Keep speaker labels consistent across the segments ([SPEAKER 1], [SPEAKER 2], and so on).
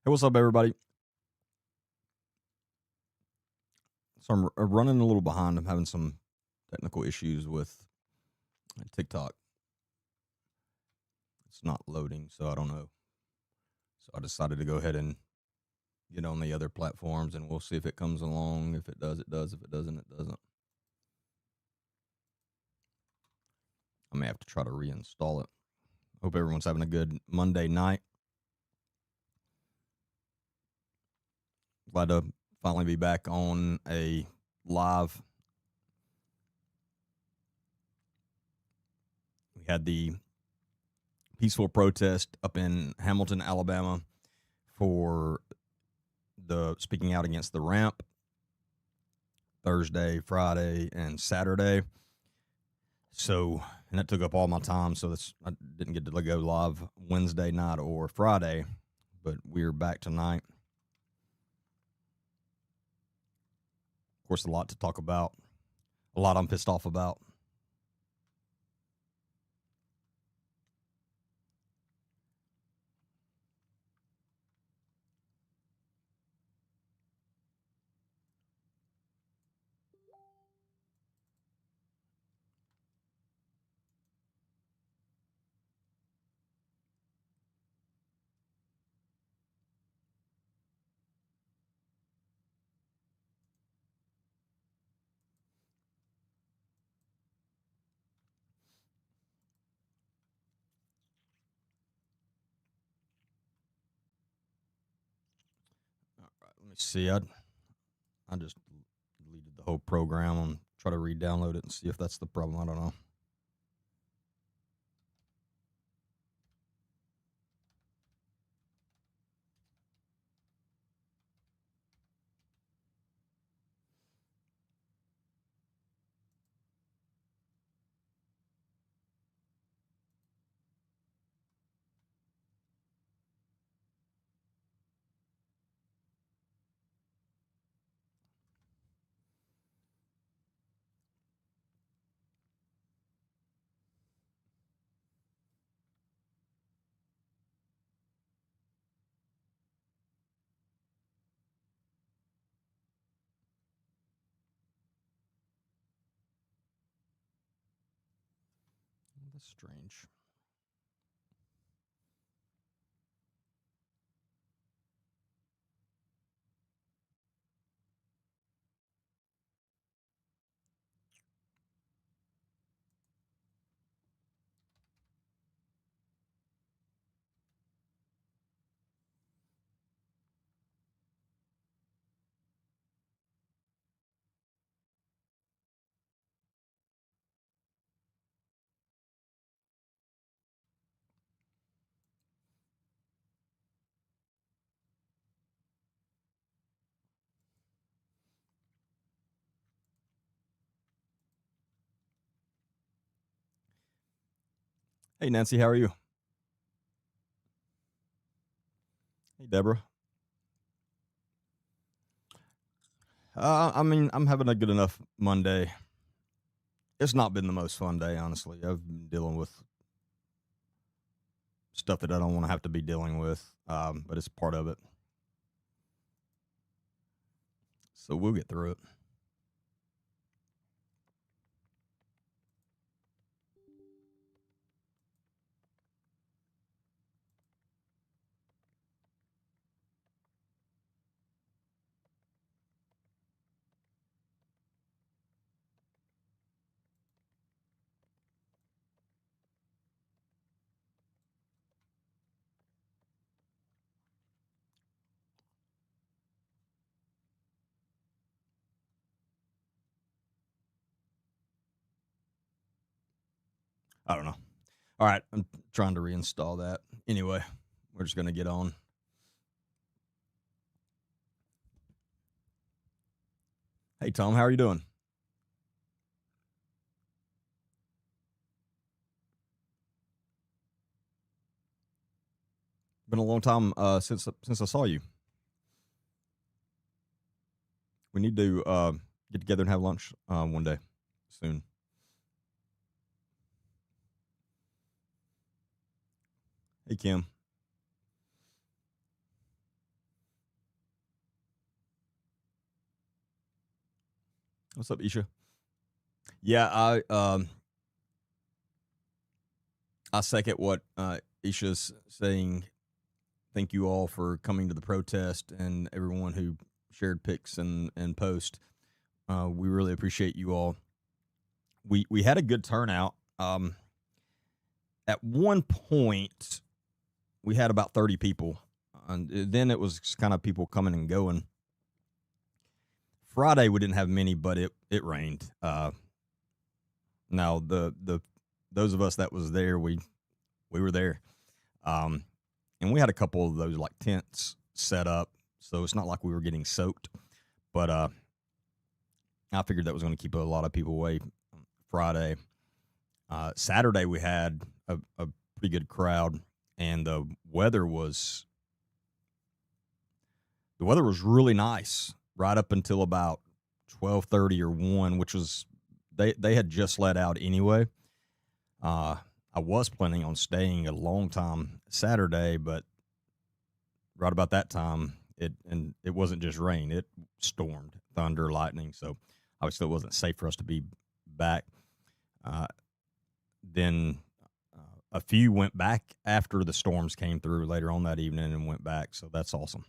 [SPEAKER 1] Hey, what's up, everybody? So I'm running a little behind. I'm having some technical issues with TikTok. It's not loading, so I don't know. So I decided to go ahead and get on the other platforms, and we'll see if it comes along. If it does, it does. If it doesn't, it doesn't. I may have to try to reinstall it. Hope everyone's having a good Monday night. Glad to finally be back on a live. We had the peaceful protest up in Hamilton, Alabama for the speaking out against the ramp Thursday, Friday, and Saturday. So, and that took up all my time. So I didn't get to go live Wednesday night or Friday, but we're back tonight. Of course, a lot to talk about. A lot I'm pissed off about. All right, let me see. I just deleted the whole program and try to re-download it and see if that's the problem. I don't know. That's strange. Hey, Nancy, how are you? Hey, Deborah. I mean, I'm having a good enough Monday. It's not been the most fun day, honestly. I've been dealing with stuff that I don't want to have to be dealing with, but it's part of it. So we'll get through it. I don't know. All right, I'm trying to reinstall that. Anyway, we're just going to get on. Hey, Tom, how are you doing? Been a long time since I saw you. We need to get together and have lunch one day soon. Hey, Kim. What's up, Isha? Yeah, I second what Isha's saying. Thank you all for coming to the protest and everyone who shared pics and post. We really appreciate you all. We had a good turnout. At one point, we had about 30 people, and then it was kind of people coming and going. Friday we didn't have many, but it rained. Now the those of us that was there, we were there, and we had a couple of those like tents set up, so it's not like we were getting soaked. But I figured that was going to keep a lot of people away. Friday, Saturday we had a pretty good crowd, and the weather was really nice right up until about 12:30 or 1, which was they had just let out anyway. I was planning on staying a long time Saturday, but right about that time, it wasn't just rain; it stormed, thunder, lightning. So obviously, it wasn't safe for us to be back. Then a few went back after the storms came through later on that evening and went back. So that's awesome.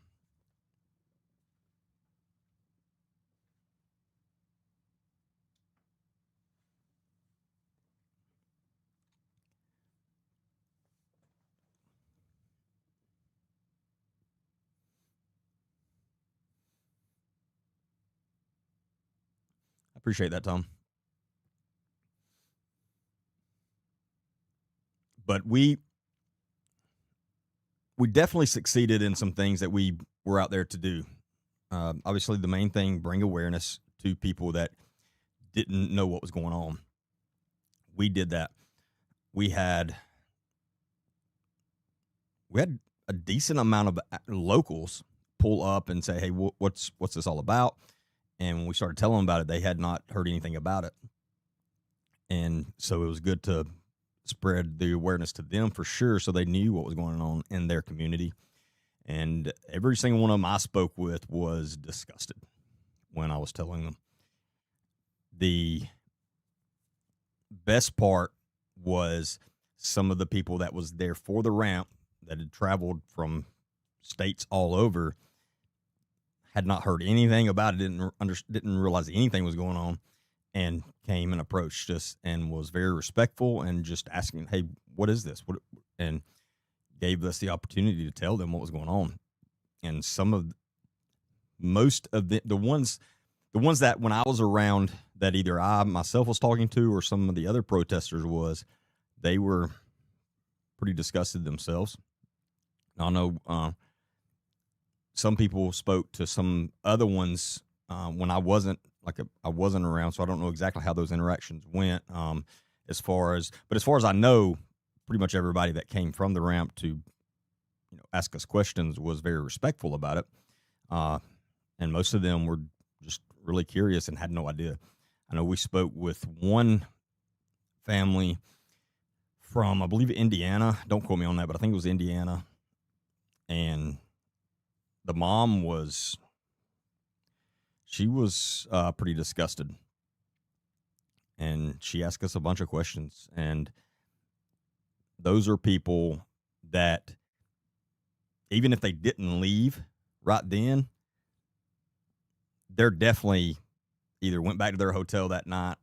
[SPEAKER 1] I appreciate that, Tom. But we definitely succeeded in some things that we were out there to do. Obviously, the main thing, bring awareness to people that didn't know what was going on. We did that. We had a decent amount of locals pull up and say, "Hey, what's this all about?" And when we started telling them about it, they had not heard anything about it, and so it was good to spread the awareness to them for sure, so they knew what was going on in their community. And every single one of them I spoke with was disgusted when I was telling them. The best part was some of the people that was there for the ramp that had traveled from states all over had not heard anything about it, didn't realize anything was going on, and came and approached us and was very respectful and just asking, "Hey, what is this?" And gave us the opportunity to tell them what was going on. And most of the ones that when I was around that either I myself was talking to or some of the other protesters they were pretty disgusted themselves. I know some people spoke to some other ones when I wasn't around, so I don't know exactly how those interactions went. As far as I know, pretty much everybody that came from the ramp to ask us questions was very respectful about it, and most of them were just really curious and had no idea. I know we spoke with one family from, I believe, Indiana. Don't quote me on that, but I think it was Indiana. And the mom was pretty disgusted. And she asked us a bunch of questions. And those are people that, even if they didn't leave right then, they're definitely either went back to their hotel that night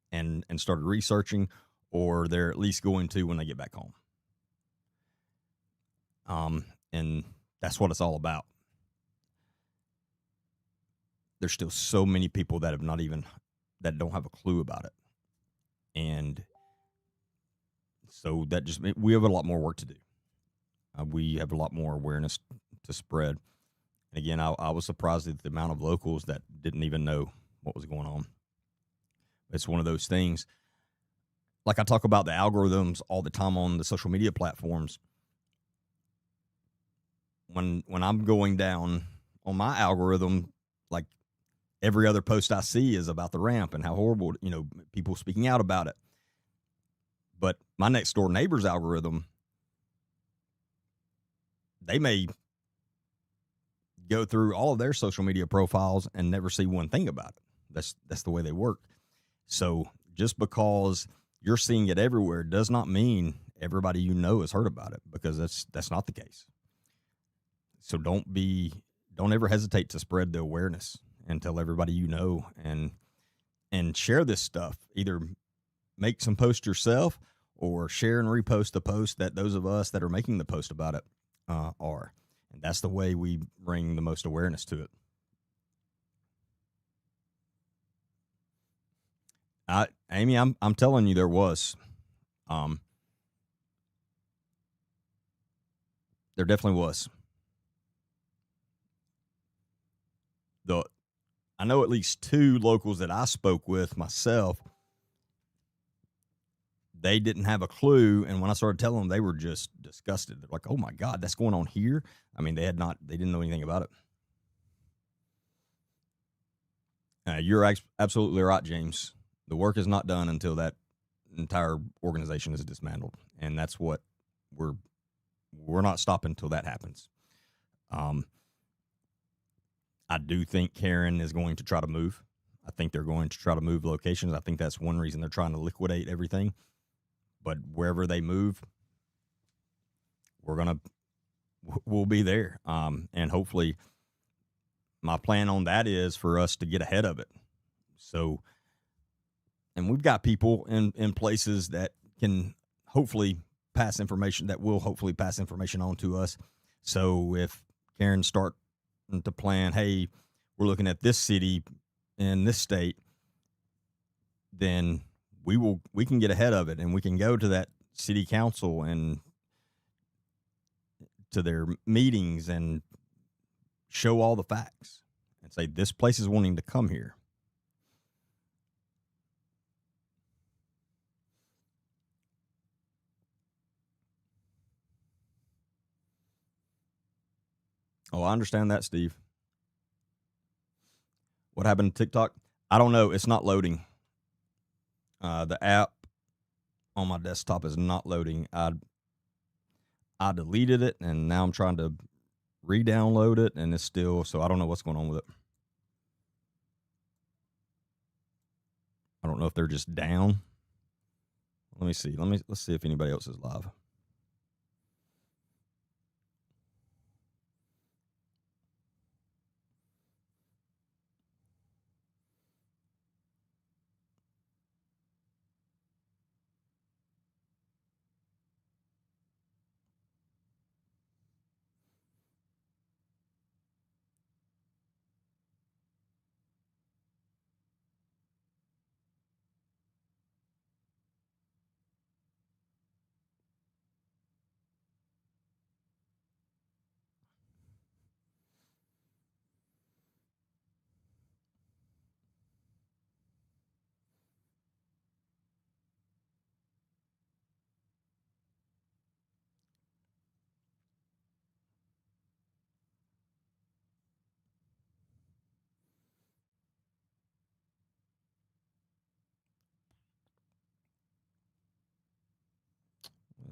[SPEAKER 1] and started researching, or they're at least going to when they get back home. And that's what it's all about. There's still so many people that that don't have a clue about it. And so we have a lot more work to do. We have a lot more awareness to spread. And again, I was surprised at the amount of locals that didn't even know what was going on. It's one of those things. Like I talk about the algorithms all the time on the social media platforms. When I'm going down on my algorithm, like every other post I see is about the ramp and how horrible, people speaking out about it. But my next door neighbor's algorithm, they may go through all of their social media profiles and never see one thing about it. That's the way they work. So just because you're seeing it everywhere does not mean everybody you know has heard about it, because that's not the case. So don't ever hesitate to spread the awareness and tell everybody you know, and share this stuff. Either make some posts yourself or share and repost the post that those of us that are making the post about it are. And that's the way we bring the most awareness to it. Amy, I'm telling you, there was. Um, there definitely was. The I know at least two locals that I spoke with myself. They didn't have a clue, and when I started telling them, they were just disgusted. They're like, "Oh my God, that's going on here." I mean, they didn't know anything about it. You're absolutely right, James. The work is not done until that entire organization is dismantled, and that's what we're we're not stopping until that happens. Um, I do think Karen is going to try to move. I think they're going to try to move locations. I think that's one reason they're trying to liquidate everything. But wherever they move, we'll be there. And hopefully, my plan on that is for us to get ahead of it. So, and we've got people in places that can hopefully hopefully pass information on to us. So if Karen start to plan, hey, we're looking at this city in this state, then we can get ahead of it, and we can go to that city council and to their meetings and show all the facts and say this place is wanting to come here. Oh, I understand that, Steve. What happened to TikTok? I don't know. It's not loading. The app on my desktop is not loading. I deleted it, and now I'm trying to re-download it, and it's still, so I don't know what's going on with it. I don't know if they're just down. Let me see. Let's see if anybody else is live.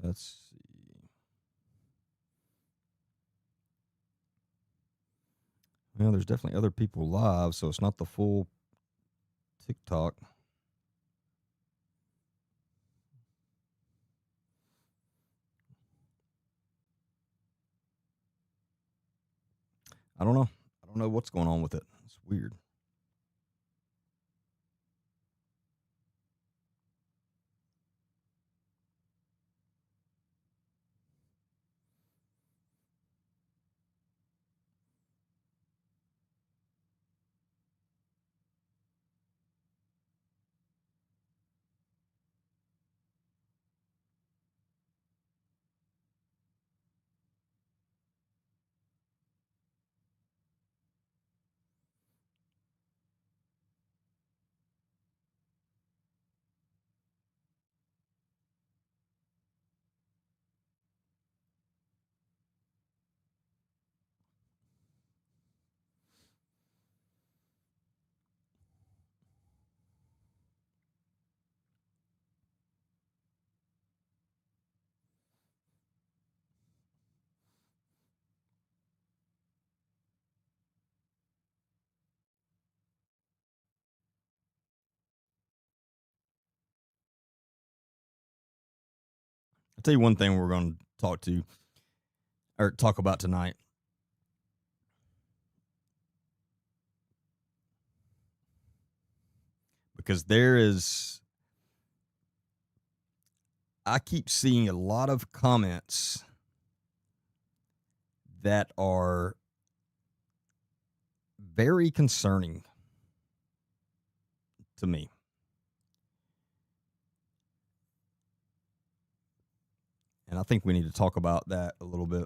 [SPEAKER 1] Let's see. Well, there's definitely other people live, so it's not the full TikTok. I don't know. I don't know what's going on with it. It's weird. tell you one thing we're going to talk about tonight. Because I keep seeing a lot of comments that are very concerning to me. And I think we need to talk about that a little bit.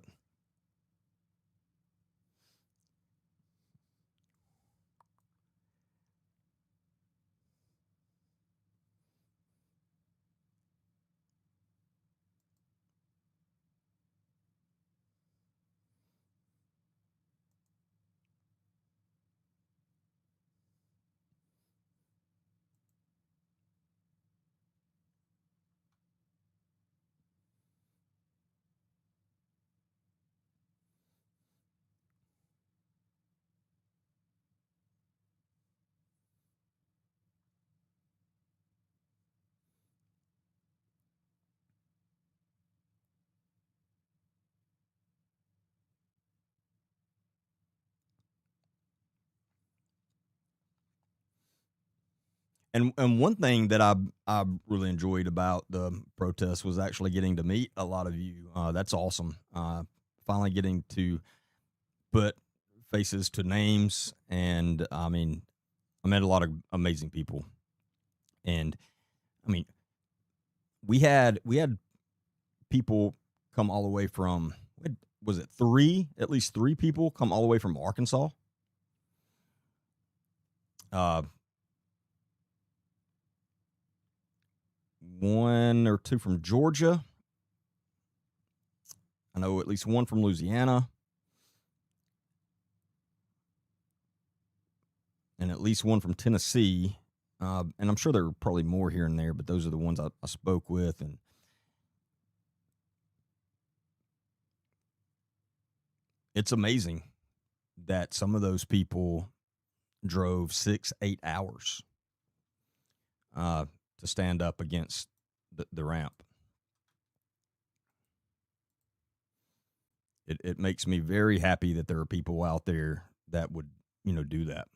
[SPEAKER 1] And one thing that I really enjoyed about the protest was actually getting to meet a lot of you. That's awesome. Finally getting to put faces to names, and I mean, I met a lot of amazing people. And I mean, we had people come all the way from, was it at least three people come all the way from Arkansas. Uh, one or two from Georgia. I know at least one from Louisiana, and at least one from Tennessee. And I'm sure there are probably more here and there, but those are the ones I spoke with. And it's amazing that some of those people drove 6-8 hours to stand up against the ramp. It makes me very happy that there are people out there that would, do that.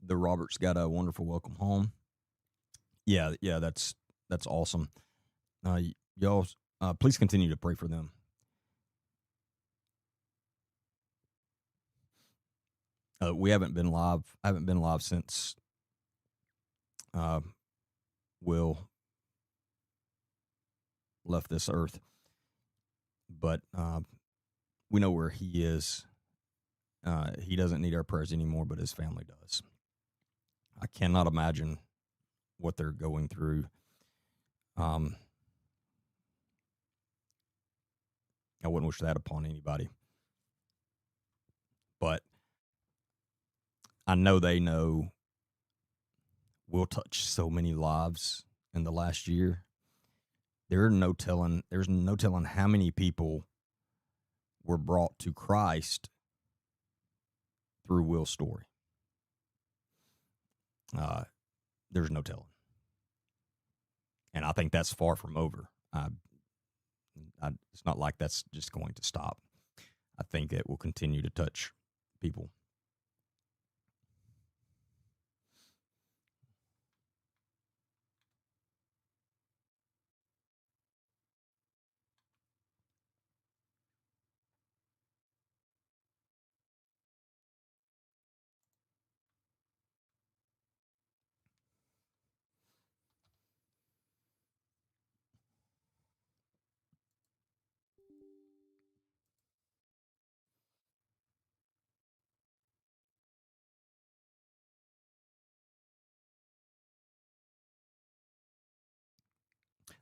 [SPEAKER 1] The Roberts got a wonderful welcome home. Yeah, that's awesome. Y'all, please continue to pray for them. We haven't been live. I haven't been live since Will left this earth, but we know where he is. He doesn't need our prayers anymore, but his family does. I cannot imagine what they're going through. I wouldn't wish that upon anybody. But I know they know we'll touch so many lives in the last year. There's no telling how many people were brought to Christ through Will's story. There's no telling. And I think that's far from over. It's not like that's just going to stop. I think it will continue to touch people.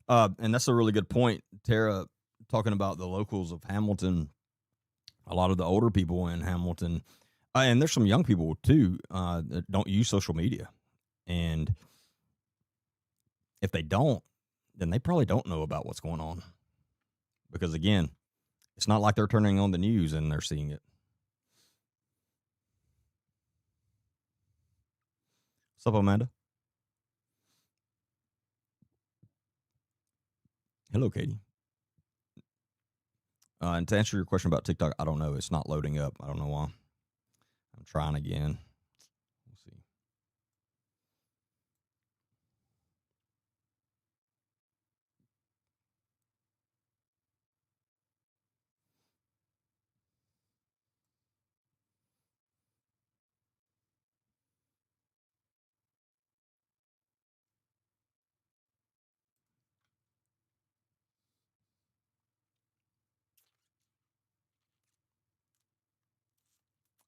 [SPEAKER 1] And that's a really good point, Tara, talking about the locals of Hamilton. A lot of the older people in Hamilton, and there's some young people too, that don't use social media. And if they don't, then they probably don't know about what's going on. Because again, it's not like they're turning on the news and they're seeing it. What's up, Amanda? Hello, Katie. And to answer your question about TikTok, I don't know. It's not loading up. I don't know why. I'm trying again. We'll see.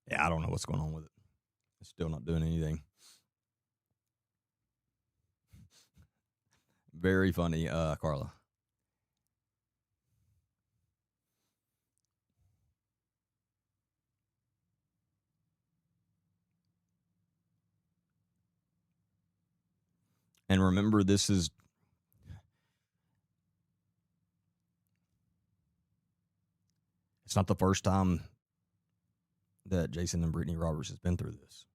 [SPEAKER 1] Yeah, I don't know what's going on with it. It's still not doing anything. Very funny, Carla. And remember, it's not the first time that Jason and Brittany Roberts has been through this.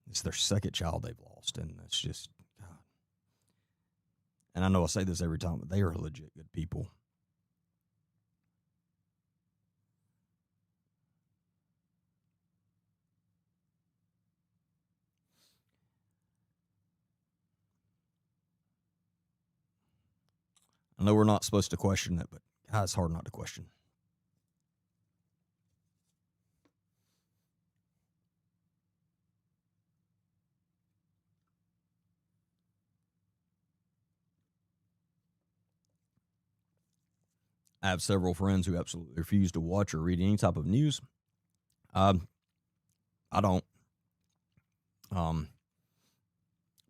[SPEAKER 1] It's their second child they've lost, and it's just God. And I know I say this every time, but they are legit good people. I know we're not supposed to question it, but God, it's hard not to question. I have several friends who absolutely refuse to watch or read any type of news. I don't. Um,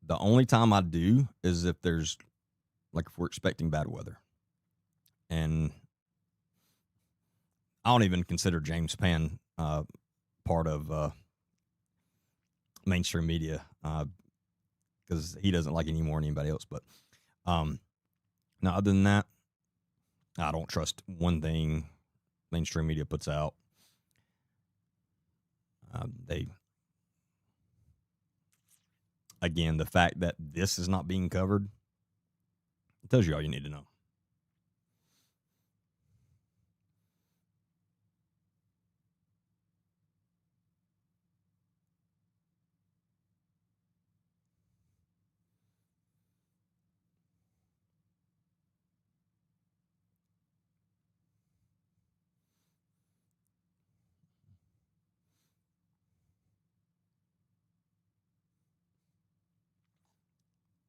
[SPEAKER 1] the only time I do is if there's like if we're expecting bad weather, and I don't even consider James Pan part of mainstream media because he doesn't like any more than anybody else. But now, other than that, I don't trust one thing mainstream media puts out. Again, the fact that this is not being covered tells you all you need to know.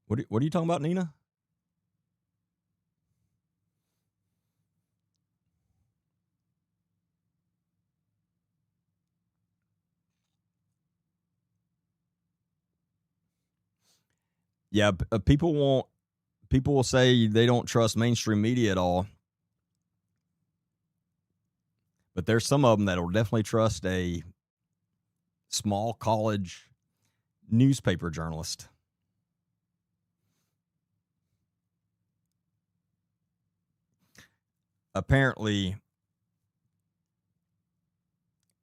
[SPEAKER 1] What are you talking about, Nina? Yeah, people will say they don't trust mainstream media at all, but there's some of them that will definitely trust a small college newspaper journalist. Apparently,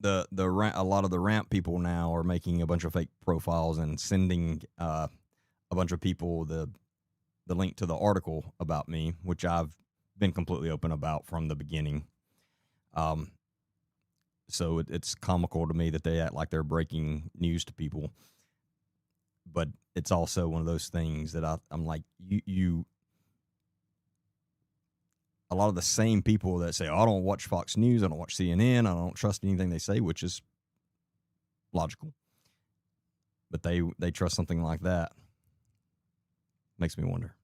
[SPEAKER 1] a lot of the ramp people now are making a bunch of fake profiles and sending a bunch of people the link to the article about me, which I've been completely open about from the beginning. So it's comical to me that they act like they're breaking news to people, but it's also one of those things that I'm like, you a lot of the same people that say, oh, I don't watch Fox News, I don't watch CNN, I don't trust anything they say, which is logical. But they trust something like that. Makes me wonder.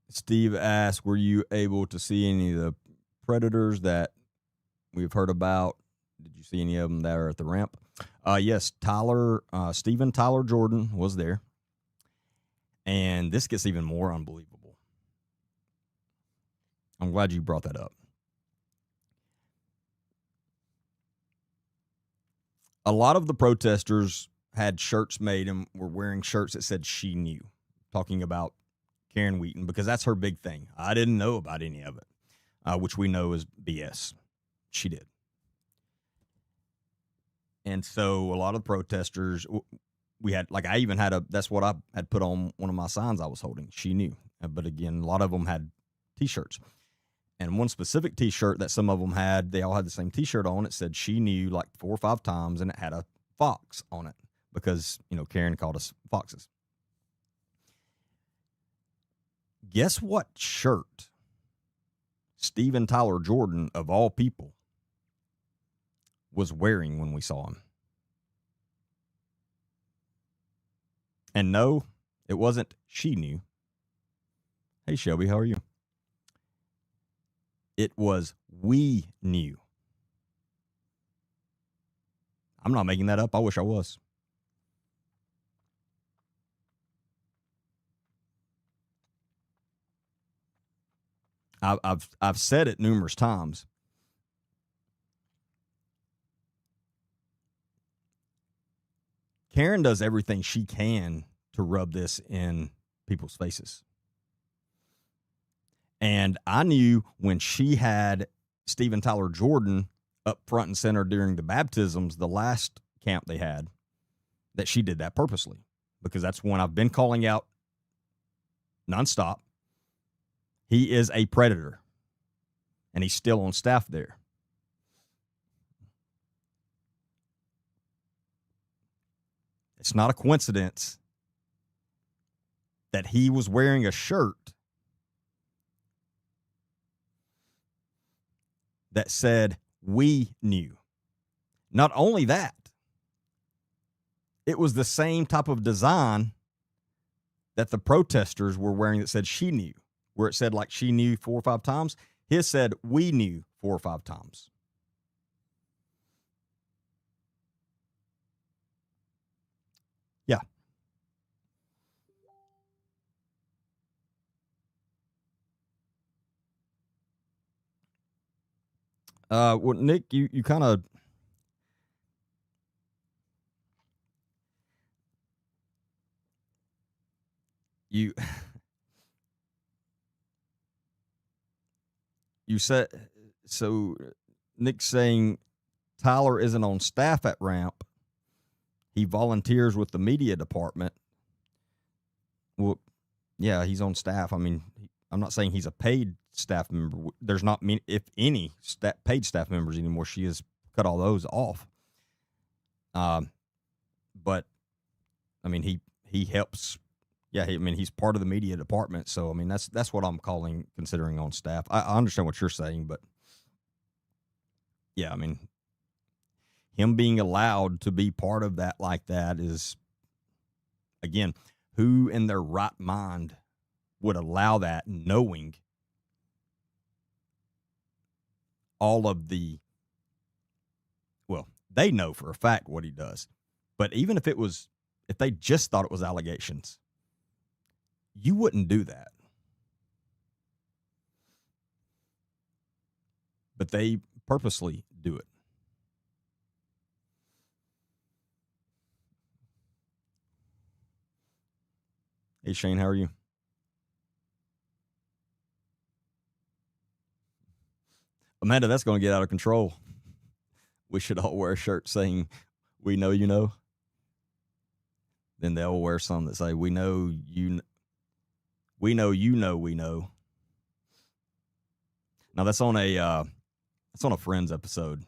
[SPEAKER 1] Steve asked, were you able to see any of the predators that we've heard about? Did you see any of them that are at the ramp? Yes, Stephen Tyler Jordan was there. And this gets even more unbelievable. I'm glad you brought that up. A lot of the protesters had shirts made and were wearing shirts that said "She Knew," talking about Karen Wheaton, because that's her big thing. I didn't know about any of it, which we know is BS. She did. And so a lot of the protesters, we had, like, I even had that's what I had put on one of my signs I was holding. She knew. But again, a lot of them had T-shirts. And one specific T-shirt that some of them had, they all had the same T-shirt on. It said "She Knew" like 4 or 5 times, and it had a fox on it because, Karen called us foxes. Guess what shirt Steven Tyler Jordan, of all people, was wearing when we saw him? And no, it wasn't "She Knew." Hey, Shelby, how are you? It was "We Knew." I'm not making that up. I wish I was. I've said it numerous times. Karen does everything she can to rub this in people's faces. And I knew when she had Steven Tyler Jordan up front and center during the baptisms, the last camp they had, that she did that purposely, because that's one I've been calling out nonstop. He is a predator, and he's still on staff there. It's not a coincidence that he was wearing a shirt that said "We Knew." Not only that, it was the same type of design that the protesters were wearing that said "She Knew," where it said like "She Knew" 4 or 5 times. His said "We Knew" 4 or 5 times. Yeah. Well, Nick, you kind of you you said so. Nick's saying Tyler isn't on staff at Ramp. He volunteers with the media department. Well, yeah, he's on staff. I mean, I'm not saying he's a paid staff member. There's not many, if any, paid staff members anymore. She has cut all those off. But I mean, he helps. Yeah, he's part of the media department. So I mean, that's what I'm considering on staff. I understand what you're saying, but yeah, I mean, him being allowed to be part of that like that is, again, who in their right mind would allow that, knowing all of they know for a fact what he does. But even if they just thought it was allegations, you wouldn't do that. But they purposely do it. Hey, Shane, how are you? Amanda, that's going to get out of control. We should all wear a shirt saying "We know you know." Then they'll wear some that say "We know you know we know." Now that's on a Friends episode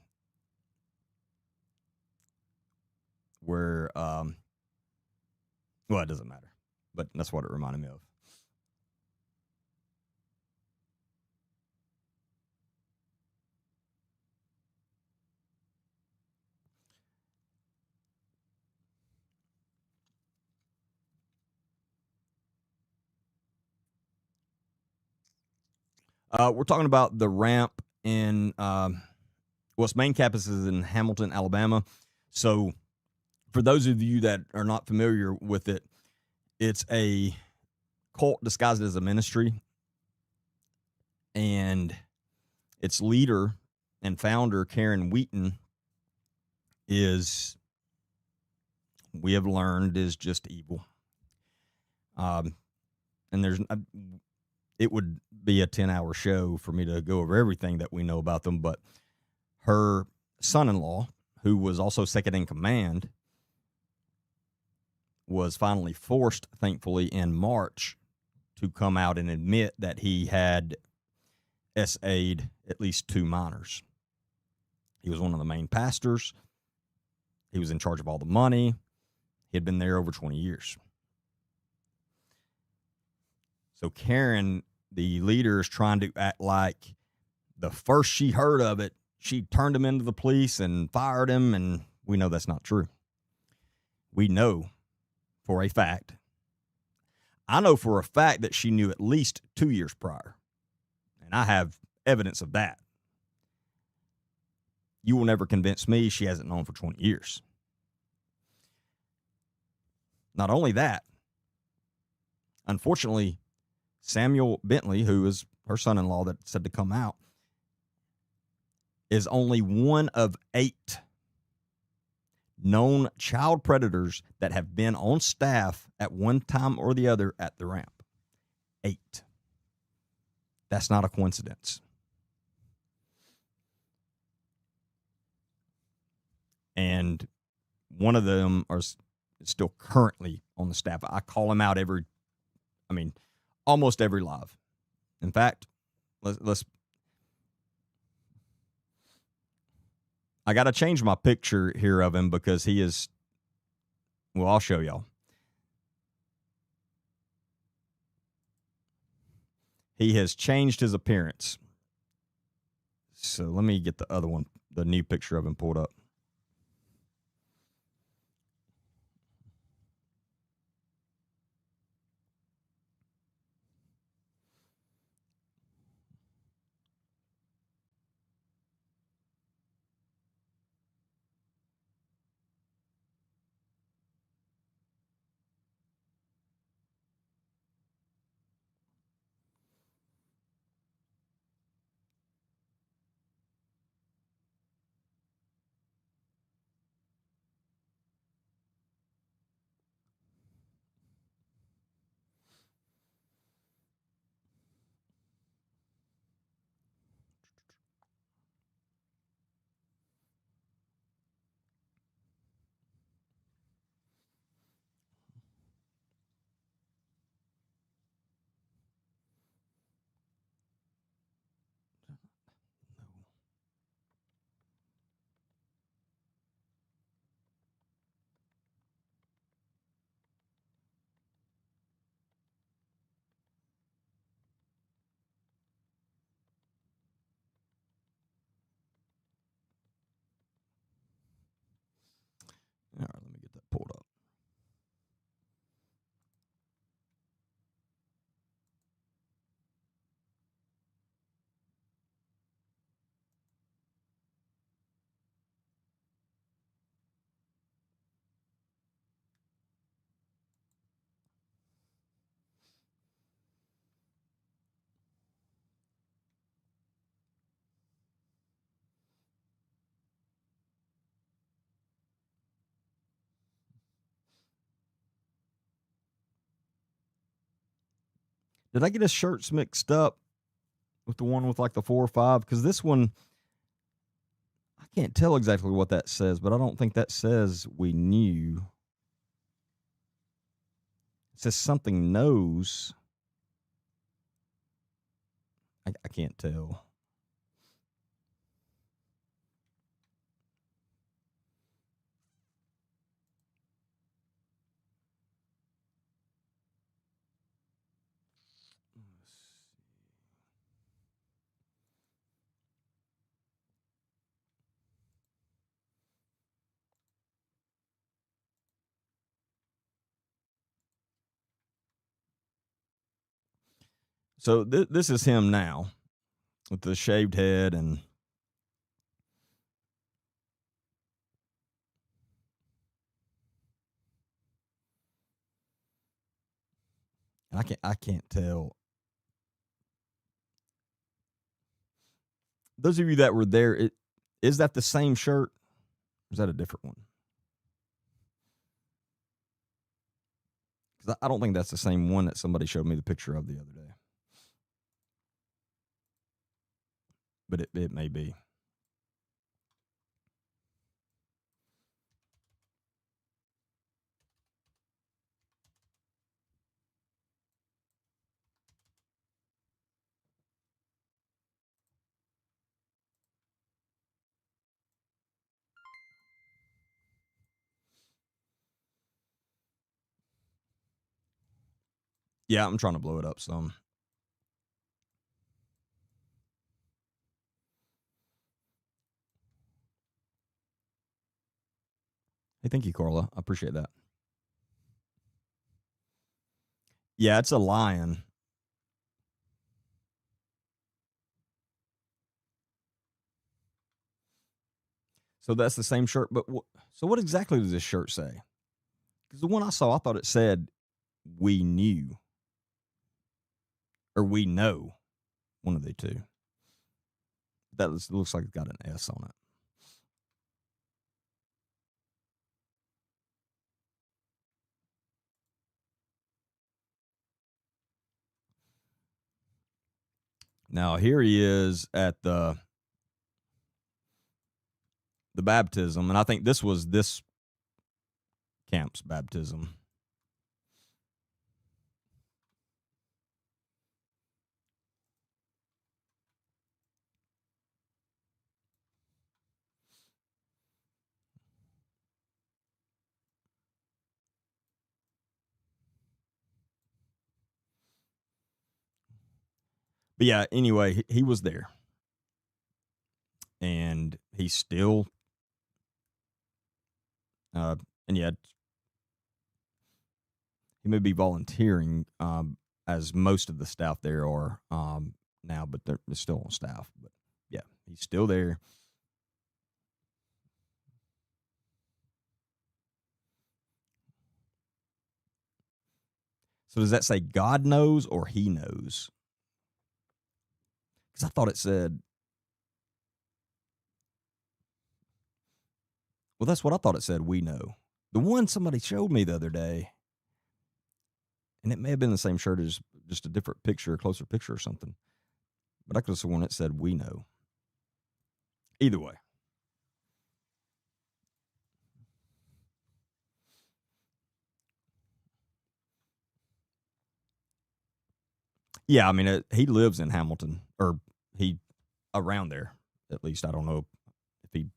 [SPEAKER 1] where it doesn't matter, but that's what it reminded me of. We're talking about the ramp in its main campus is in Hamilton, Alabama. So for those of you that are not familiar with it, it's a cult disguised as a ministry, and its leader and founder, Karen Wheaton, is, we have learned, is just evil. And it would be a 10-hour show for me to go over everything that we know about them, but her son-in-law, who was also second in command, was finally forced, thankfully, in March to come out and admit that he had SA'd at least 2 minors. He was one of the main pastors. He was in charge of all the money. He had been there over 20 years. So Karen, the leader, is trying to act like the first she heard of it, she turned him into the police and fired him, and we know that's not true. We know for a fact. I know for a fact that she knew at least 2 years prior, and I have evidence of that. You will never convince me she hasn't known for 20 years. Not only that, unfortunately, Samuel Bentley, who is her son-in-law that said to come out, is only one of 8 known child predators that have been on staff at one time or the other at the ramp. 8. That's not a coincidence. And one of them is still currently on the staff. I call him out almost every live. In fact, I got to change my picture here of him because he is, well, I'll show y'all. He has changed his appearance. So let me get the other one, the new picture of him pulled up. All right, let me get that pulled up. Did I get his shirts mixed up with the one with like the 4 or 5? Because this one, I can't tell exactly what that says, but I don't think that says we knew. It says something knows. I can't tell. So this is him now with the shaved head and And I can't tell. Those of you that were there, is that the same shirt? Or is that a different one? Because I don't think that's the same one that somebody showed me the picture of the other day. But it may be. Yeah, I'm trying to blow it up some. Hey, thank you, Carla. I appreciate that. Yeah, it's a lion. So that's the same shirt. But so what exactly does this shirt say? Because the one I saw, I thought it said "we knew" or "we know," one of the two. That looks like it's got an S on it. Now here he is at the baptism, and I think this was this camp's baptism. But yeah, anyway, he was there, and he's still, and yeah, he may be volunteering, as most of the staff there are now, but they're still on staff. But yeah, he's still there. So does that say God knows or He knows? Because I thought it said. Well, that's what I thought it said. We know. The one somebody showed me the other day, and it may have been the same shirt as just a different picture, a closer picture or something. But I could have sworn it said we know. Either way. Yeah, I mean, he lives in Hamilton, or he around there at least. I don't know if he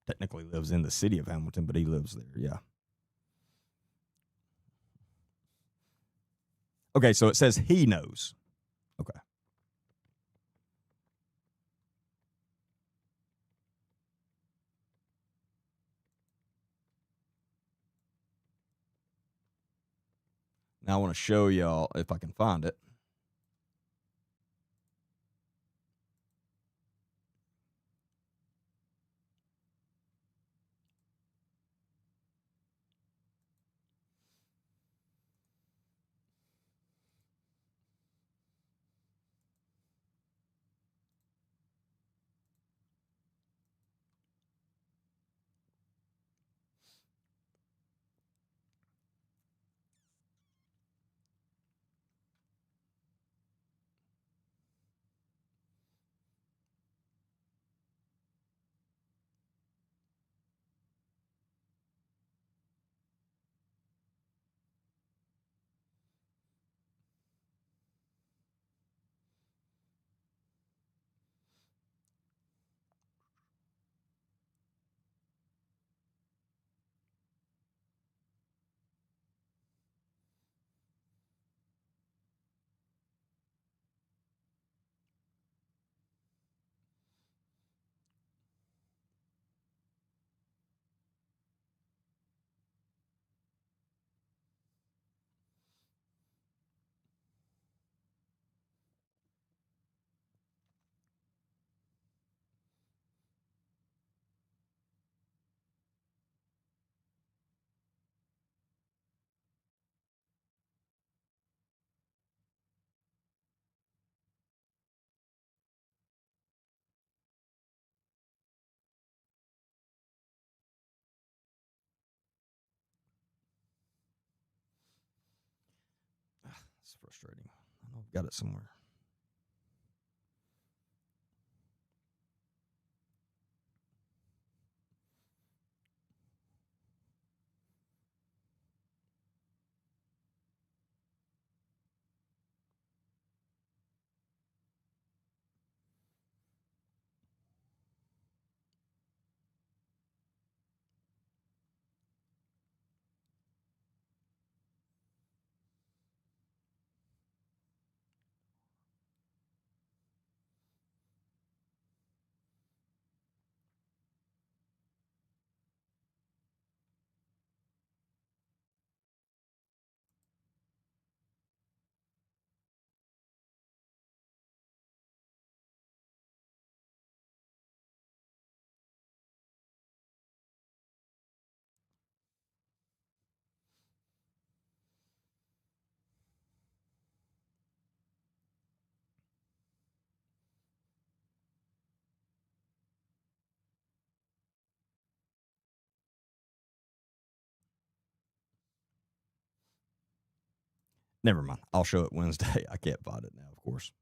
[SPEAKER 1] technically lives in the city of Hamilton, but he lives there. Yeah. Okay, so it says he knows. Okay. Now I want to show y'all if I can find it. It's frustrating. I know I've got it somewhere. Never mind. I'll show it Wednesday. I can't find it now, of course.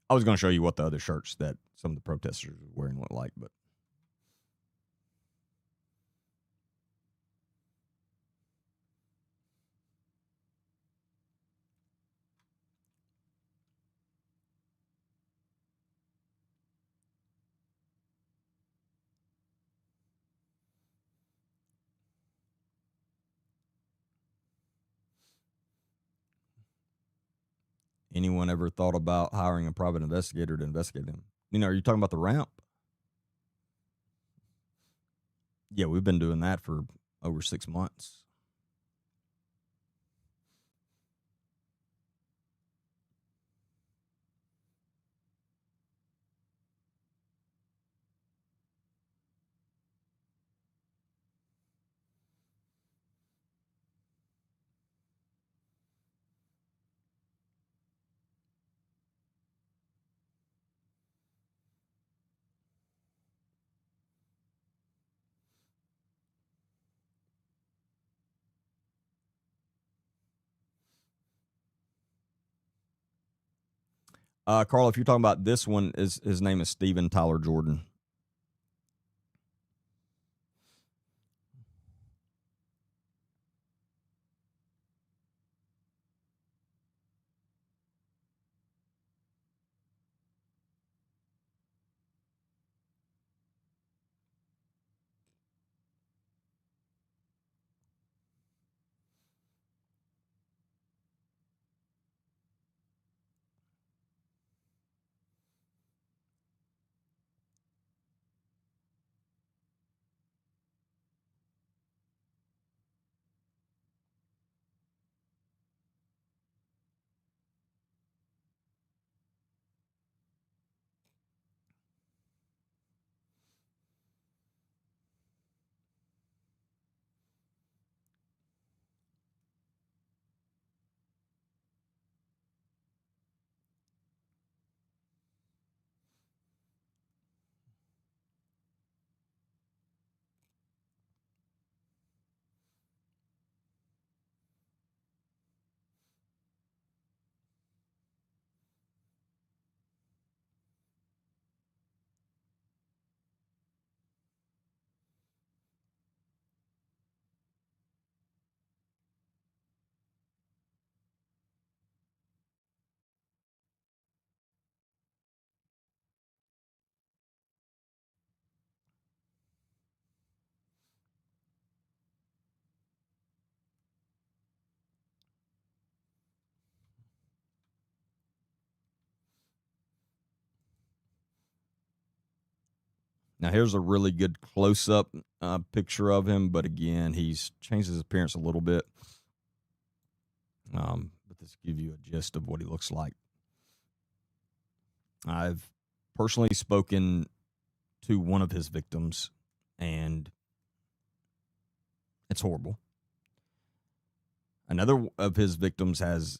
[SPEAKER 1] I was going to show you what the other shirts that some of the protesters were wearing look like, but anyone ever thought about hiring a private investigator to investigate them? Are you talking about the ramp? Yeah, we've been doing that for over 6 months. Carl, if you're talking about this one, his name is Stephen Tyler Jordan. Now, here's a really good close up picture of him, but again, he's changed his appearance a little bit. But this gives you a gist of what he looks like. I've personally spoken to one of his victims, and it's horrible. Another of his victims has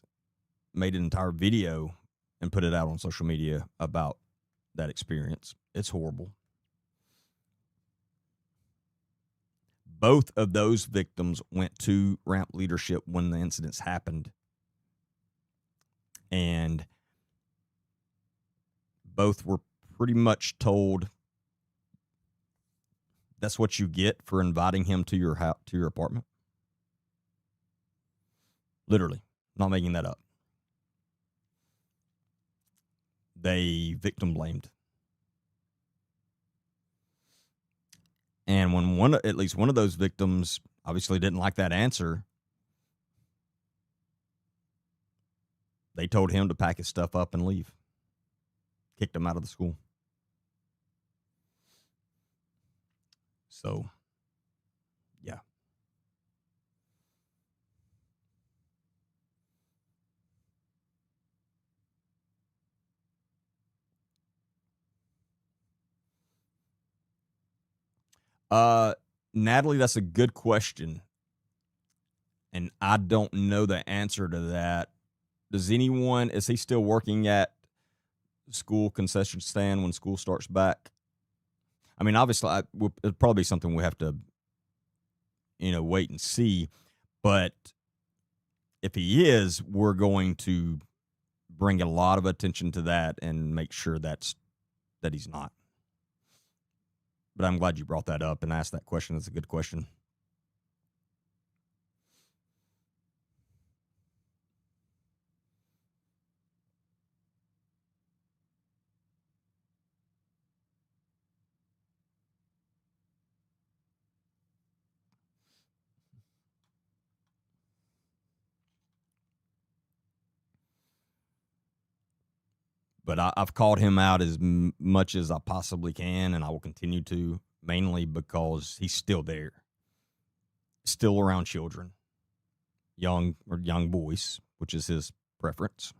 [SPEAKER 1] made an entire video and put it out on social media about that experience. It's horrible. Both of those victims went to ramp leadership when the incidents happened and both were pretty much told that's what you get for inviting him to your house, to your apartment. Literally, not making that up. They victim blamed. And when at least one of those victims obviously didn't like that answer, they told him to pack his stuff up and leave. Kicked him out of the school. So, yeah. Natalie, that's a good question. And I don't know the answer to that. Is he still working at school concession stand when school starts back? I mean, obviously, it'll probably be something we have to, wait and see. But if he is, we're going to bring a lot of attention to that and make sure that he's not. But I'm glad you brought that up and asked that question. That's a good question. But I've called him out as much as I possibly can, and I will continue to, mainly because he's still there, still around children, young boys, which is his preference.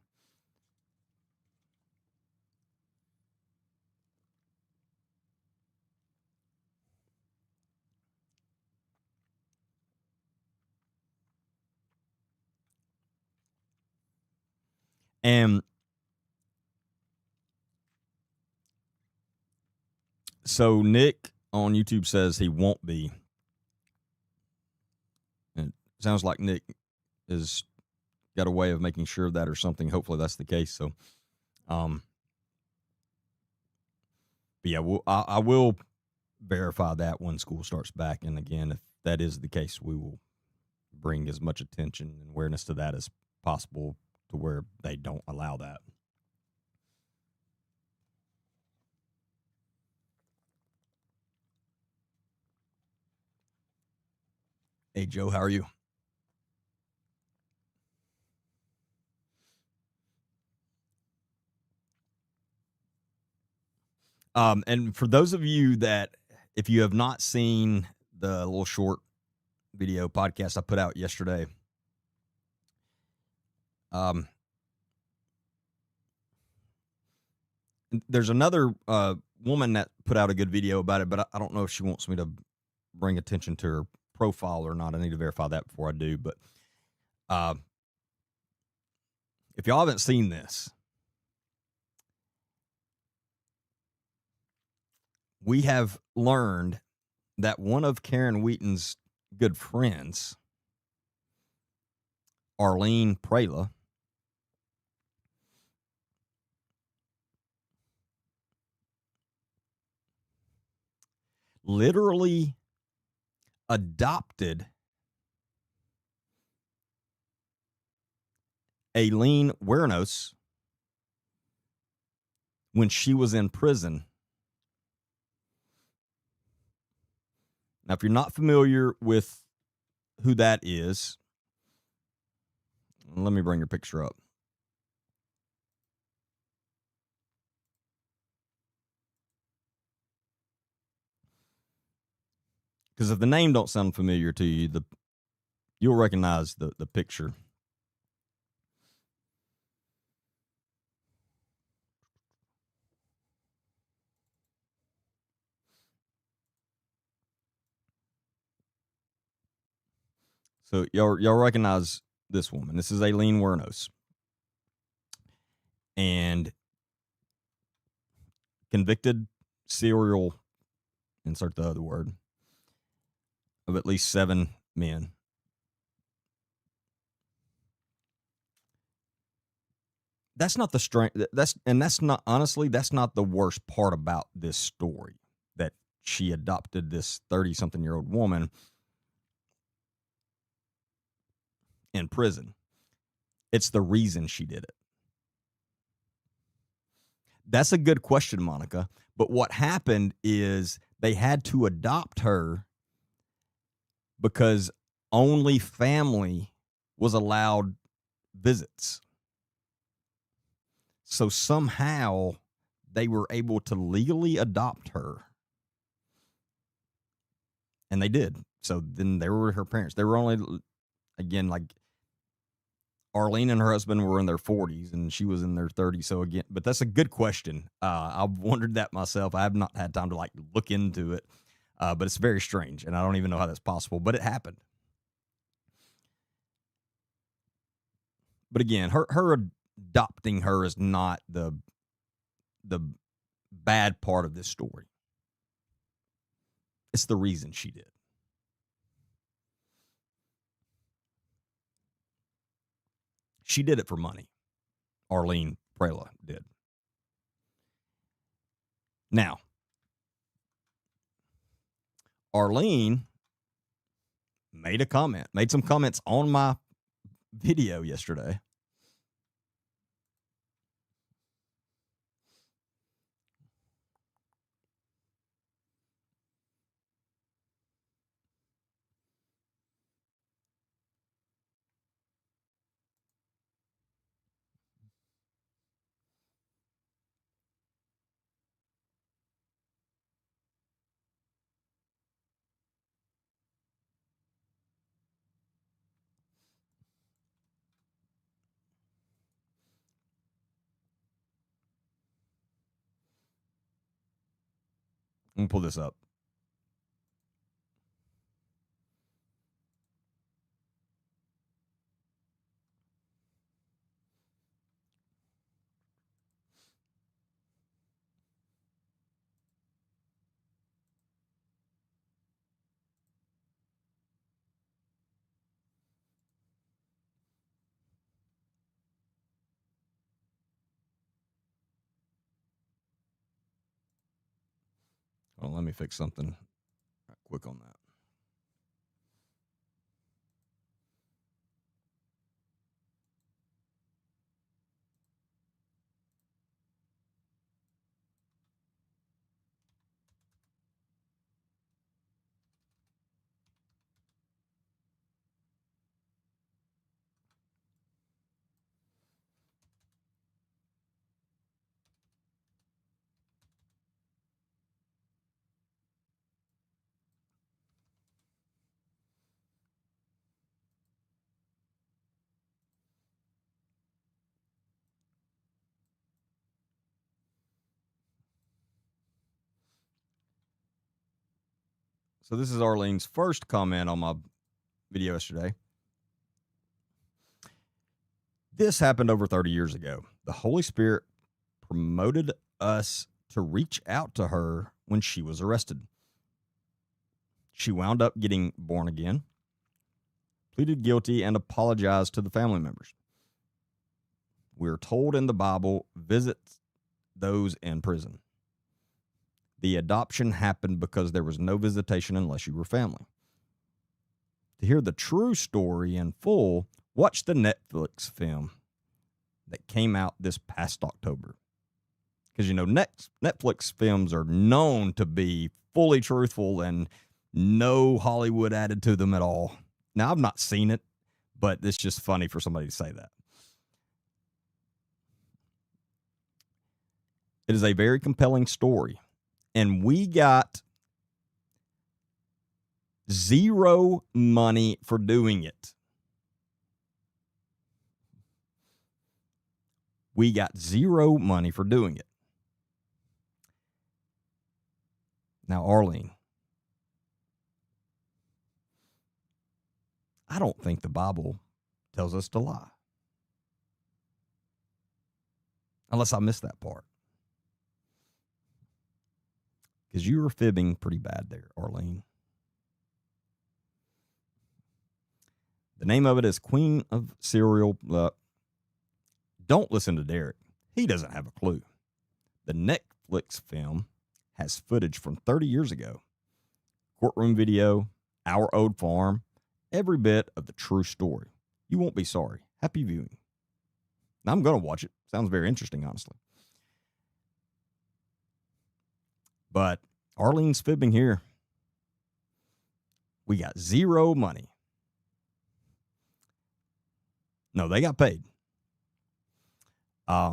[SPEAKER 1] And so Nick on YouTube says he won't be. And it sounds like Nick has got a way of making sure of that or something. Hopefully that's the case. So, but yeah, I will verify that when school starts back. And again, if that is the case, we will bring as much attention and awareness to that as possible to where they don't allow that. Hey, Joe, how are you? And for those of you that, if you have not seen the little short video podcast I put out yesterday, there's another woman that put out a good video about it, but I don't know if she wants me to bring attention to her profile or not. I need to verify that before I do. But if y'all haven't seen this, we have learned that one of Karen Wheaton's good friends, Arlene Prela, literally adopted Aileen Wuornos when she was in prison. Now, if you're not familiar with who that is, let me bring your picture up. Because if the name don't sound familiar to you, you'll recognize the picture. So y'all recognize this woman. This is Aileen Wuornos. And convicted serial, insert the other word, of at least 7 men. that's not the strength. That's not, honestly, that's not the worst part about this story, that she adopted this 30-something-year-old woman in prison. It's the reason she did it. That's a good question, Monica. But what happened is they had to adopt her because only family was allowed visits. So somehow they were able to legally adopt her. And they did. So then they were her parents. They were only, again, like Arlene and her husband were in their 40s and she was in their 30s. So again, but that's a good question. I've wondered that myself. I have not had time to like look into it, but it's very strange. And I don't even know how that's possible, but it happened. But again, her adopting her is not the bad part of this story. It's the reason she did. She did it for money. Arlene Prela did. Now, Arlene made some comments on my video yesterday. I'm going to pull this up. Well, let me fix something quick on that. So this is Arlene's first comment on my video yesterday. This happened over 30 years ago. The Holy Spirit promoted us to reach out to her when she was arrested. She wound up getting born again, pleaded guilty, and apologized to the family members. We're told in the Bible, visit those in prison. The adoption happened because there was no visitation unless you were family. To hear the true story in full, watch the Netflix film that came out this past October. Because, Netflix films are known to be fully truthful and no Hollywood added to them at all. Now, I've not seen it, but it's just funny for somebody to say that. It is a very compelling story. And we got zero money for doing it. We got zero money for doing it. Now, Arlene, I don't think the Bible tells us to lie. Unless I missed that part. Because you were fibbing pretty bad there, Arlene. The name of it is Queen of Serial Don't listen to Derek. He doesn't have a clue. The Netflix film has footage from 30 years ago. Courtroom video, our old farm, every bit of the true story. You won't be sorry. Happy viewing. Now, I'm going to watch it. Sounds very interesting, honestly. But Arlene's fibbing here. We got zero money. No, they got paid. I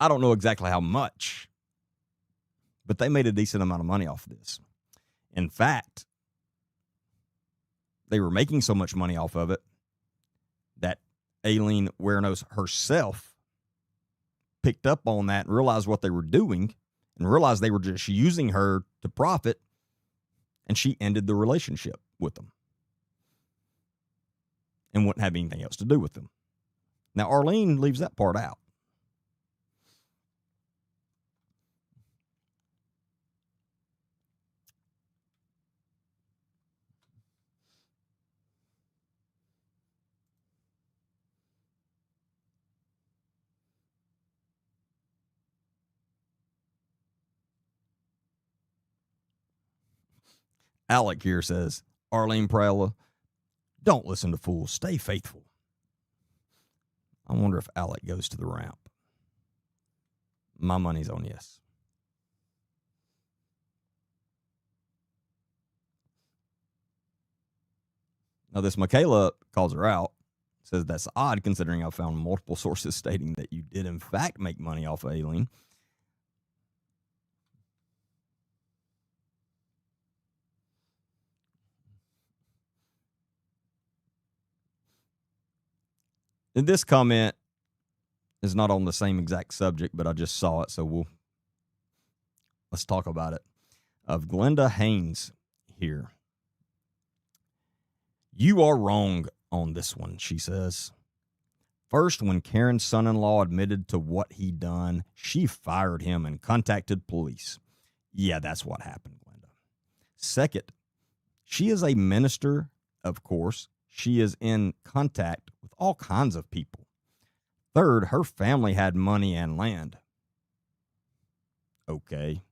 [SPEAKER 1] don't know exactly how much, but they made a decent amount of money off of this. In fact, they were making so much money off of it that Aileen Wuornos herself picked up on that and realized what they were doing and realized they were just using her to profit, and she ended the relationship with them and wouldn't have anything else to do with them. Now, Arlene leaves that part out. Alec here says, Arlene Prella, don't listen to fools. Stay faithful. I wonder if Alec goes to the ramp. My money's on yes. Now, this Michaela calls her out, says that's odd considering I found multiple sources stating that you did in fact make money off of Aileen. And this comment is not on the same exact subject, but I just saw it, so let's talk about it. Of Glenda Haynes here. You are wrong on this one, she says. First, when Karen's son-in-law admitted to what he'd done, she fired him and contacted police. Yeah, that's what happened, Glenda. Second, she is a minister, of course. She is in contact with all kinds of people. Third, her family had money and land. Okay.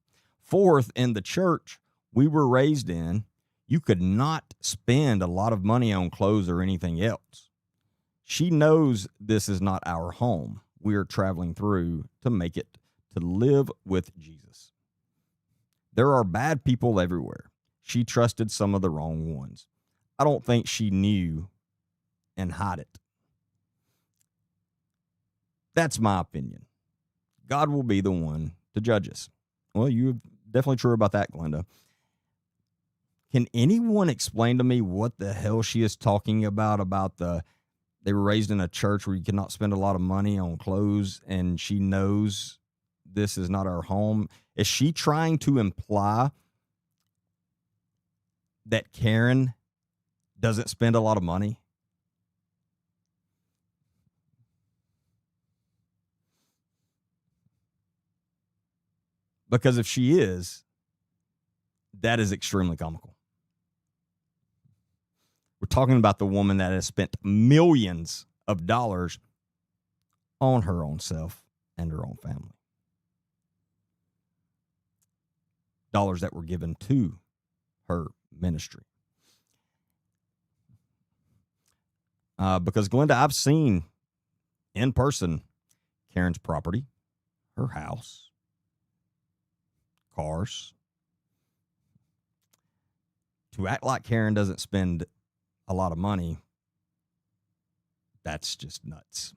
[SPEAKER 1] Fourth, in the church we were raised in, you could not spend a lot of money on clothes or anything else. She knows this is not our home. We are traveling through to make it to live with Jesus. There are bad people everywhere. She trusted some of the wrong ones. I don't think she knew and hid it. That's my opinion. God will be the one to judge us. Well, you're definitely true about that, Glenda. Can anyone explain to me what the hell she is talking about they were raised in a church where you cannot spend a lot of money on clothes and she knows this is not our home? Is she trying to imply that Karen doesn't spend a lot of money? Because if she is, that is extremely comical. We're talking about the woman that has spent millions of dollars on her own self and her own family. Dollars that were given to her ministry. Because, Glenda, I've seen in person Karen's property, her house, cars. To act like Karen doesn't spend a lot of money, that's just nuts.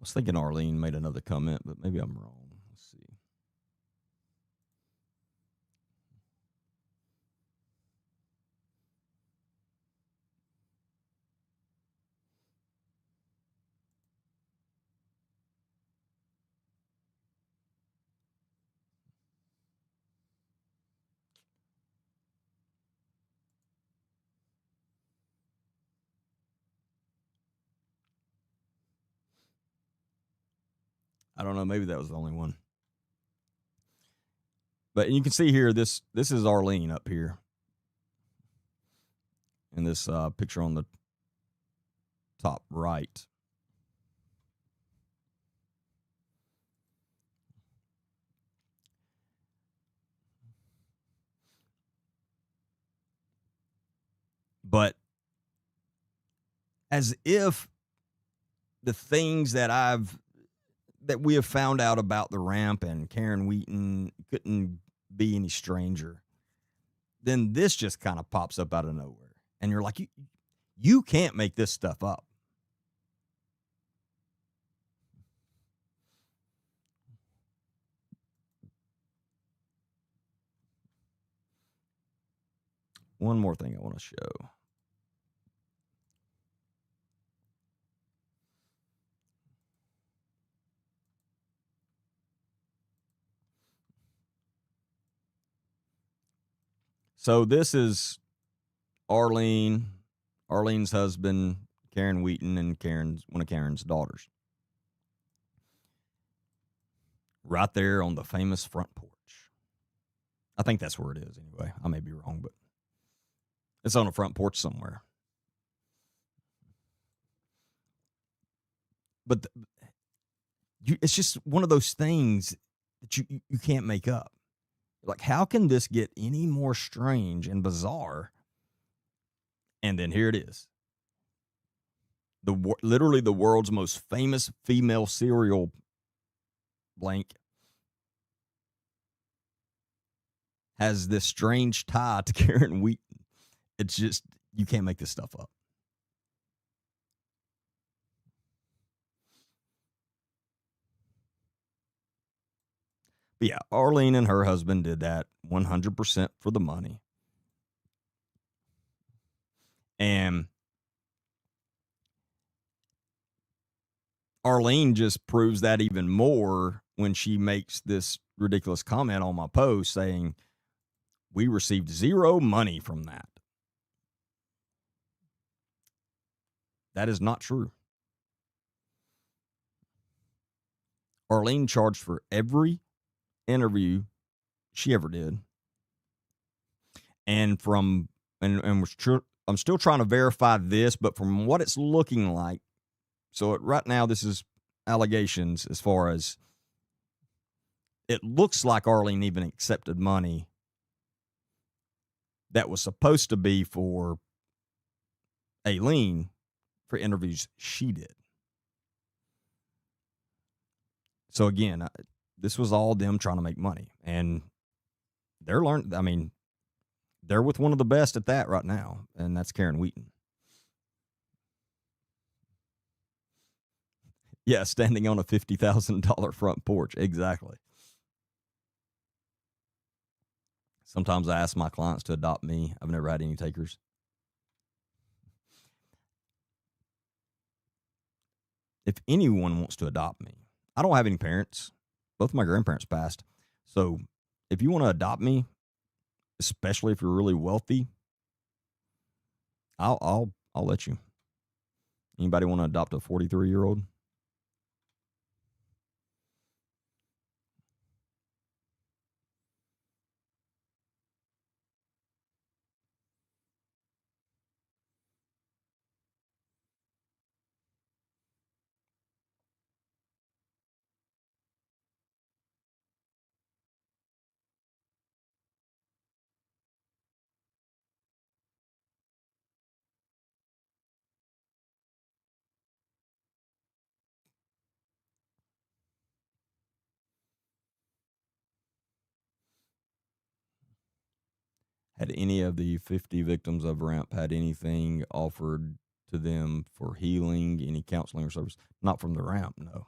[SPEAKER 1] was thinking Arlene made another comment, but maybe I'm wrong. Let's see. I don't know. Maybe that was the only one. But you can see here, this is Arlene up here in this picture on the top right. But as if the things that we have found out about the ramp and Karen Wheaton couldn't be any stranger, then this just kind of pops up out of nowhere. And you're like, you can't make this stuff up. One more thing I want to show. So this is Arlene's husband, Karen Wheaton, and one of Karen's daughters. Right there on the famous front porch. I think that's where it is anyway. I may be wrong, but it's on a front porch somewhere. But it's just one of those things that you can't make up. Like, how can this get any more strange and bizarre? And then here it is. Literally the world's most famous female serial blank has this strange tie to Karen Wheaton. It's just, you can't make this stuff up. But yeah, Arlene and her husband did that 100% for the money. And Arlene just proves that even more when she makes this ridiculous comment on my post saying, we received zero money from that. That is not true. Arlene charged for every interview she ever did. And I'm still trying to verify this, but from what it's looking like, so right now this is allegations as far as it looks like Arlene even accepted money that was supposed to be for Aileen for interviews she did. So again, this was all them trying to make money, and they're with one of the best at that right now, and that's Karen Wheaton. Yeah, standing on a $50,000 front porch. Exactly. Sometimes I ask my clients to adopt me. I've never had any takers. If anyone wants to adopt me, I don't have any parents. Both of my grandparents passed. So if you want to adopt me, especially if you're really wealthy, I'll let you. Anybody want to adopt a 43-year-old? Had any of the 50 victims of ramp had anything offered to them for healing, any counseling or service? Not from the ramp, no.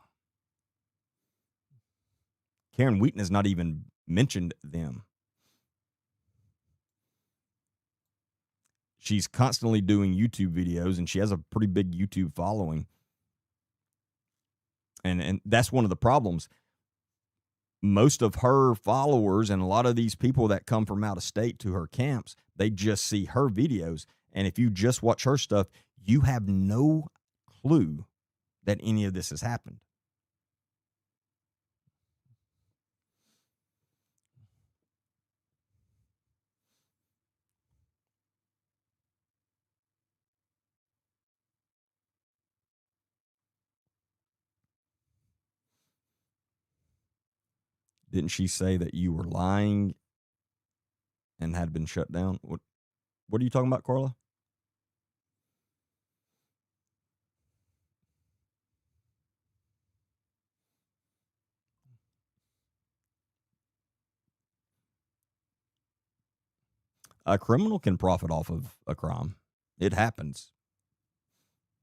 [SPEAKER 1] Karen Wheaton has not even mentioned them. She's constantly doing YouTube videos, and she has a pretty big YouTube following. And that's one of the problems. Most of her followers and a lot of these people that come from out of state to her camps, they just see her videos. And if you just watch her stuff, you have no clue that any of this has happened. Didn't she say that you were lying and had been shut down? What are you talking about, Carla? A criminal can profit off of a crime. It happens.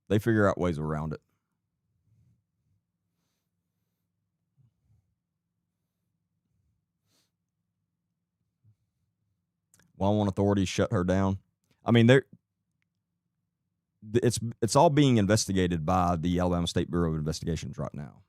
[SPEAKER 1] They figure out ways around it. Why won't authorities shut her down? I mean, it's all being investigated by the Alabama State Bureau of Investigations right now.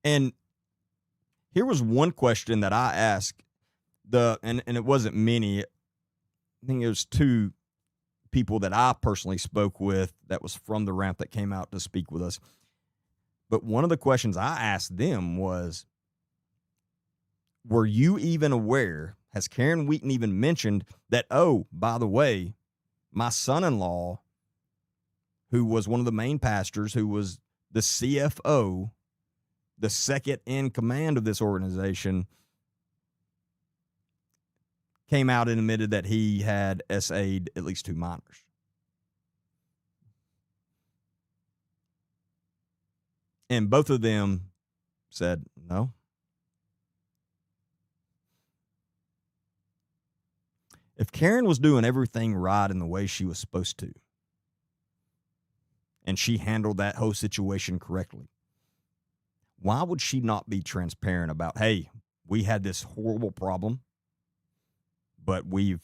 [SPEAKER 1] And here was one question that I asked and it wasn't many. I think it was two people that I personally spoke with that was from the ramp that came out to speak with us. But one of the questions I asked them was, were you even aware, has Karen Wheaton even mentioned that, oh, by the way, my son-in-law, who was one of the main pastors, who was the CFO, the second in command of this organization, came out and admitted that he had SA'd at least 2 minors. And both of them said no. If Karen was doing everything right in the way she was supposed to, and she handled that whole situation correctly, why would she not be transparent about, hey, we had this horrible problem, but we've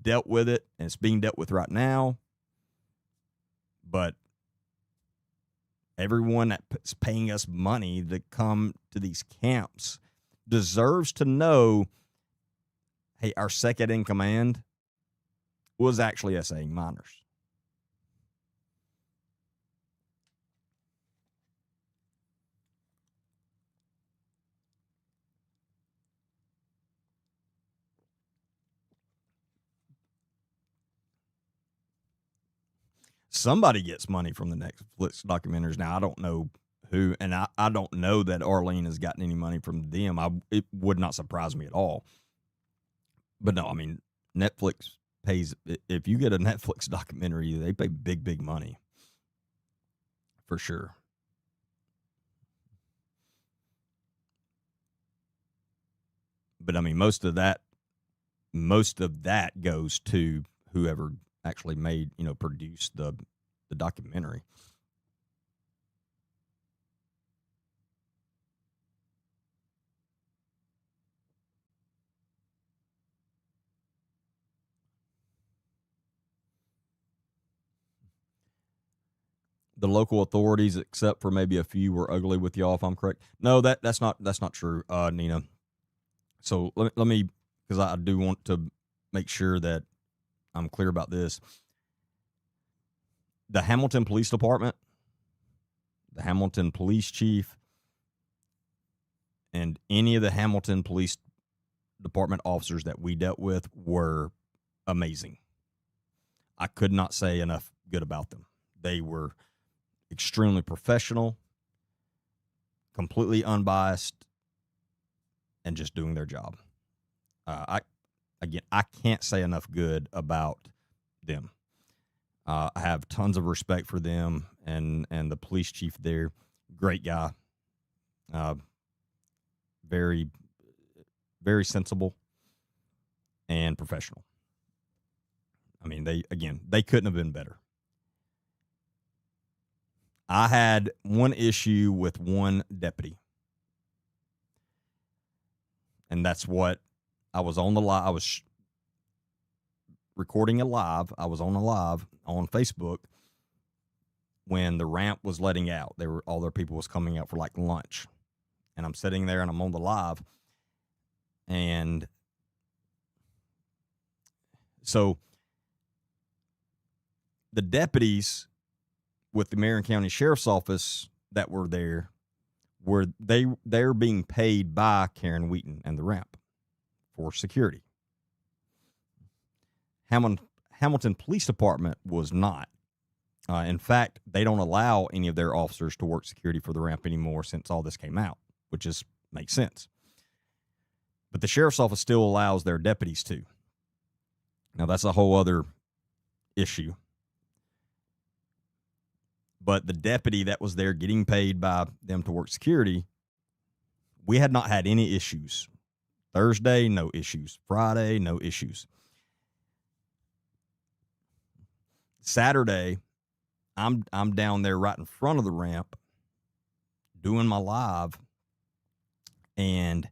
[SPEAKER 1] dealt with it, and it's being dealt with right now. But everyone that's paying us money to come to these camps deserves to know, hey, our second in command was actually SAing minors. Somebody gets money from the Netflix documentaries. Now, I don't know who, and I don't know that Arlene has gotten any money from them. It would not surprise me at all. But no, I mean, Netflix pays, if you get a Netflix documentary, they pay big, big money. For sure. But I mean, most of that goes to whoever actually produced the documentary. The local authorities, except for maybe a few, were ugly with y'all, if I'm correct. No, that's not true, Nina. So let me, because I do want to make sure that I'm clear about this. The Hamilton Police Department, the Hamilton Police Chief, and any of the Hamilton Police Department officers that we dealt with were amazing. I could not say enough good about them. They were extremely professional, completely unbiased, and just doing their job. I can't say enough good about them. I have tons of respect for them and the police chief there. Great guy. very, very sensible and professional. I mean, they couldn't have been better. I had one issue with one deputy, and that's what I was on the live. I was recording a live. I was on a live on Facebook when the ramp was letting out. All their people was coming out for like lunch, and I'm sitting there and I'm on the live, and so the deputies with the Marion County Sheriff's Office that were there they're being paid by Karen Wheaton and the ramp for security. Hamilton Police Department was not. In fact, they don't allow any of their officers to work security for the ramp anymore since all this came out, which makes sense. But the Sheriff's Office still allows their deputies to. Now, that's a whole other issue. But the deputy that was there getting paid by them to work security, we had not had any issues. Thursday, no issues. Friday, no issues. Saturday, I'm down there right in front of the ramp doing my live, and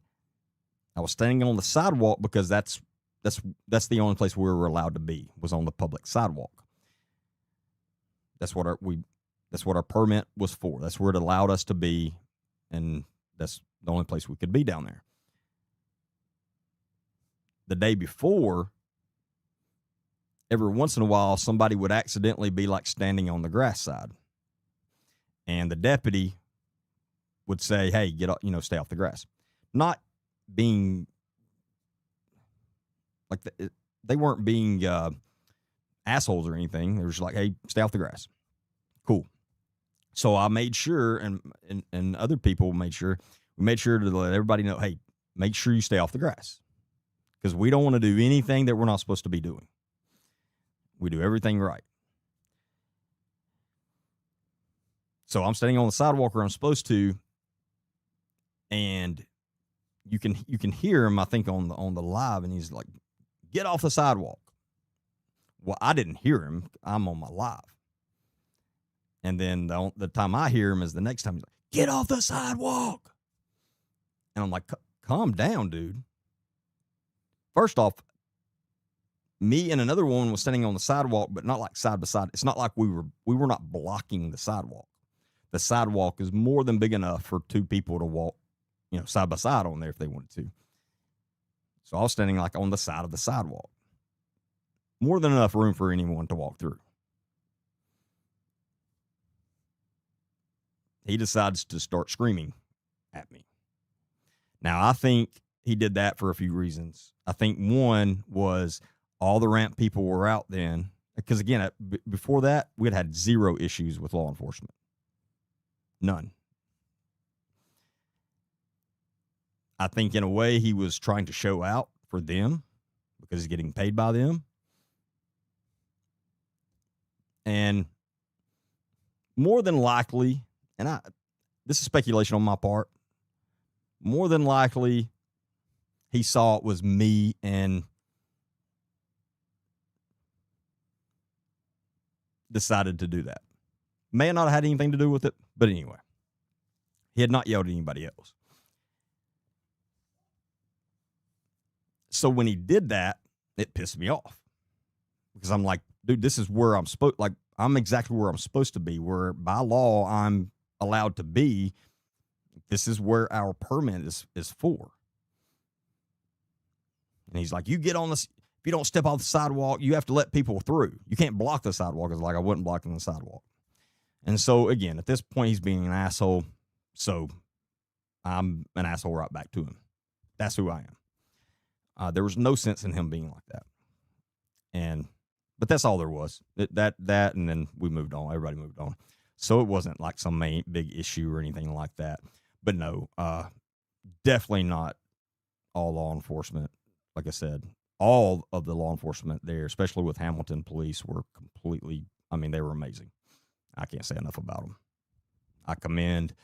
[SPEAKER 1] I was standing on the sidewalk because that's the only place we were allowed to be, was on the public sidewalk. That's what our permit was for. That's where it allowed us to be, and that's the only place we could be down there. The day before, every once in a while, somebody would accidentally be like standing on the grass side, and the deputy would say, "Hey, get up, stay off the grass." Not being like they weren't being assholes or anything. They were just like, "Hey, stay off the grass." Cool. So I made sure, and other people made sure, we made sure to let everybody know, hey, make sure you stay off the grass, because we don't want to do anything that we're not supposed to be doing. We do everything right. So I'm standing on the sidewalk where I'm supposed to, and you can hear him, I think, on the live, and he's like, "Get off the sidewalk." Well, I didn't hear him. I'm on my live. And then the time I hear him is the next time he's like, "Get off the sidewalk." And I'm like, calm down, dude. First off, me and another woman was standing on the sidewalk, but not like side by side. It's not like we were not blocking the sidewalk. The sidewalk is more than big enough for two people to walk, side by side on there if they wanted to. So I was standing like on the side of the sidewalk. More than enough room for anyone to walk through. He decides to start screaming at me. Now, I think he did that for a few reasons. I think one was all the ramp people were out then. Because, again, before that, we had zero issues with law enforcement. None. I think, in a way, he was trying to show out for them because he's getting paid by them. And more than likely, and this is speculation on my part, more than likely he saw it was me and decided to do that. May not have had anything to do with it, but anyway, he had not yelled at anybody else. So when he did that, it pissed me off because I'm like, dude, this is where I'm exactly where I'm supposed to be, where by law I'm allowed to be. This is where our permit is for. And he's like, you get on this, if you don't step off the sidewalk, you have to let people through. You can't block the sidewalk. It's like, I wasn't blocking the sidewalk. And so again, at this point, he's being an asshole. So I'm an asshole right back to him. That's who I am. There was no sense in him being like that. But that's all there was. That, and then we moved on. Everybody moved on. So it wasn't like some big issue or anything like that. But no, definitely not all law enforcement. Like I said, all of the law enforcement there, especially with Hamilton Police, were completely, they were amazing. I can't say enough about them. I commend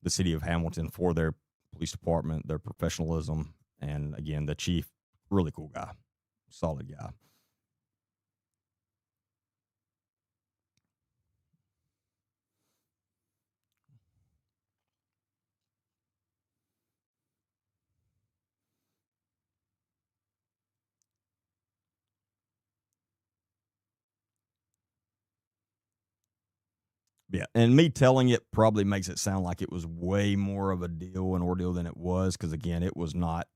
[SPEAKER 1] the city of Hamilton for their police department, their professionalism, and again, the chief, really cool guy, solid guy. Yeah, and me telling it probably makes it sound like it was way more of a deal, an ordeal than it was, because again, it was not.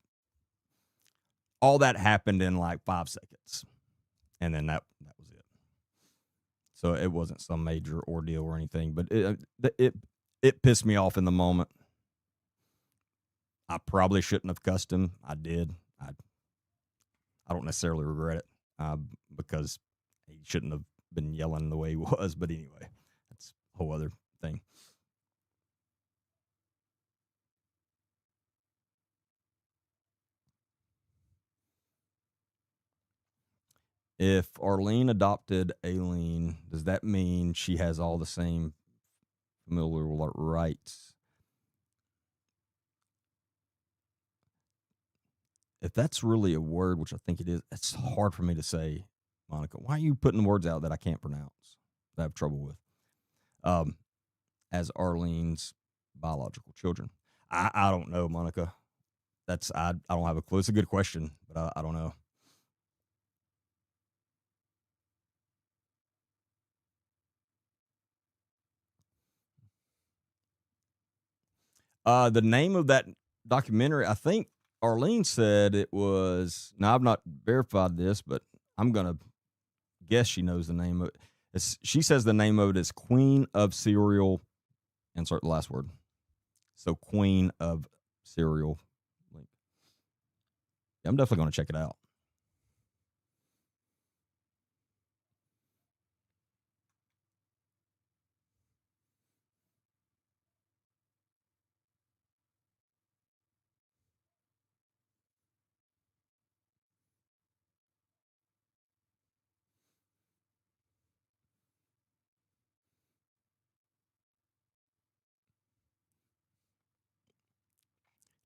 [SPEAKER 1] All that happened in like 5 seconds, and then that was it. So it wasn't some major ordeal or anything, but it pissed me off in the moment. I probably shouldn't have cussed him. I did. I don't necessarily regret it because he shouldn't have been yelling the way he was. But anyway, that's a whole other thing. If Arlene adopted Aileen, does that mean she has all the same familial rights? If that's really a word, which I think it is, it's hard for me to say, Monica. Why are you putting words out that I can't pronounce, that I have trouble with? Um, as Arlene's biological children. I don't know, Monica. I don't have a clue. It's a good question, but I don't know. The name of that documentary, I think Arlene said it was. Now I've not verified this, but I'm gonna guess she knows the name of it. She says the name of it is Queen of Cereal. Insert the last word. So Queen of Cereal. Yeah, I'm definitely gonna check it out.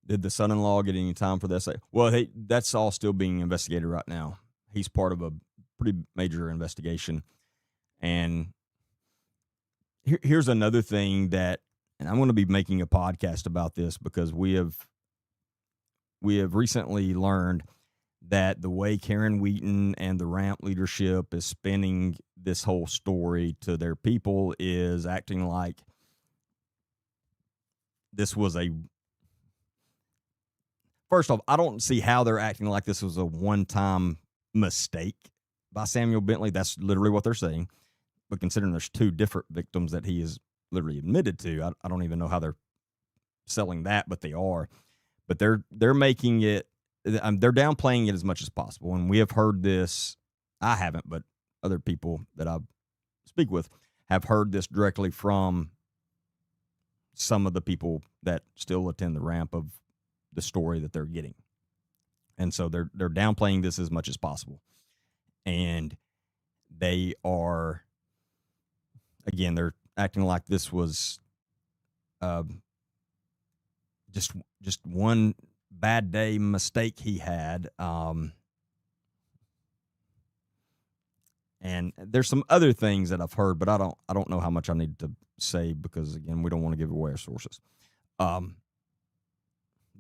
[SPEAKER 1] Did the son-in-law get any time for this? Well, hey, that's all still being investigated right now. He's part of a pretty major investigation, and here's another thing that, and I'm going to be making a podcast about this because we have recently learned that the way Karen Wheaton and the ramp leadership is spinning this whole story to their people is acting like this was a. First off, I don't see how they're acting like this was a one-time mistake by Samuel Bentley. That's literally what they're saying. But considering there's two different victims that he is literally admitted to, I don't even know how they're selling that, but they are. But they're making it. They're downplaying it as much as possible, and we have heard this. I haven't, but other people that I speak with have heard this directly from some of the people that still attend the ramp of the story that they're getting. And so they're downplaying this as much as possible. And they are, again, they're acting like this was just one bad day mistake he had. And there's some other things that I've heard, but I don't know how much I need to say because again, we don't want to give away our sources.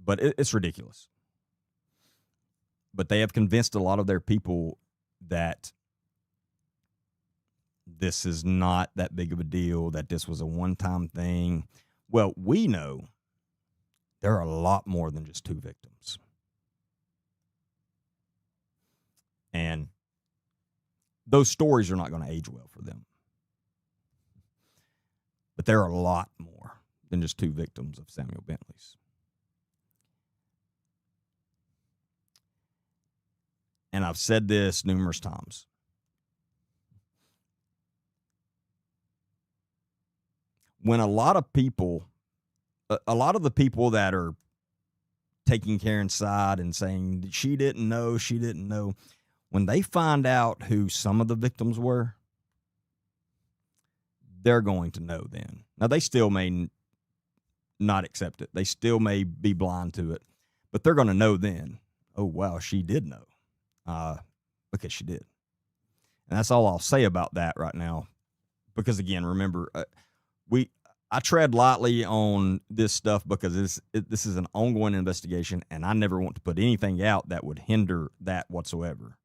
[SPEAKER 1] But it's ridiculous. But they have convinced a lot of their people that this is not that big of a deal, that this was a one-time thing. Well, we know there are a lot more than just two victims. And those stories are not going to age well for them. But there are a lot more than just two victims of Samuel Bentley's. And I've said this numerous times. When a lot of the people that are taking Karen's side and saying she didn't know, when they find out who some of the victims were, they're going to know then. Now, they still may not accept it. They still may be blind to it, but they're going to know then, oh, wow, she did know, because she did. And that's all I'll say about that right now. Because, again, remember, I tread lightly on this stuff because this is an ongoing investigation, and I never want to put anything out that would hinder that whatsoever.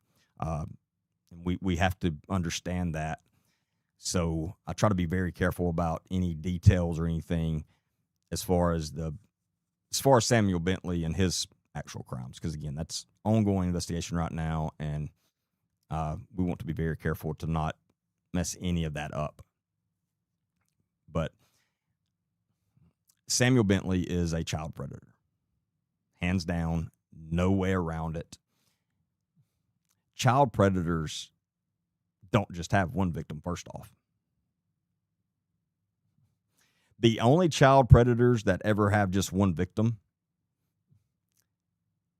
[SPEAKER 1] We have to understand that. So I try to be very careful about any details or anything as far as Samuel Bentley and his actual crimes, because, again, that's ongoing investigation right now, and we want to be very careful to not mess any of that up. But Samuel Bentley is a child predator. Hands down, no way around it. Child predators don't just have one victim, first off. The only child predators that ever have just one victim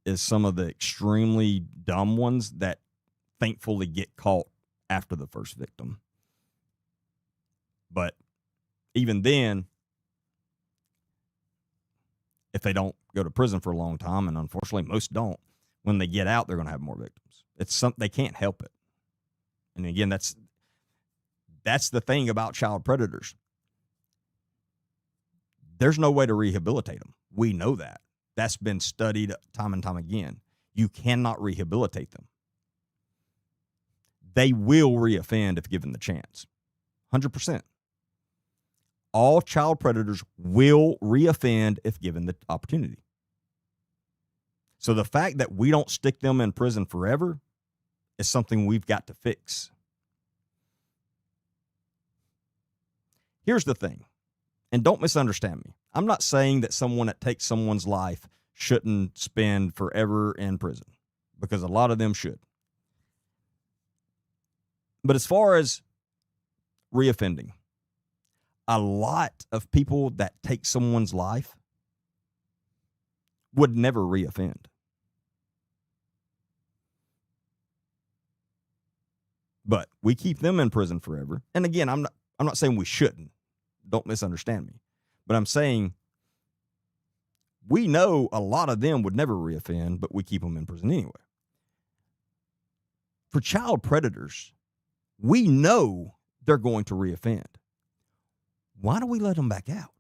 [SPEAKER 1] is some of the extremely dumb ones that thankfully get caught after the first victim. But even then, if they don't go to prison for a long time, and unfortunately most don't, when they get out, they're going to have more victims. They can't help it. And again, that's the thing about child predators. There's no way to rehabilitate them. We know that. That's been studied time and time again. You cannot rehabilitate them. They will reoffend if given the chance. 100%. All child predators will reoffend if given the opportunity. So the fact that we don't stick them in prison forever is something we've got to fix. Here's the thing, and don't misunderstand me. I'm not saying that someone that takes someone's life shouldn't spend forever in prison, because a lot of them should. But as far as reoffending, a lot of people that take someone's life would never reoffend. But we keep them in prison forever. And again, I'm not saying we shouldn't. Don't misunderstand me. But I'm saying we know a lot of them would never reoffend, but we keep them in prison anyway. For child predators, we know they're going to reoffend. Why do we let them back out?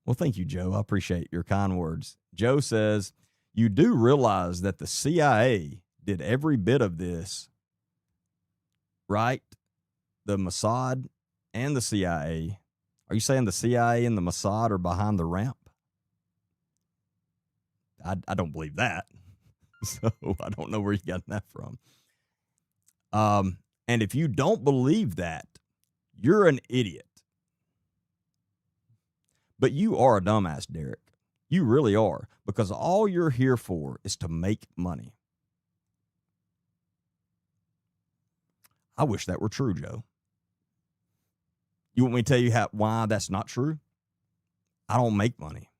[SPEAKER 1] Well, thank you, Joe. I appreciate your kind words. Joe says, you do realize that the CIA did every bit of this, right? The Mossad and the CIA. Are you saying the CIA and the Mossad are behind the ramp? I don't believe that. So I don't know where you got that from. And if you don't believe that, you're an idiot. But you are a dumbass, Derek. You really are, because all you're here for is to make money. I wish that were true, Joe. You want me to tell you why that's not true? I don't make money.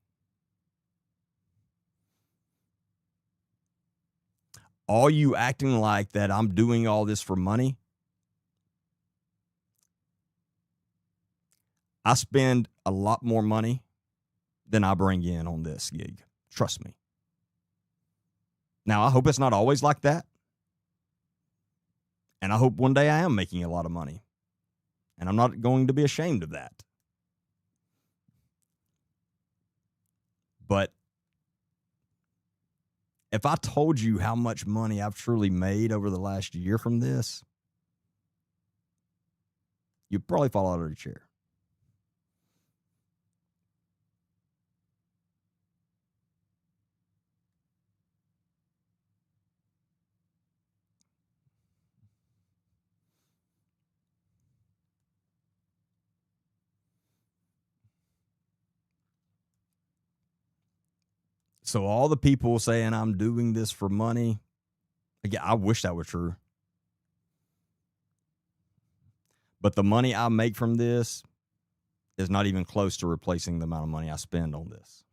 [SPEAKER 1] All you acting like that I'm doing all this for money, I spend a lot more money than I bring in on this gig. Trust me. Now, I hope it's not always like that. And I hope one day I am making a lot of money. And I'm not going to be ashamed of that. But if I told you how much money I've truly made over the last year from this, you'd probably fall out of your chair. So all the people saying I'm doing this for money, again, I wish that were true. But the money I make from this is not even close to replacing the amount of money I spend on this.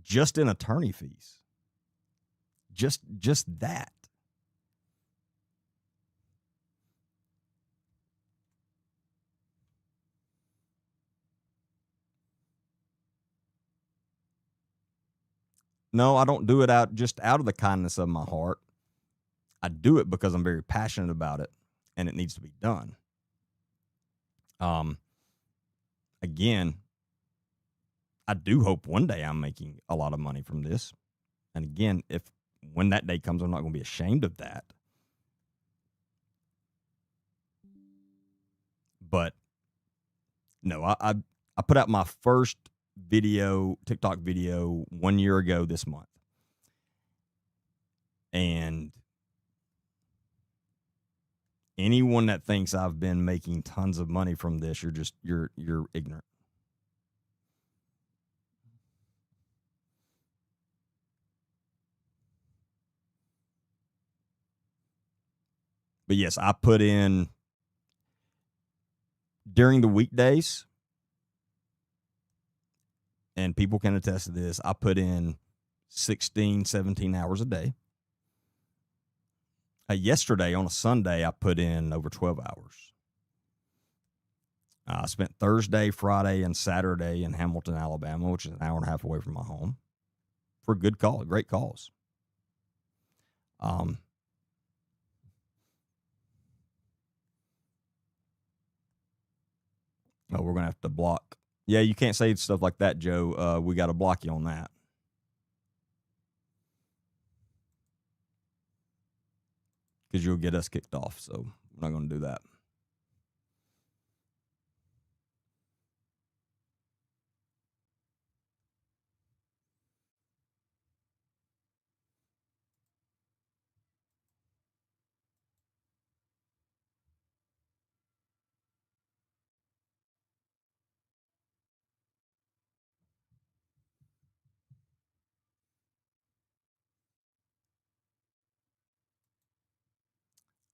[SPEAKER 1] Just in attorney fees. Just that. No, I don't do it out of the kindness of my heart. I do it because I'm very passionate about it and it needs to be done. Again, I do hope one day I'm making a lot of money from this. And again, when that day comes, I'm not going to be ashamed of that. But no, I put out my first TikTok video 1 year ago this month. And anyone that thinks I've been making tons of money from this, you're ignorant. But yes, I put in during the weekdays, and people can attest to this, I put in 16, 17 hours a day. Yesterday on a Sunday, I put in over 12 hours. I spent Thursday, Friday, and Saturday in Hamilton, Alabama, which is an hour and a half away from my home, for a good call, great cause. Oh, we're going to have to block. Yeah, you can't say stuff like that, Joe. We got to block you on that. Because you'll get us kicked off. So we're not going to do that.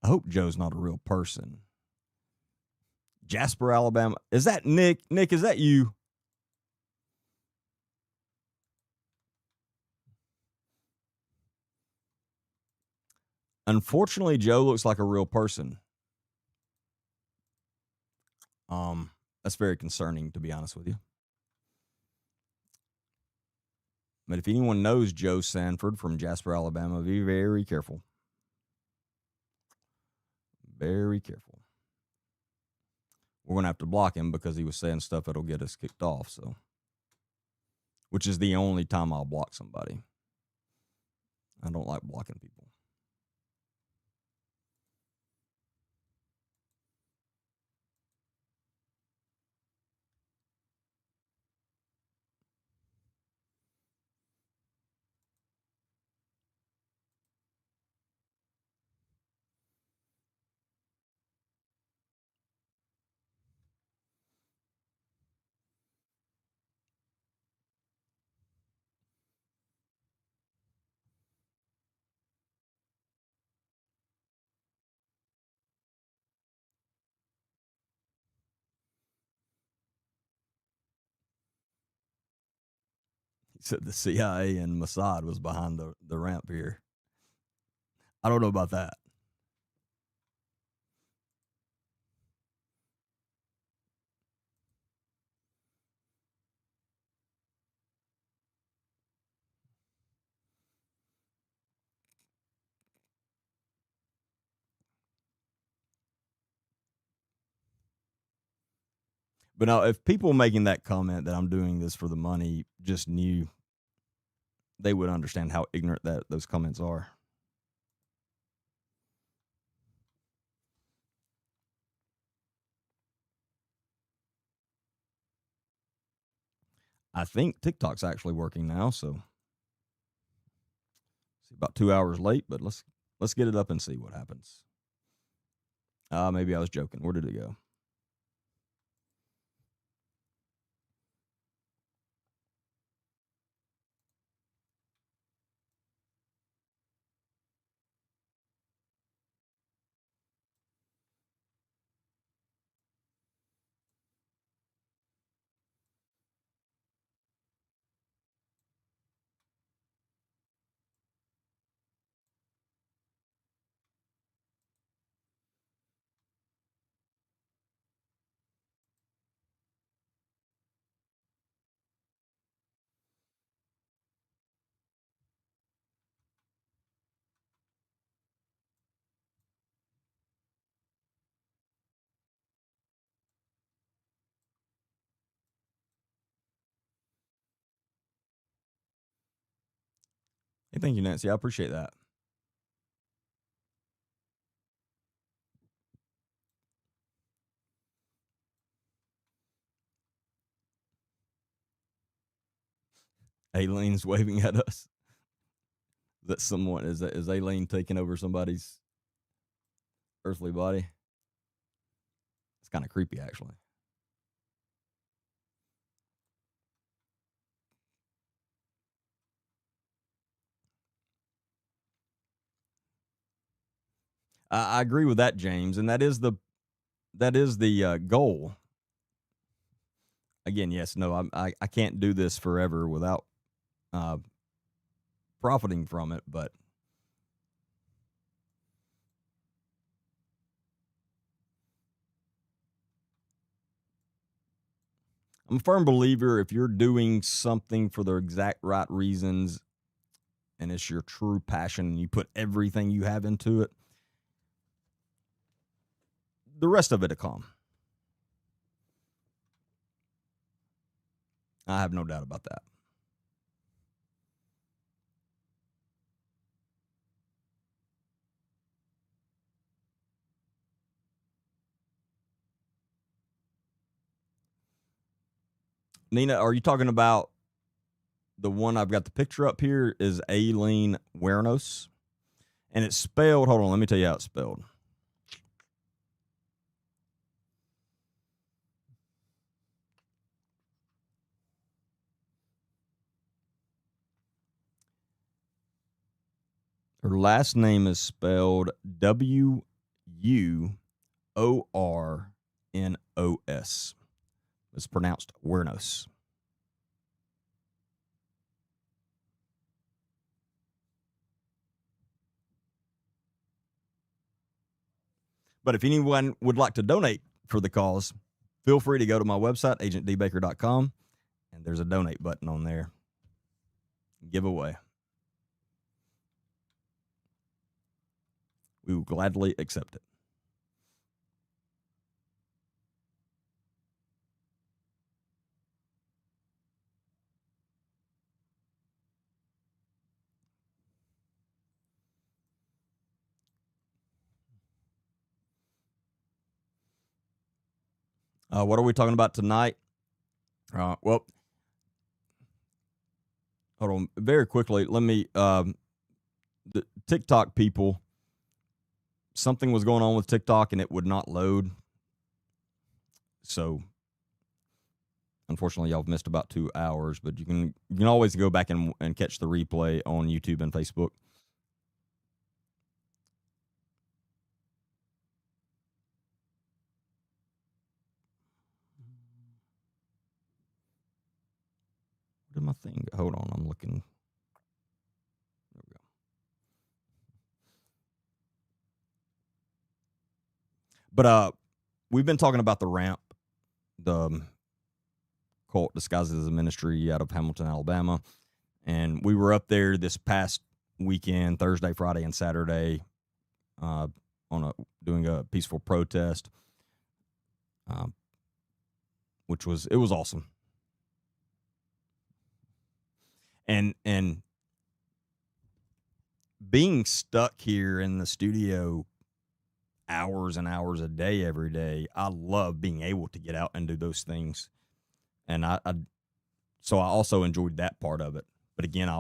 [SPEAKER 1] I hope Joe's not a real person. Jasper, Alabama. Is that Nick? Nick, is that you? Unfortunately, Joe looks like a real person. That's very concerning, to be honest with you. But if anyone knows Joe Sanford from Jasper, Alabama, be very careful. Very careful. We're going to have to block him because he was saying stuff that'll get us kicked off. So, which is the only time I'll block somebody. I don't like blocking people. He said the CIA and Mossad was behind the ramp here. I don't know about that. But now, if people making that comment that I'm doing this for the money just knew, they would understand how ignorant that those comments are. I think TikTok's actually working now, so about 2 hours late, but let's get it up and see what happens. Maybe I was joking. Where did it go? Hey, thank you, Nancy. I appreciate that. Aileen's waving at us. That someone is Aileen taking over somebody's earthly body? It's kind of creepy, actually. I agree with that, James, and that is the goal. Again, yes, no, I can't do this forever without uh, profiting from it, but I'm a firm believer if you're doing something for the exact right reasons and it's your true passion and you put everything you have into it, the rest of it will come. I have no doubt about that. Nina, are you talking about the one I've got the picture up here? Is Aileen Wernos? And it's spelled, hold on, let me tell you how it's spelled. Her last name is spelled Wornos. It's pronounced Wernos. But if anyone would like to donate for the cause, feel free to go to my website, agentdbaker.com, and there's a donate button on there. Giveaway. We will gladly accept it. What are we talking about tonight? Well, hold on very quickly. Let me, the TikTok people, something was going on with TikTok and it would not load. So unfortunately, y'all have missed about 2 hours, but you can always go back and catch the replay on YouTube and Facebook. Where did my thing go? Hold on, I'm looking. There we go. But we've been talking about the ramp, the cult disguised as a ministry out of Hamilton, Alabama, and we were up there this past weekend, Thursday, Friday, and Saturday, uh, doing a peaceful protest, um, which was awesome. And being stuck here in the studio hours and hours a day every day, I love being able to get out and do those things. And so I also enjoyed that part of it. But again, I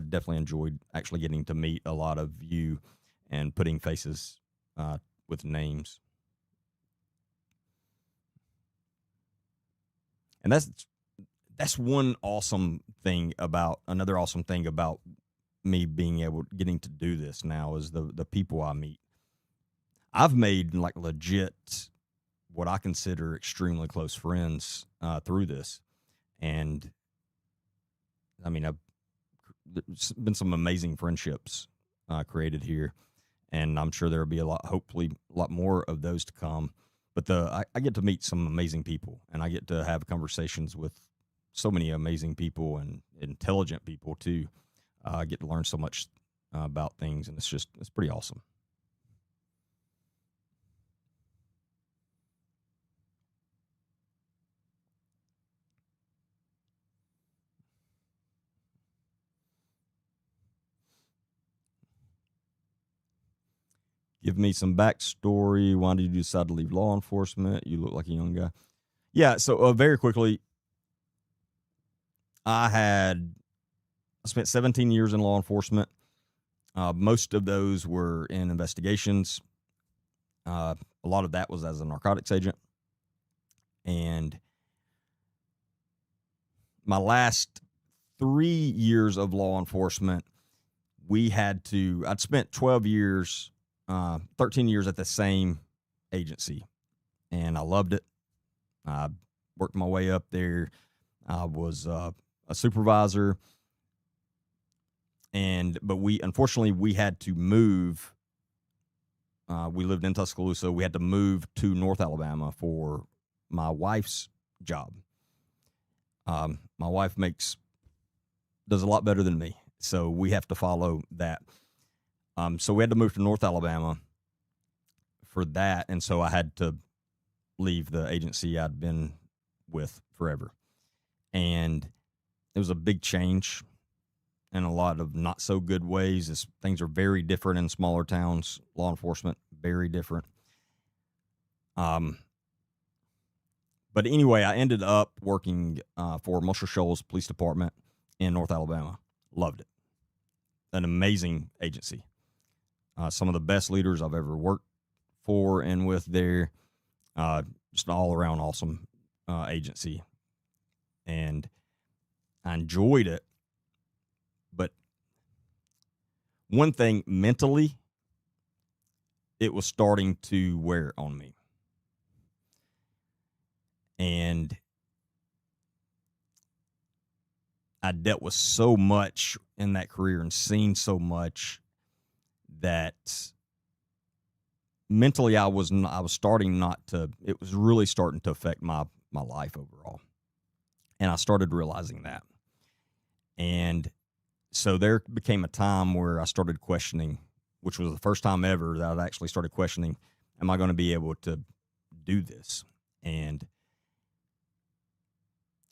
[SPEAKER 1] definitely enjoyed actually getting to meet a lot of you and putting faces with names. And that's another awesome thing about me being able getting to do this now is the people I meet. I've made like legit what I consider extremely close friends through this, and I mean, there's been some amazing friendships created here, and I'm sure there'll be hopefully a lot more of those to come. But I get to meet some amazing people, and I get to have conversations with so many amazing people and intelligent people too. I get to learn so much about things, and it's pretty awesome. Give me some backstory. Why did you decide to leave law enforcement? You look like a young guy. Yeah. So very quickly, I spent 17 years in law enforcement. Most of those were in investigations. A lot of that was as a narcotics agent. And my last 3 years of law enforcement, I'd spent 12 years, 13 years at the same agency, and I loved it. I worked my way up there. I was a supervisor, but unfortunately we had to move. We lived in Tuscaloosa. We had to move to North Alabama for my wife's job. My wife does a lot better than me, so we have to follow that. So we had to move to North Alabama for that, and so I had to leave the agency I'd been with forever. And it was a big change in a lot of not so good ways. Things are very different in smaller towns. Law enforcement, very different. But anyway, I ended up working for Muscle Shoals Police Department in North Alabama. Loved it. An amazing agency. Some of the best leaders I've ever worked for and with there. Just an all-around awesome agency. And I enjoyed it. But one thing, mentally, it was starting to wear on me. And I dealt with so much in that career and seen so much that mentally I was starting not to, it was really starting to affect my life overall. And I started realizing that. And so there became a time where I started questioning, which was the first time ever that I actually started questioning, am I going to be able to do this? And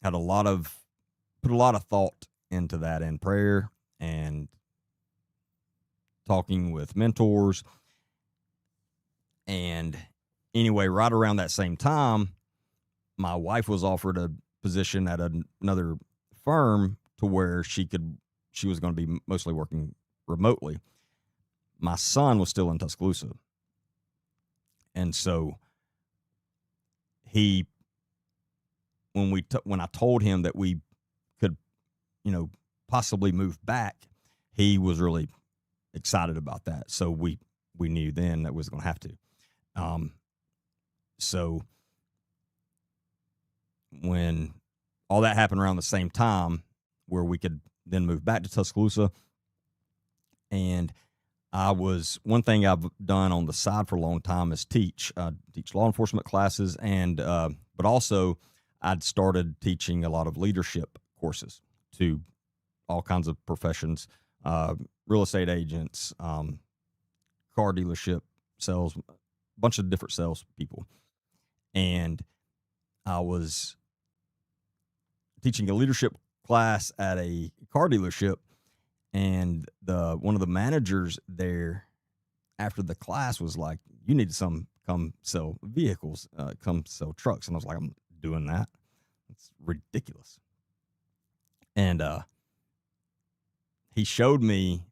[SPEAKER 1] put a lot of thought into that in prayer and talking with mentors. And anyway, right around that same time, my wife was offered a position at another firm to where she was going to be mostly working remotely. My son was still in Tuscaloosa. And so when I told him that we could, possibly move back, he was really excited about that. So we knew then that we was going to have to. So when all that happened around the same time, where we could then move back to Tuscaloosa, and one thing I've done on the side for a long time is teach law enforcement classes, and but also I'd started teaching a lot of leadership courses to all kinds of professions, real estate agents, car dealership sales, a bunch of different sales people. And I was teaching a leadership class at a car dealership, and one of the managers there after the class was like, you need to come sell vehicles, come sell trucks. And I was like, I'm doing that. It's ridiculous. And he showed me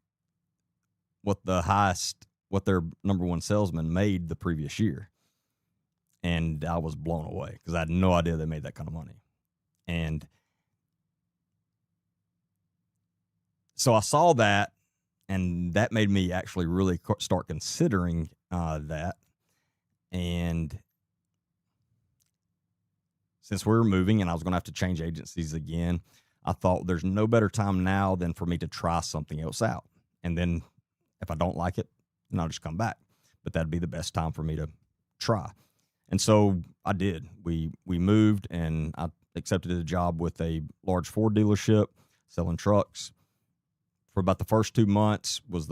[SPEAKER 1] what their number one salesman made the previous year. And I was blown away because I had no idea they made that kind of money. And so I saw that, and that made me actually really start considering that. And since we were moving and I was going to have to change agencies again, I thought there's no better time now than for me to try something else out. And then if I don't like it, then I'll just come back. But that'd be the best time for me to try. And so I did. We moved, and I accepted a job with a large Ford dealership selling trucks. For about the first 2 months was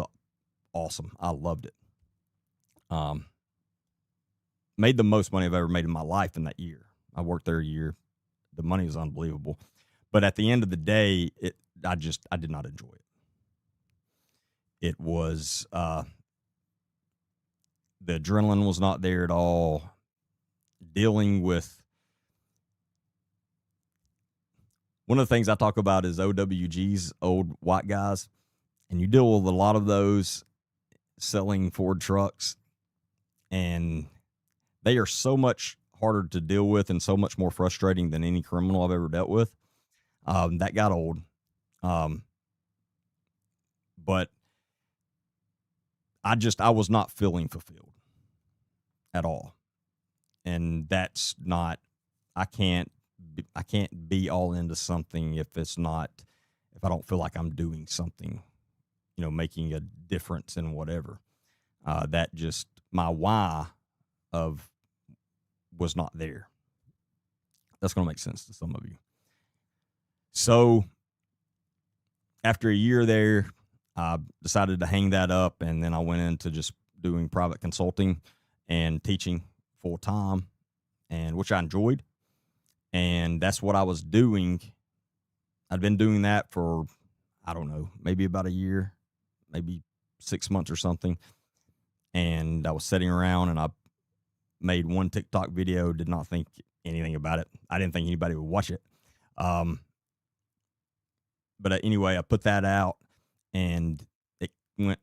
[SPEAKER 1] awesome. I loved it. Made the most money I've ever made in my life in that year. I worked there a year. The money was unbelievable. But at the end of the day, I did not enjoy it. It was, The adrenaline was not there at all. Dealing with one of the things I talk about is OWGs, old white guys, and you deal with a lot of those selling Ford trucks, and they are so much harder to deal with and so much more frustrating than any criminal I've ever dealt with. That got old. But I was not feeling fulfilled at all. And that's not, I can't be all into something if I don't feel like I'm doing something, making a difference in whatever. That just, my why of was not there. That's going to make sense to some of you. So after a year there, I decided to hang that up, and then I went into just doing private consulting and teaching full time, and which I enjoyed. And that's what I was doing. I'd been doing that for, I don't know, maybe about a year, maybe 6 months or something. And I was sitting around and I made one TikTok video, did not think anything about it. I didn't think anybody would watch it. But anyway, I put that out and it went,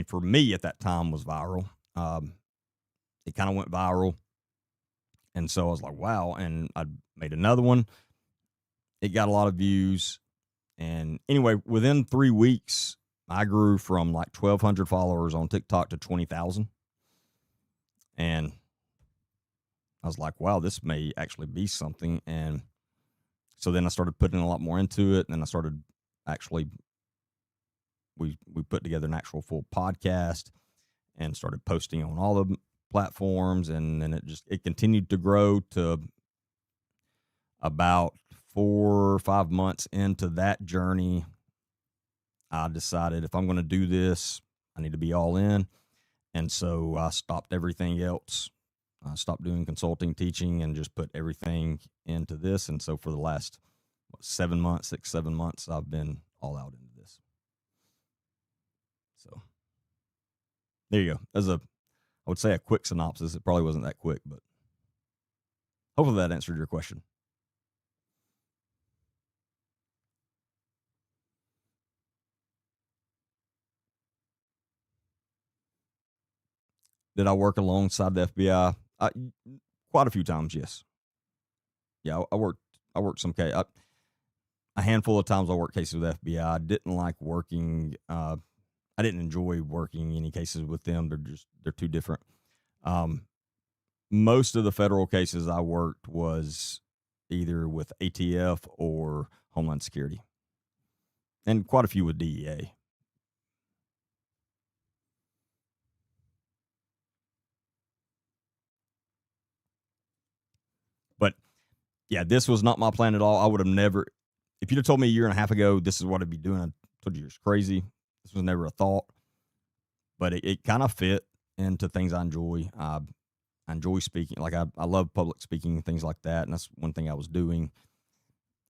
[SPEAKER 1] for me at that time was viral. It kind of went viral. And so I was like, wow. And I made another one. It got a lot of views. And anyway, within 3 weeks, I grew from like 1,200 followers on TikTok to 20,000. And I was like, wow, this may actually be something. And so then I started putting a lot more into it. And then I started actually, we put together an actual full podcast and started posting on all the platforms. And then it continued to grow to about 4 or 5 months into that journey. I decided if I'm going to do this, I need to be all in. And so I stopped everything else. I stopped doing consulting, teaching, and just put everything into this. And so for the last 7 months, 6-7 months, I've been all out into this. So there you go. I would say a quick synopsis. It probably wasn't that quick, but hopefully that answered your question. Did I work alongside the FBI? Quite a few times, yes. Yeah, I worked some case. A handful of times I worked cases with FBI. I didn't like working. I didn't enjoy working any cases with them. They're too different. Most of the federal cases I worked was either with ATF or Homeland Security, and quite a few with DEA. But yeah, this was not my plan at all. I would have never, if you'd have told me a year and a half ago, this is what I'd be doing, I told you it's crazy. This was never a thought, but it kind of fit into things I enjoy. I enjoy speaking. Like I love public speaking and things like that. And that's one thing I was doing.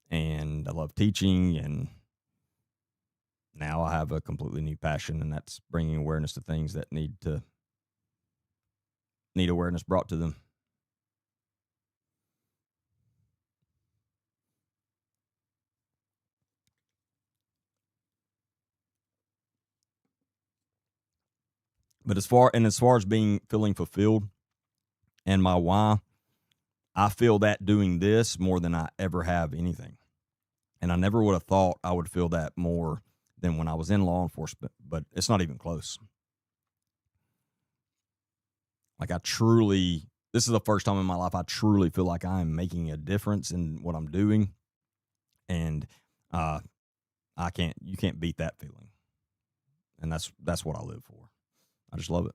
[SPEAKER 1] And I love teaching. And now I have a completely new passion, and that's bringing awareness to things that need awareness brought to them. But as far as feeling fulfilled and my why, I feel that doing this more than I ever have anything. And I never would have thought I would feel that more than when I was in law enforcement, but it's not even close. Like this is the first time in my life I truly feel like I'm making a difference in what I'm doing. And you can't beat that feeling. And that's what I live for. I just love it.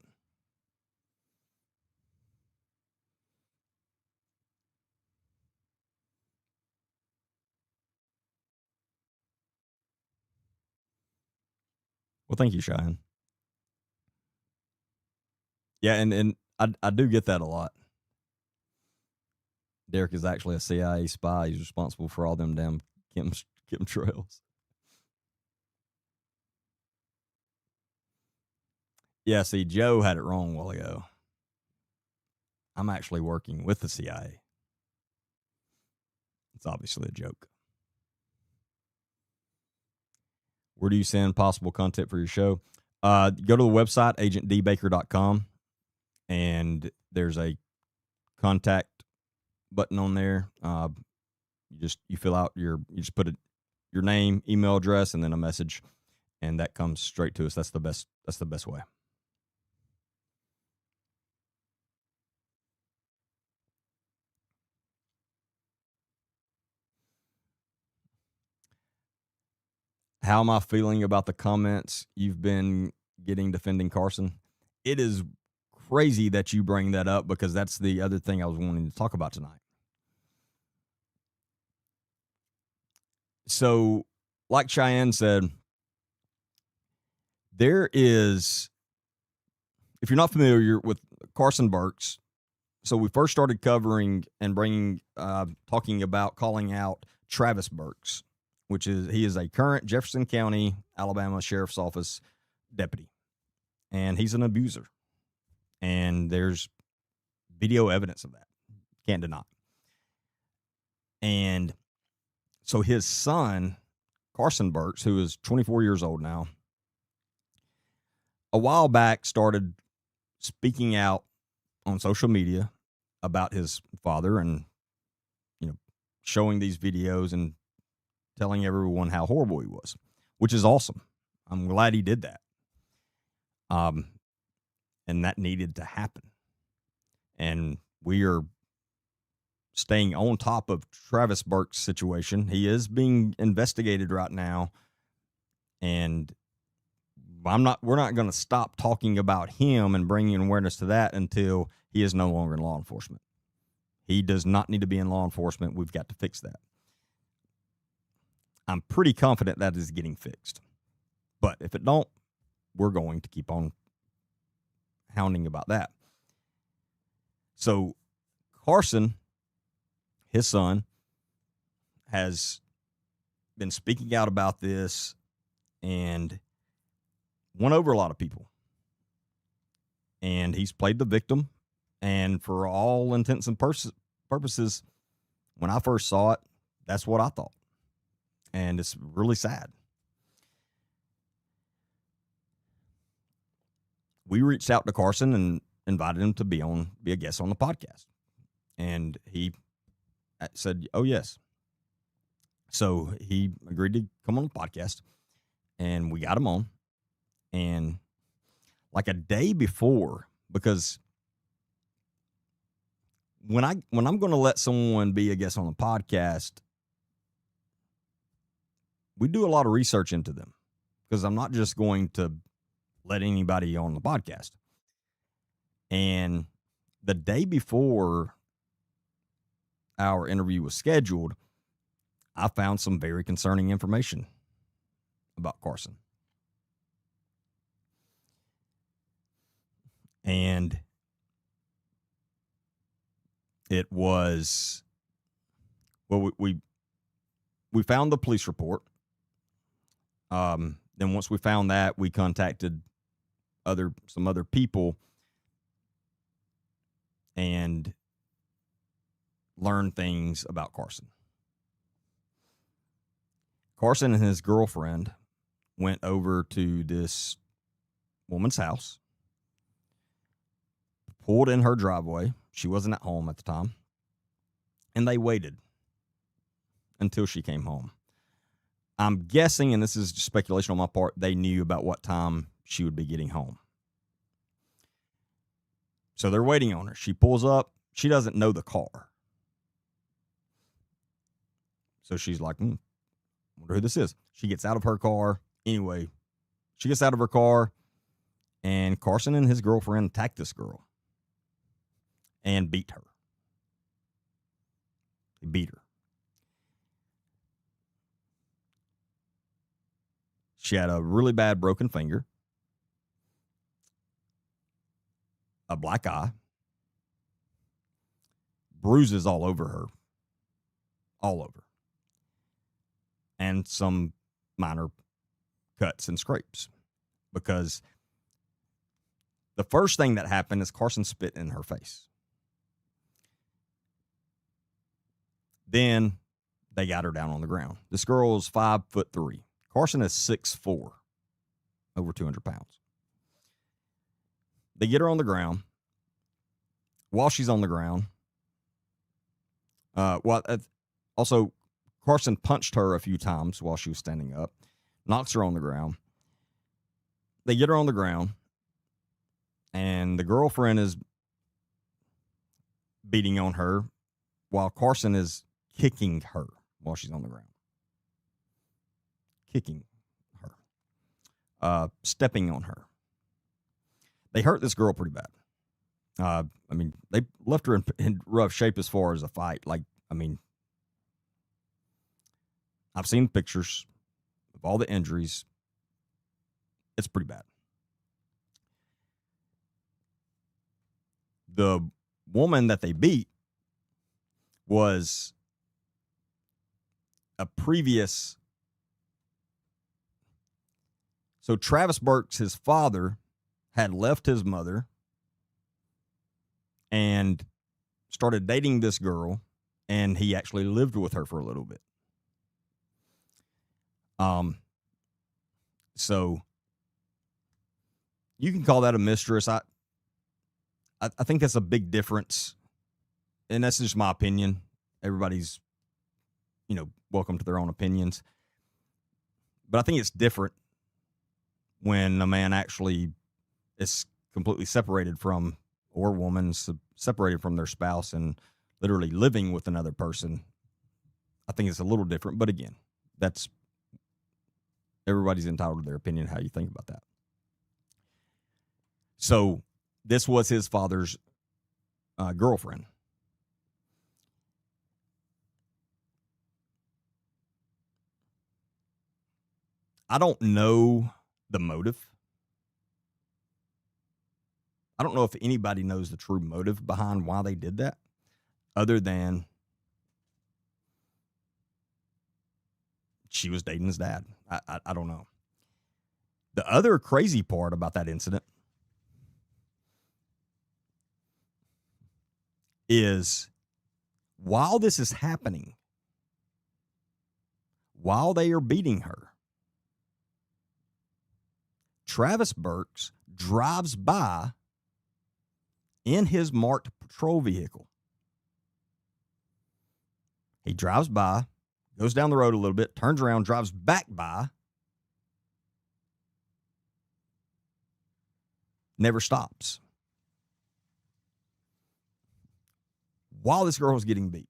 [SPEAKER 1] Well, thank you, Cheyenne. Yeah, and I do get that a lot. Derek is actually a CIA spy. He's responsible for all them damn chemtrails. Yeah, see, Joe had it wrong a while ago. I'm actually working with the CIA. It's obviously a joke. Where do you send possible content for your show? Go to the website, agentdbaker.com, and there's a contact button on there. You fill out you just put your name, email address, and then a message, and that comes straight to us. That's the best way. How am I feeling about the comments you've been getting defending Carson? It is crazy that you bring that up, because that's the other thing I was wanting to talk about tonight. So, like Cheyenne said, there is, if you're not familiar with Carson Burks, so we first started covering and talking about calling out Travis Burks, he is a current Jefferson County, Alabama Sheriff's Office deputy, and he's an abuser. And there's video evidence of that. Can't deny. And so his son, Carson Burks, who is 24 years old now, a while back started speaking out on social media about his father, and showing these videos and telling everyone how horrible he was, which is awesome. I'm glad he did that. And that needed to happen. And we are staying on top of Travis Burke's situation. He is being investigated right now, and we're not going to stop talking about him and bringing awareness to that until he is no longer in law enforcement. He does not need to be in law enforcement. We've got to fix that. I'm pretty confident that is getting fixed. But if it don't, we're going to keep on hounding about that. So Carson, his son, has been speaking out about this and won over a lot of people. And he's played the victim. And for all intents and purposes, when I first saw it, that's what I thought. And it's really sad. We reached out to Carson and invited him to be a guest on the podcast. And he said, oh, yes. So he agreed to come on the podcast, and we got him on. And like a day before, because when I'm going to let someone be a guest on the podcast, we do a lot of research into them, because I'm not just going to let anybody on the podcast. And the day before our interview was scheduled, I found some very concerning information about Carson. And it was, well, we found the police report. Then once we found that, we contacted some other people and learned things about Carson. Carson and his girlfriend went over to this woman's house, pulled in her driveway. She wasn't at home at the time. And they waited until she came home. I'm guessing, and this is just speculation on my part, they knew about what time she would be getting home. So they're waiting on her. She pulls up. She doesn't know the car. So she's like, wonder who this is. She gets out of her car. Anyway, she gets out of her car, and Carson and his girlfriend attack this girl and beat her. They beat her. She had a really bad broken finger, a black eye, bruises all over her, all over, and some minor cuts and scrapes. Because the first thing that happened is Carson spit in her face. Then they got her down on the ground. This girl is 5'3". Carson is 6'4", over 200 pounds. They get her on the ground. While she's on the ground, also Carson punched her a few times while she was standing up, knocks her on the ground. They get her on the ground, and the girlfriend is beating on her while Carson is kicking her while she's on the ground. Kicking her. Stepping on her. They hurt this girl pretty bad. They left her in rough shape as far as a fight. I've seen pictures of all the injuries. It's pretty bad. The woman that they beat was a previous. So Travis Burks, his father, had left his mother and started dating this girl, and he actually lived with her for a little bit. So you can call that a mistress. I think that's a big difference, and that's just my opinion. Everybody's, welcome to their own opinions. But I think it's different when a man actually is completely separated from, or woman separated from their spouse and literally living with another person. I think it's a little different. But again, that's everybody's entitled to their opinion, how you think about that. So this was his father's girlfriend. I don't know the motive. I don't know if anybody knows the true motive behind why they did that, other than she was dating his dad. I don't know. The other crazy part about that incident is while this is happening, while they are beating her, Travis Burks drives by in his marked patrol vehicle. He drives by, goes down the road a little bit, turns around, drives back by, never stops. While this girl was getting beat.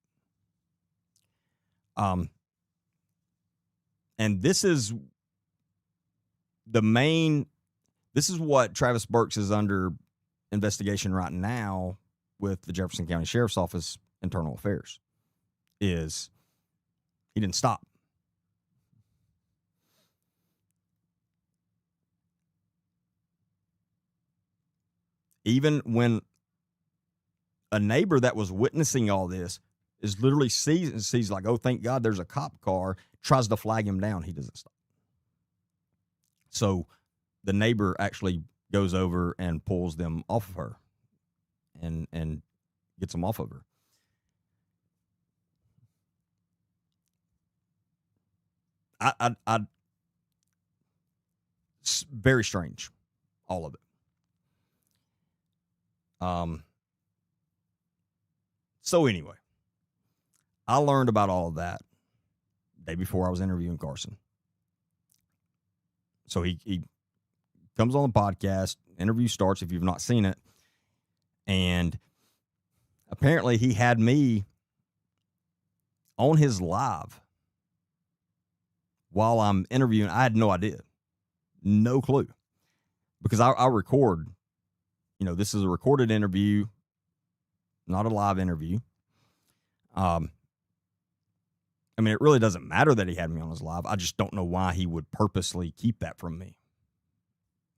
[SPEAKER 1] And this is what Travis Burks is under investigation right now with the Jefferson County Sheriff's Office Internal Affairs, is he didn't stop. Even when a neighbor that was witnessing all this is literally sees like, oh, thank God there's a cop car, tries to flag him down, he doesn't stop. So the neighbor actually goes over and pulls them off of her and gets them off of her. It's very strange, all of it. So anyway, I learned about all of that the day before I was interviewing Carson. So he comes on the podcast, interview starts if you've not seen it. And apparently he had me on his live while I'm interviewing. I had no idea, no clue, because I record, this is a recorded interview, not a live interview. It really doesn't matter that he had me on his live. I just don't know why he would purposely keep that from me.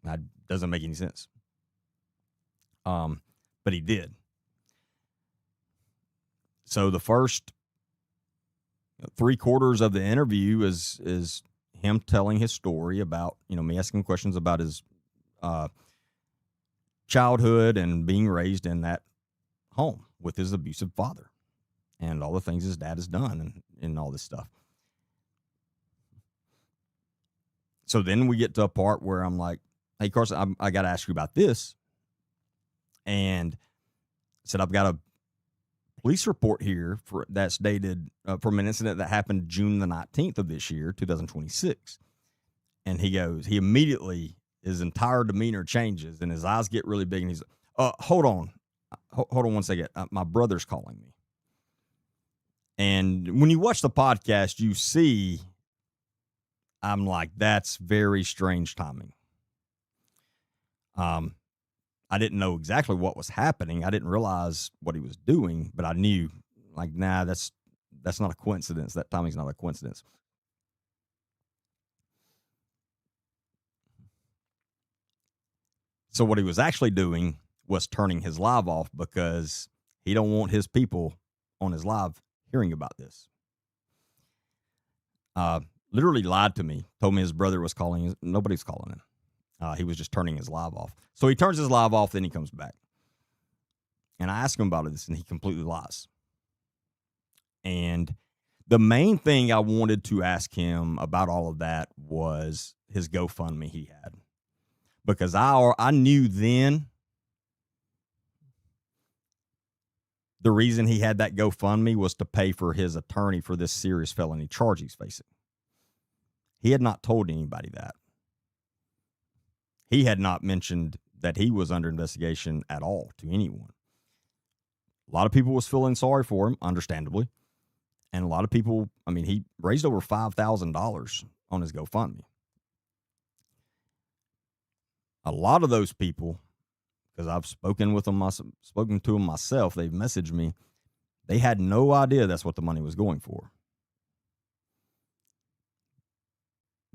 [SPEAKER 1] That doesn't make any sense. But he did. So the first 3/4 of the interview is him telling his story about, me asking questions about his childhood and being raised in that home with his abusive father. and all the things his dad has done and all this stuff. So then we get to a part where I'm like, hey, Carson, I got to ask you about this. And I said, I've got a police report here that's dated from an incident that happened June the 19th of this year, 2026. And he goes, he immediately, his entire demeanor changes and his eyes get really big. And he's hold on. Hold on one second. My brother's calling me. And when you watch the podcast, you see, I'm like, that's very strange timing. I didn't know exactly what was happening. I didn't realize what he was doing, but I knew, like, nah, that's not a coincidence. That timing's not a coincidence. So what he was actually doing was turning his live off because he don't want his people on his live hearing about this. Literally lied to me, told me his brother was calling. Nobody's calling him. He was just turning his live off. So he turns his live off, then he comes back. And I ask him about this, and he completely lies. And the main thing I wanted to ask him about all of that was his GoFundMe he had. Because I knew then the reason he had that GoFundMe was to pay for his attorney for this serious felony charge he's facing. He had not told anybody that. He had not mentioned that he was under investigation at all to anyone. A lot of people was feeling sorry for him, understandably. And a lot of people, I mean, he raised over $5,000 on his GoFundMe. A lot of those people, because I've spoken to them myself, they've messaged me, they had no idea that's what the money was going for.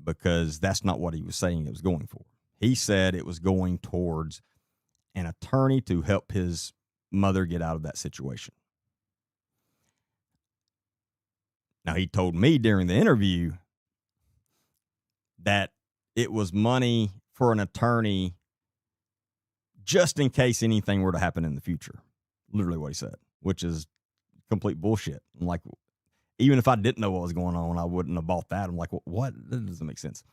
[SPEAKER 1] Because that's not what he was saying it was going for. He said it was going towards an attorney to help his mother get out of that situation. Now, he told me during the interview that it was money for an attorney just in case anything were to happen in the future. Literally what he said, which is complete bullshit. I'm like, even if I didn't know what was going on, I wouldn't have bought that. I'm like, what? That doesn't make sense.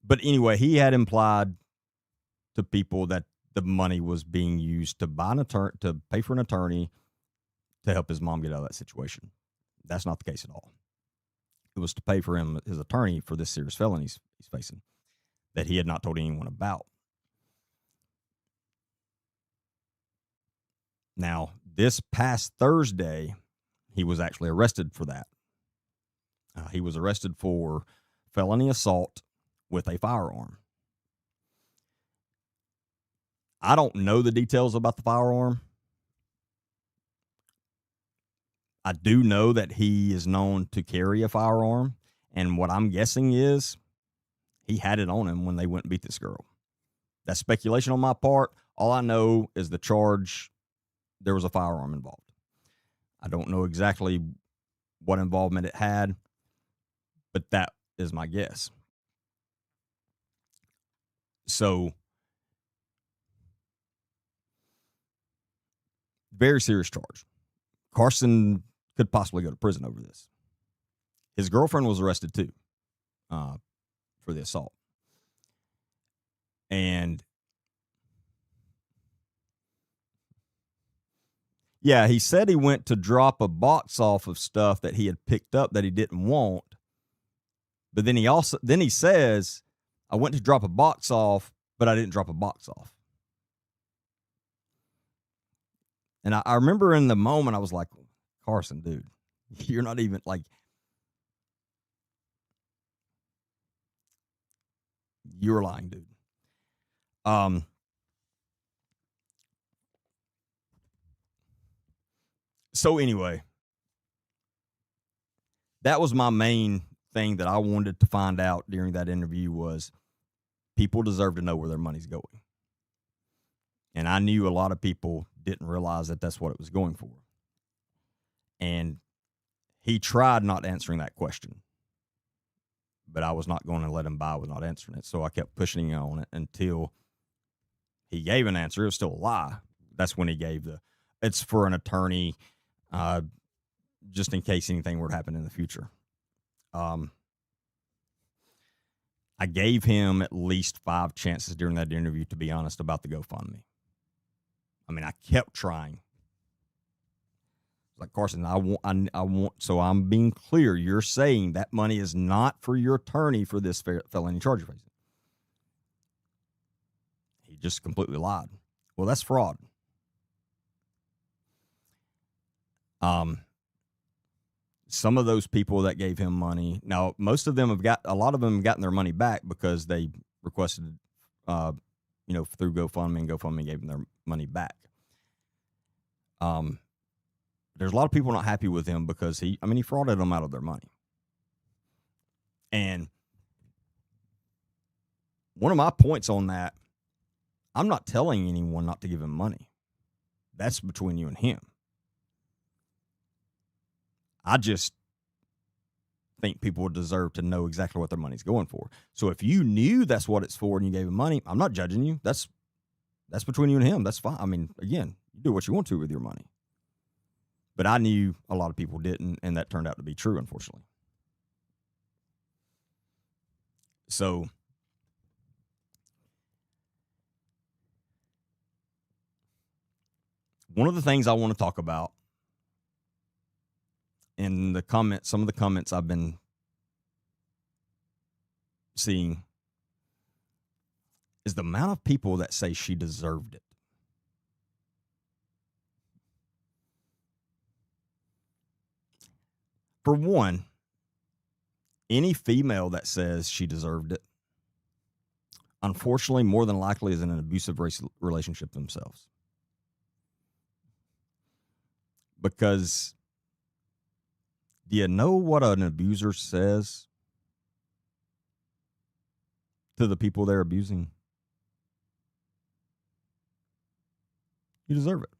[SPEAKER 1] But anyway, he had implied to people that the money was being used to buy to pay for an attorney to help his mom get out of that situation. That's not the case at all. It was to pay for his attorney for this serious felony he's facing that he had not told anyone about. Now, this past Thursday, he was actually arrested for that. He was arrested for felony assault with a firearm. I don't know the details about the firearm. I do know that he is known to carry a firearm, and what I'm guessing is he had it on him when they went and beat this girl. That's speculation on my part. All I know is the charge, there was a firearm involved. I don't know exactly what involvement it had, but that is my guess. So, very serious charge. Carson could possibly go to prison over this. His girlfriend was arrested too for the assault. And yeah, he said he went to drop a box off of stuff that he had picked up that he didn't want. But then he says, I went to drop a box off, but I didn't drop a box off. And I remember in the moment, I was like, Carson, dude, you're not even like, you're lying, dude. So anyway, that was my main thing that I wanted to find out during that interview was people deserve to know where their money's going. And I knew a lot of people didn't realize that that's what it was going for. And he tried not answering that question, but I was not going to let him by with not answering it. So I kept pushing on it until he gave an answer. It was still a lie. That's when he gave it's for an attorney uh, just in case anything were to happen in the future. I gave him at least 5 chances during that interview, to be honest, about the GoFundMe. I mean, I kept trying. Like, Carson, I want. So I'm being clear. You're saying that money is not for your attorney for this felony charge you're facing. He just completely lied. Well, that's fraud. Some of those people that gave him money, now most of them a lot of them have gotten their money back because they requested, through GoFundMe, and GoFundMe gave them their money back. There's a lot of people not happy with him because he frauded them out of their money. And one of my points on that, I'm not telling anyone not to give him money. That's between you and him. I just think people deserve to know exactly what their money's going for. So if you knew that's what it's for and you gave him money, I'm not judging you. That's between you and him. That's fine. I mean, again, you do what you want to with your money. But I knew a lot of people didn't, and that turned out to be true, unfortunately. So one of the things I want to talk about in the comments, some of the comments I've been seeing, is the amount of people that say she deserved it. For one, any female that says she deserved it, unfortunately, more than likely is in an abusive relationship themselves. Because do you know what an abuser says to the people they're abusing? You deserve it.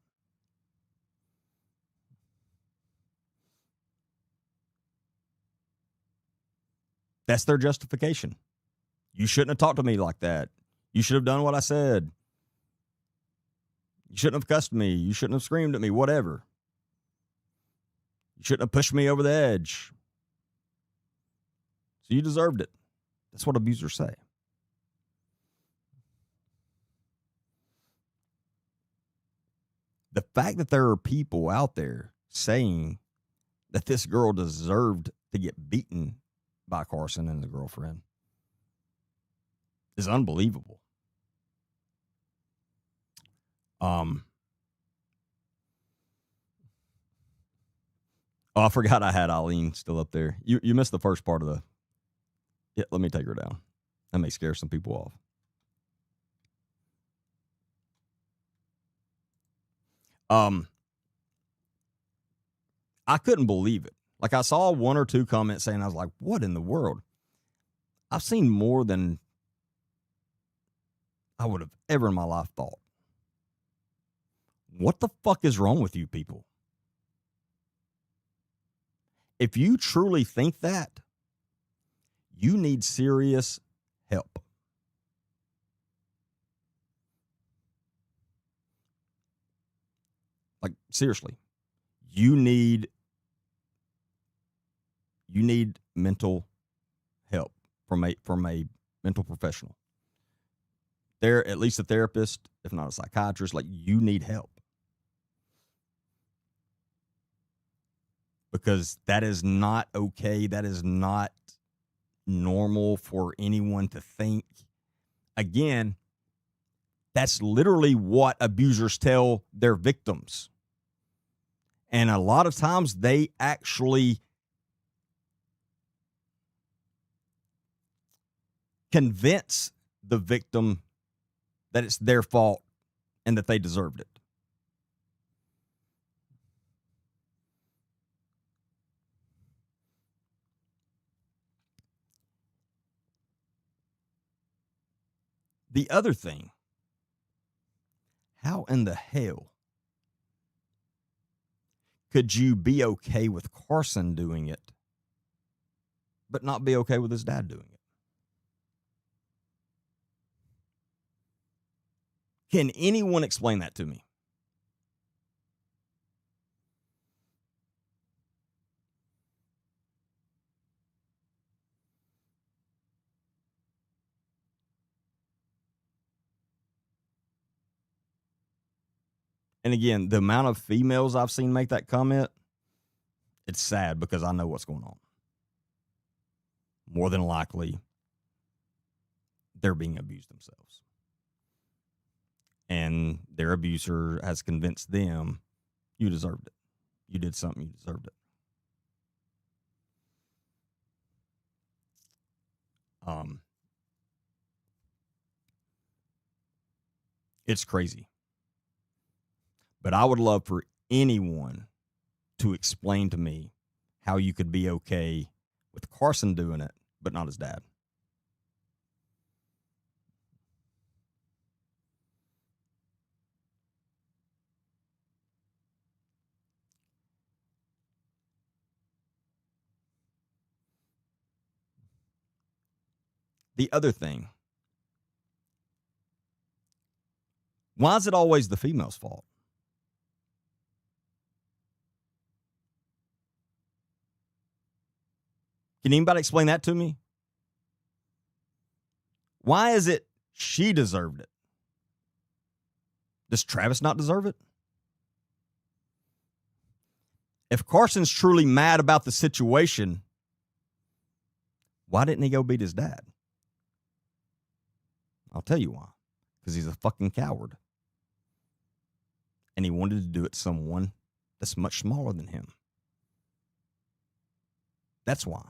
[SPEAKER 1] That's their justification. You shouldn't have talked to me like that. You should have done what I said. You shouldn't have cussed me. You shouldn't have screamed at me, whatever. You shouldn't have pushed me over the edge. So you deserved it. That's what abusers say. The fact that there are people out there saying that this girl deserved to get beaten by Carson and the girlfriend is unbelievable. Oh, I forgot I had Eileen still up there. You missed the first part of the. Yeah, let me take her down. That may scare some people off. I couldn't believe it. Like, I saw 1 or 2 comments saying, I was like, what in the world? I've seen more than I would have ever in my life thought. What the fuck is wrong with you people? If you truly think that, you need serious help. Like, seriously, you need mental help from a mental professional. They're at least a therapist, if not a psychiatrist. Like, you need help. Because that is not okay. That is not normal for anyone to think. Again, that's literally what abusers tell their victims. And a lot of times they actually convince the victim that it's their fault and that they deserved it. The other thing, how in the hell could you be okay with Carson doing it, but not be okay with his dad doing it? Can anyone explain that to me? And again, the amount of females I've seen make that comment, it's sad because I know what's going on. More than likely, they're being abused themselves. And their abuser has convinced them, you deserved it. You did something, you deserved it. It's crazy. But I would love for anyone to explain to me how you could be okay with Carson doing it, but not his dad. The other thing, why is it always the female's fault? Can anybody explain that to me? Why is it she deserved it? Does Travis not deserve it? If Carson's truly mad about the situation, why didn't he go beat his dad? I'll tell you why. Because he's a fucking coward. And he wanted to do it to someone that's much smaller than him. That's why.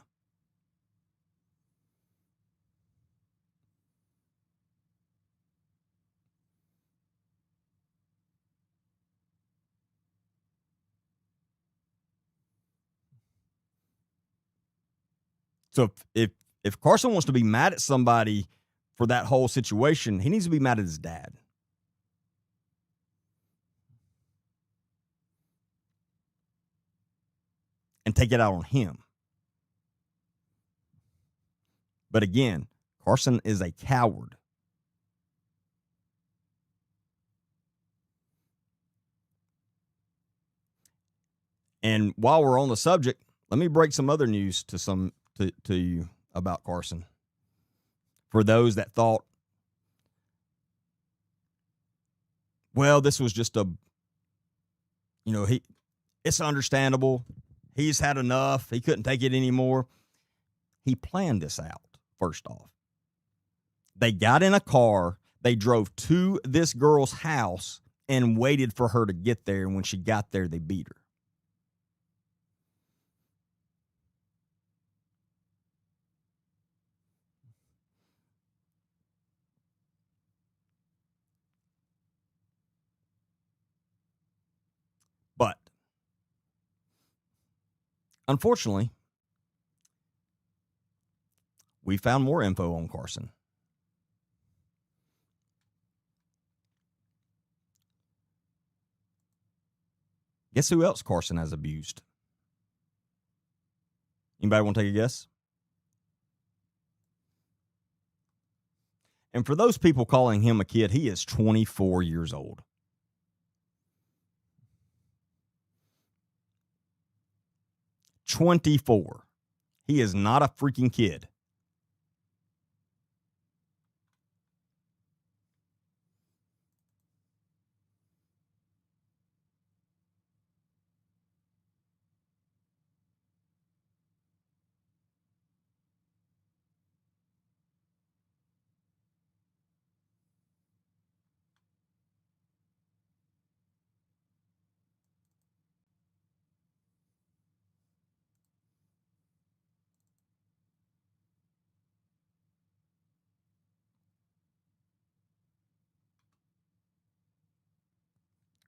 [SPEAKER 1] So if Carson wants to be mad at somebody for that whole situation, he needs to be mad at his dad. And take it out on him. But again, Carson is a coward. And while we're on the subject, let me break some other news to you about Carson. For those that thought, well, this was just it's understandable. He's had enough. He couldn't take it anymore. He planned this out, first off. They got in a car. They drove to this girl's house and waited for her to get there. And when she got there, they beat her. But unfortunately, we found more info on Carson. Guess who else Carson has abused? Anybody want to take a guess? And for those people calling him a kid, he is 24 years old. He is not a freaking kid.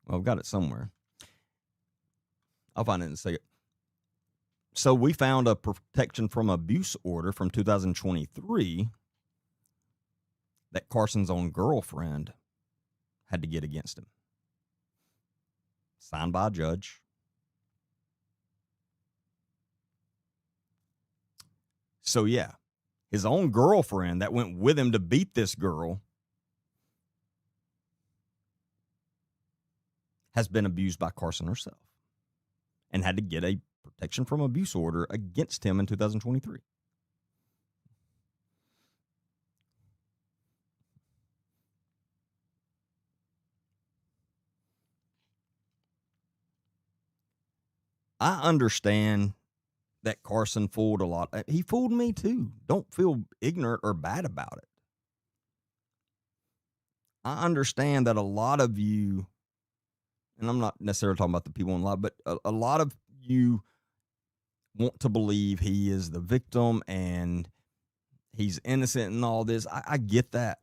[SPEAKER 1] Well, I've got it somewhere. I'll find it in a second. So we found a protection from abuse order from 2023 that Carson's own girlfriend had to get against him. Signed by a judge. So, yeah, his own girlfriend that went with him to beat this girl has been abused by Carson herself and had to get a protection from abuse order against him in 2023. I understand that Carson fooled a lot. He fooled me too. Don't feel ignorant or bad about it. I understand that a lot of you, and I'm not necessarily talking about the people in live, but a lot of you want to believe he is the victim and he's innocent and all this. I get that.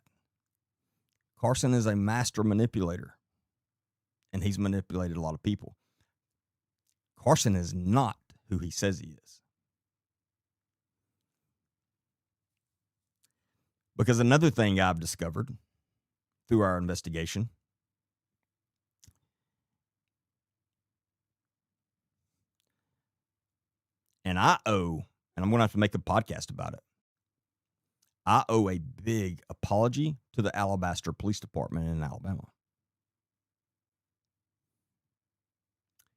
[SPEAKER 1] Carson is a master manipulator, and he's manipulated a lot of people. Carson is not who he says he is. Because another thing I've discovered through our investigation, and I'm going to have to make a podcast about it. I owe a big apology to the Alabaster Police Department in Alabama.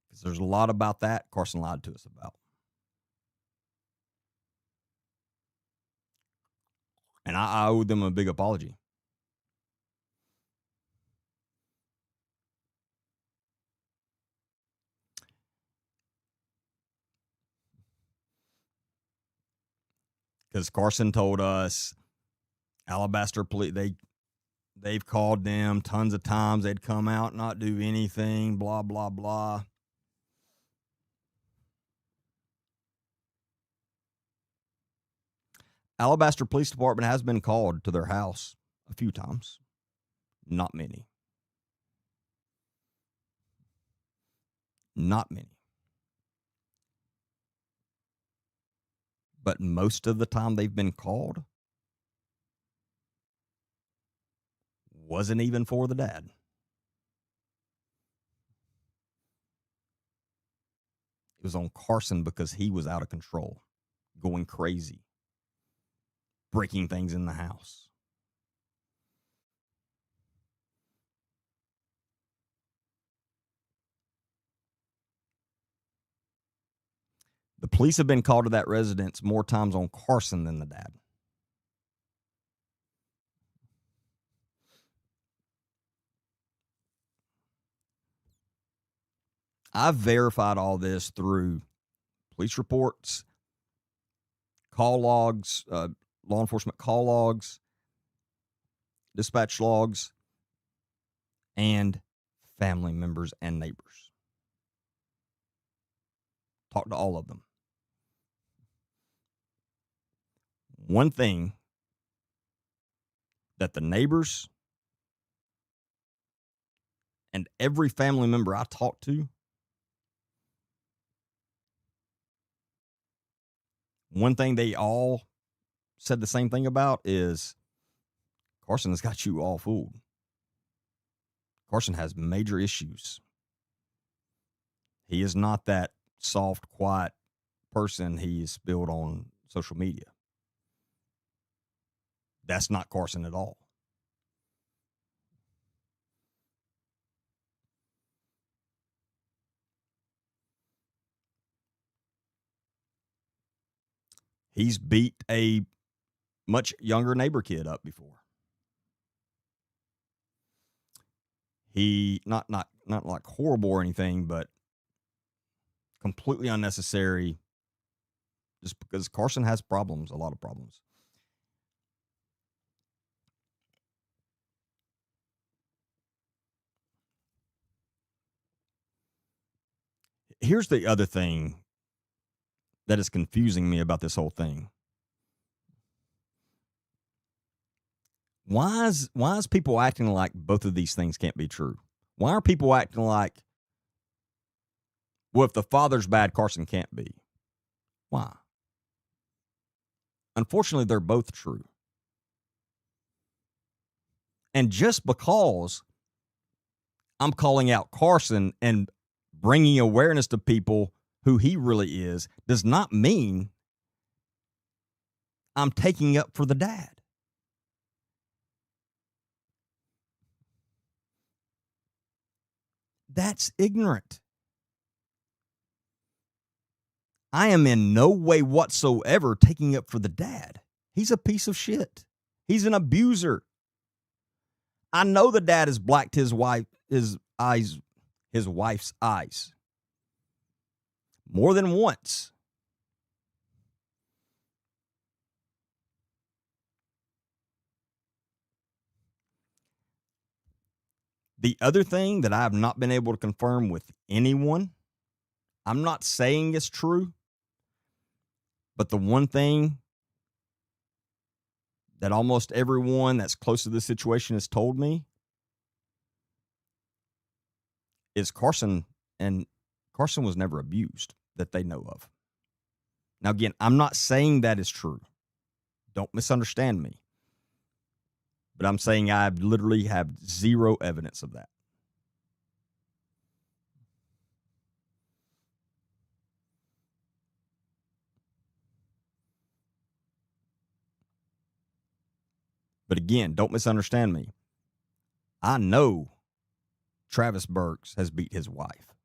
[SPEAKER 1] Because there's a lot about that Carson lied to us about. And I owe them a big apology. Because Carson told us Alabaster Police, they've called them tons of times. They'd come out, not do anything, blah, blah, blah. Alabaster Police Department has been called to their house a few times. Not many. Not many. But most of the time they've been called wasn't even for the dad. It was on Carson because he was out of control, going crazy, breaking things in the house. The police have been called to that residence more times on Carson than the dad. I've verified all this through police reports, call logs, law enforcement call logs, dispatch logs, and family members and neighbors. Talk to all of them. One thing that the neighbors and every family member I talked to, one thing they all said the same thing about is Carson has got you all fooled. Carson has major issues. He is not that soft, quiet person he is spilled on social media. That's not Carson at all. He's beat a much younger neighbor kid up before. He not like horrible or anything, but completely unnecessary. Just because Carson has problems, a lot of problems. Here's the other thing that is confusing me about this whole thing. Why is people acting like both of these things can't be true? Why are people acting like, well, if the father's bad, Carson can't be? Why? Unfortunately, they're both true. And just because I'm calling out Carson and bringing awareness to people who he really is does not mean I'm taking up for the dad. That's ignorant. I am in no way whatsoever taking up for the dad. He's a piece of shit. He's an abuser. I know the dad has blacked his wife's eyes. more than once. The other thing that I have not been able to confirm with anyone, I'm not saying it's true, but the one thing that almost everyone that's close to this situation has told me is Carson was never abused that they know of. Now, again, I'm not saying that is true. Don't misunderstand me. But I'm saying I literally have zero evidence of that. But again, don't misunderstand me. I know Travis Burks has beat his wife.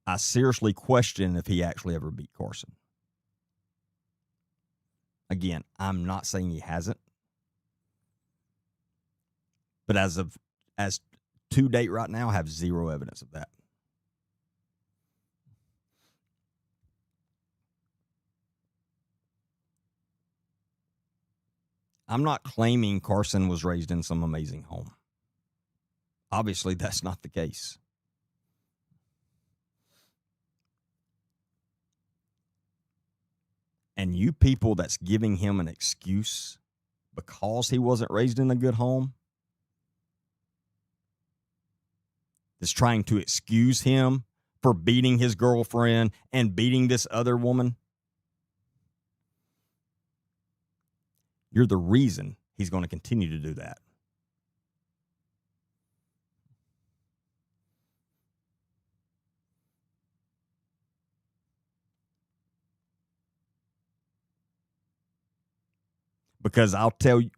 [SPEAKER 1] I seriously question if he actually ever beat Carson. Again, I'm not saying he hasn't. But as to date right now, I have zero evidence of that. I'm not claiming Carson was raised in some amazing home. Obviously, that's not the case. And you people that's giving him an excuse because he wasn't raised in a good home, that's trying to excuse him for beating his girlfriend and beating this other woman, you're the reason he's going to continue to do that. Because I'll tell you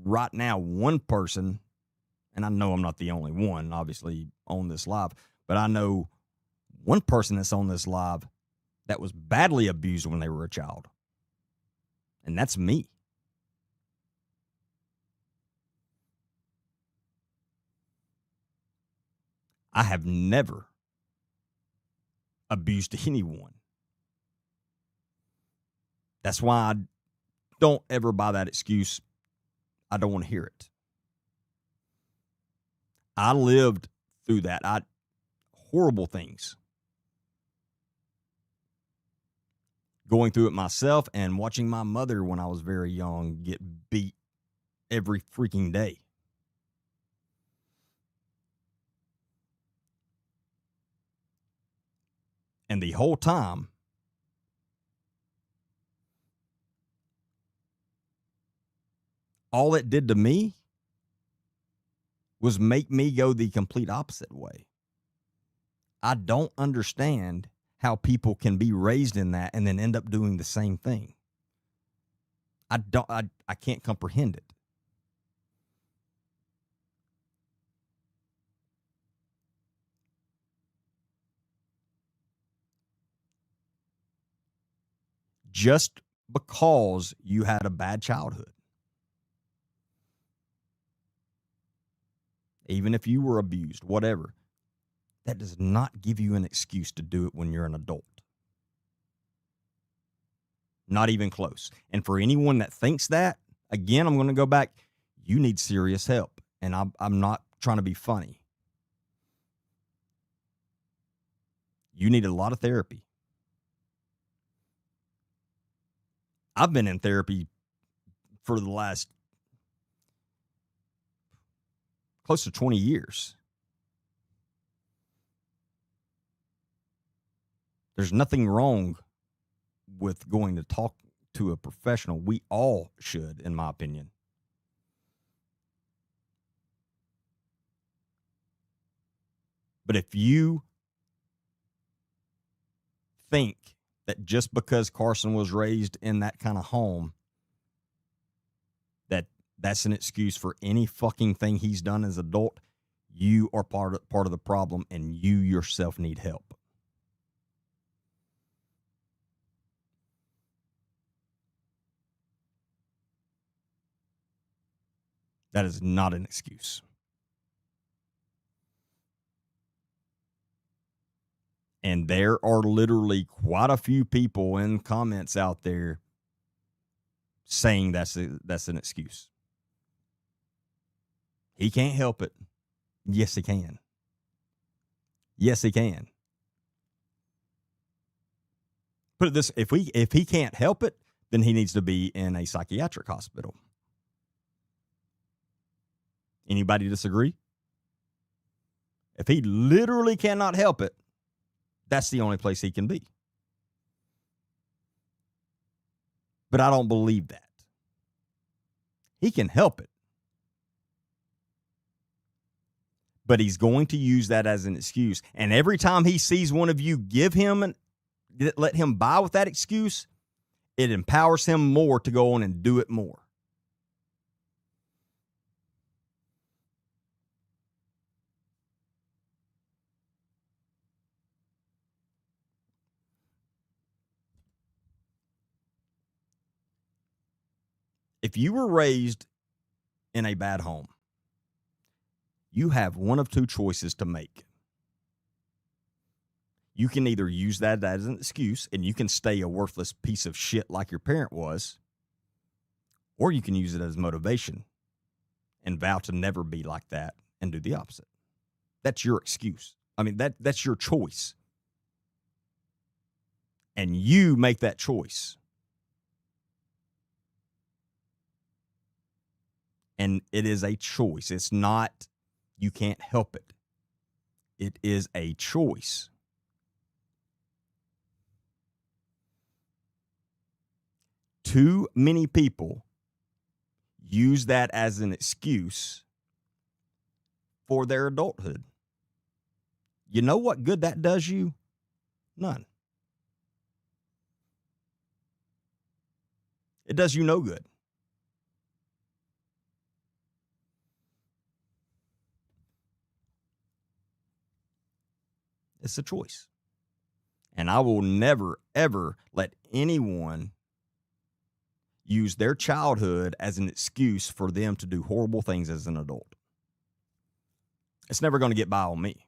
[SPEAKER 1] right now, one person, and I know I'm not the only one, obviously, on this live, but I know one person that's on this live that was badly abused when they were a child. And that's me. I have never abused anyone. That's why I don't ever buy that excuse. I don't want to hear it. I lived through that. Horrible things. Going through it myself and watching my mother when I was very young get beat every freaking day. And the whole time, all it did to me was make me go the complete opposite way. I don't understand how people can be raised in that and then end up doing the same thing. I can't comprehend it. Just because you had a bad childhood. Even if you were abused, whatever, that does not give you an excuse to do it when you're an adult. Not even close. And for anyone that thinks that, again, I'm going to go back. You need serious help. And I'm not trying to be funny. You need a lot of therapy. I've been in therapy for the last close to 20 years. There's nothing wrong with going to talk to a professional. We all should, in my opinion. But if you think that just because Carson was raised in that kind of home, that's an excuse for any fucking thing he's done as an adult, you are part of the problem, and you yourself need help. That is not an excuse. And there are literally quite a few people in comments out there saying that's an excuse. He can't help it. Yes, he can. Yes, he can. Put it this: if he can't help it, then he needs to be in a psychiatric hospital. Anybody disagree? If he literally cannot help it, that's the only place he can be. But I don't believe that. He can help it. But he's going to use that as an excuse. And every time he sees one of you let him buy with that excuse, it empowers him more to go on and do it more. If you were raised in a bad home, you have one of two choices to make. You can either use that as an excuse and you can stay a worthless piece of shit like your parent was, or you can use it as motivation and vow to never be like that and do the opposite. That's your excuse. I mean, that's your choice. And you make that choice. And it is a choice. It's not, you can't help it. It is a choice. Too many people use that as an excuse for their adulthood. You know what good that does you? None. It does you no good. It's a choice. And I will never, ever let anyone use their childhood as an excuse for them to do horrible things as an adult. It's never going to get by on me.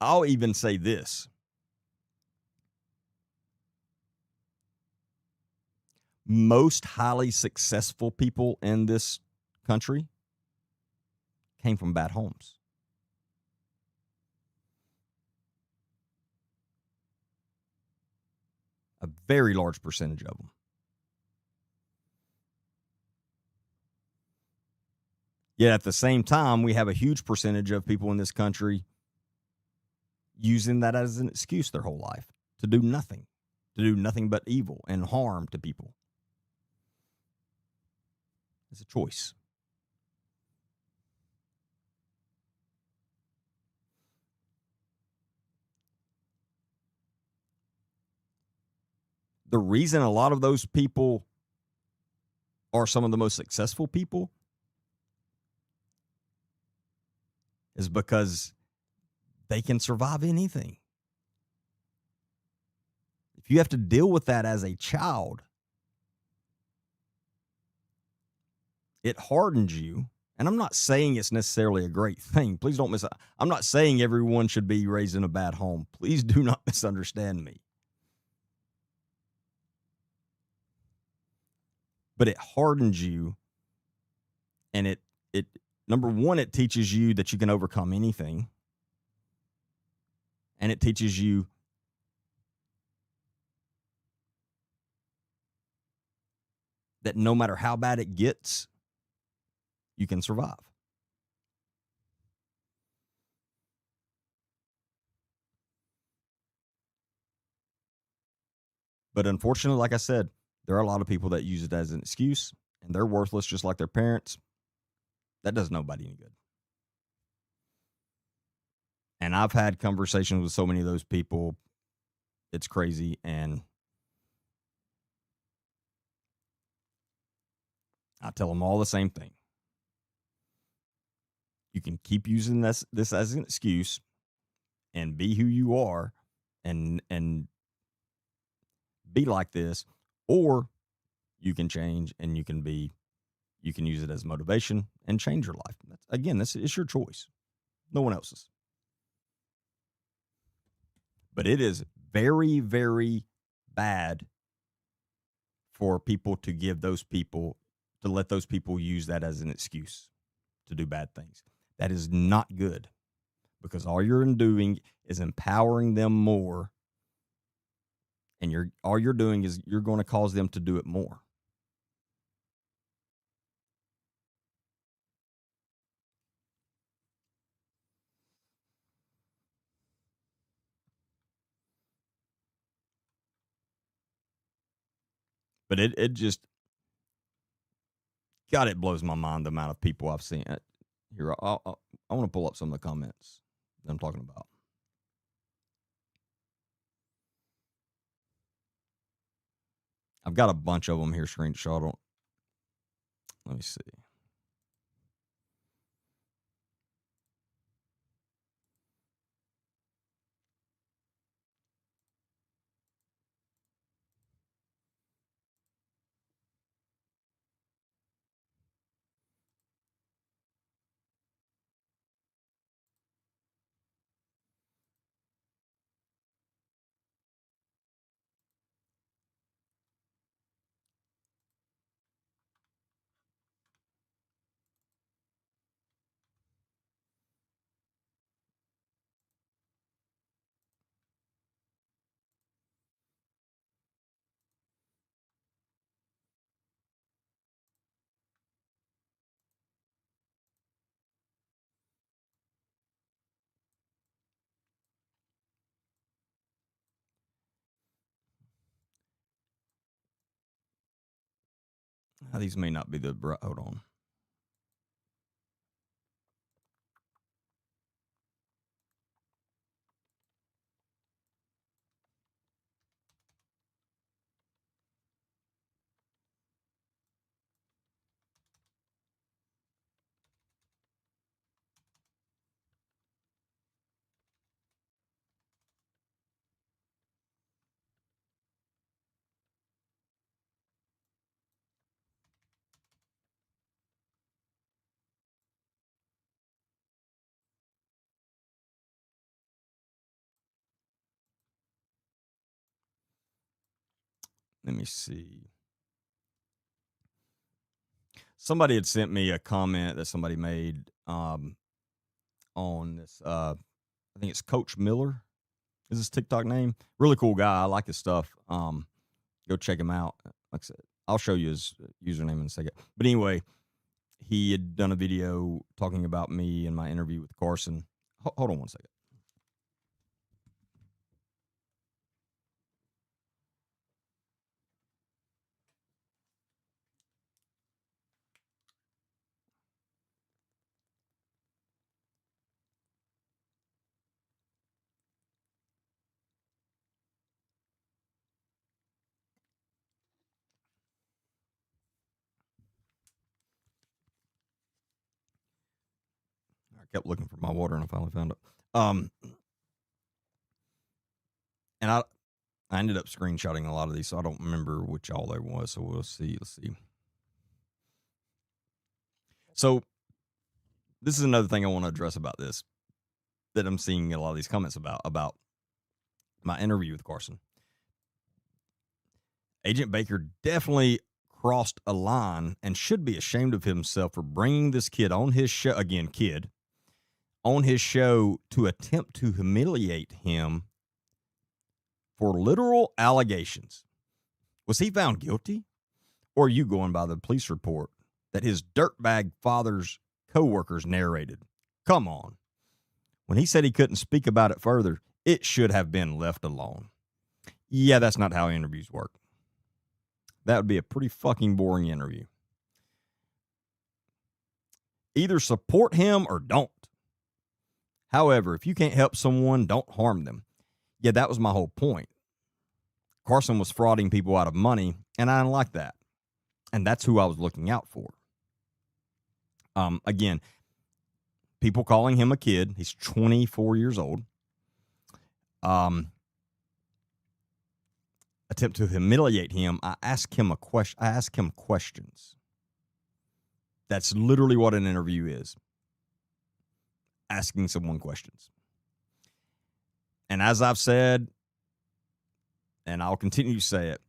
[SPEAKER 1] I'll even say this. Most highly successful people in this country came from bad homes. A very large percentage of them. Yet at the same time, we have a huge percentage of people in this country using that as an excuse their whole life to do nothing but evil and harm to people. It's a choice. The reason a lot of those people are some of the most successful people is because they can survive anything. If you have to deal with that as a child, it hardens you. And I'm not saying it's necessarily a great thing. Please don't I'm not saying everyone should be raised in a bad home. Please do not misunderstand me. But it hardens you, and it number one, it teaches you that you can overcome anything. And it teaches you that no matter how bad it gets, you can survive. But unfortunately, like I said, there are a lot of people that use it as an excuse, and they're worthless just like their parents. That does nobody any good. And I've had conversations with so many of those people. It's crazy. And I tell them all the same thing. You can keep using this as an excuse and be who you are and be like this, or you can change and you can use it as motivation and change your life. Again, it's your choice. No one else's. But it is very, very bad for people to let those people use that as an excuse to do bad things. That is not good, because all you're doing is empowering them more, and all you're doing is you're going to cause them to do it more. But it just, God, it blows my mind the amount of people I've seen. Here, I want to pull up some of the comments that I'm talking about. I've got a bunch of them here screenshot. Let me see. These may not be the hold on. Let me see. Somebody had sent me a comment that somebody made on this. I think it's Coach Miller is his TikTok name. Really cool guy. I like his stuff. Go check him out. Like I said, I'll show you his username in a second. But anyway, he had done a video talking about me and my interview with Carson. Hold on one second. I kept looking for my water and I finally found it. And I ended up screenshotting a lot of these, so I don't remember which all there was. So we'll see. Let's see. So this is another thing I want to address about this that I'm seeing a lot of these comments about my interview with Carson. Agent Baker definitely crossed a line and should be ashamed of himself for bringing this kid on his show, again, kid, on his show to attempt to humiliate him for literal allegations. Was he found guilty? Or are you going by the police report that his dirtbag father's co-workers narrated? Come on. When he said he couldn't speak about it further, it should have been left alone. Yeah, that's not how interviews work. That would be a pretty fucking boring interview. Either support him or don't. However, if you can't help someone, don't harm them. Yeah, that was my whole point. Carson was frauding people out of money, and I didn't like that. And that's who I was looking out for. Again, people calling him a kid. He's 24 years old. Attempt to humiliate him. I ask him questions. That's literally what an interview is. Asking someone questions. And as I've said, and I'll continue to say it,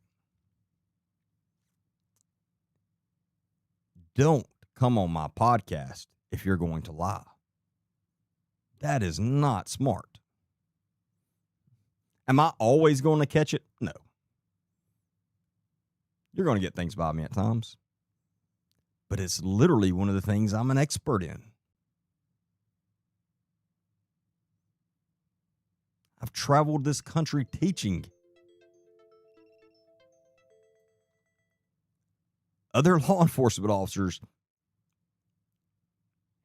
[SPEAKER 1] don't come on my podcast if you're going to lie. That is not smart. Am I always going to catch it? No. You're going to get things by me at times. But it's literally one of the things I'm an expert in. I've traveled this country teaching other law enforcement officers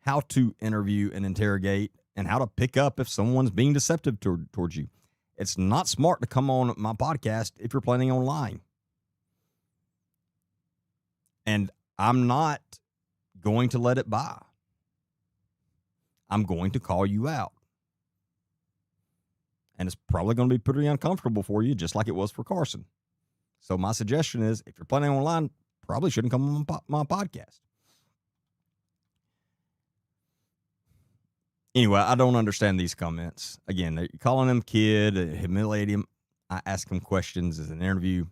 [SPEAKER 1] how to interview and interrogate and how to pick up if someone's being deceptive towards you. It's not smart to come on my podcast if you're planning on lying. And I'm not going to let it by. I'm going to call you out. And it's probably going to be pretty uncomfortable for you, just like it was for Carson. So my suggestion is, if you're planning on lying, probably shouldn't come on my podcast. Anyway, I don't understand these comments. Again, they're calling him kid, humiliating him. I ask him questions as an interview.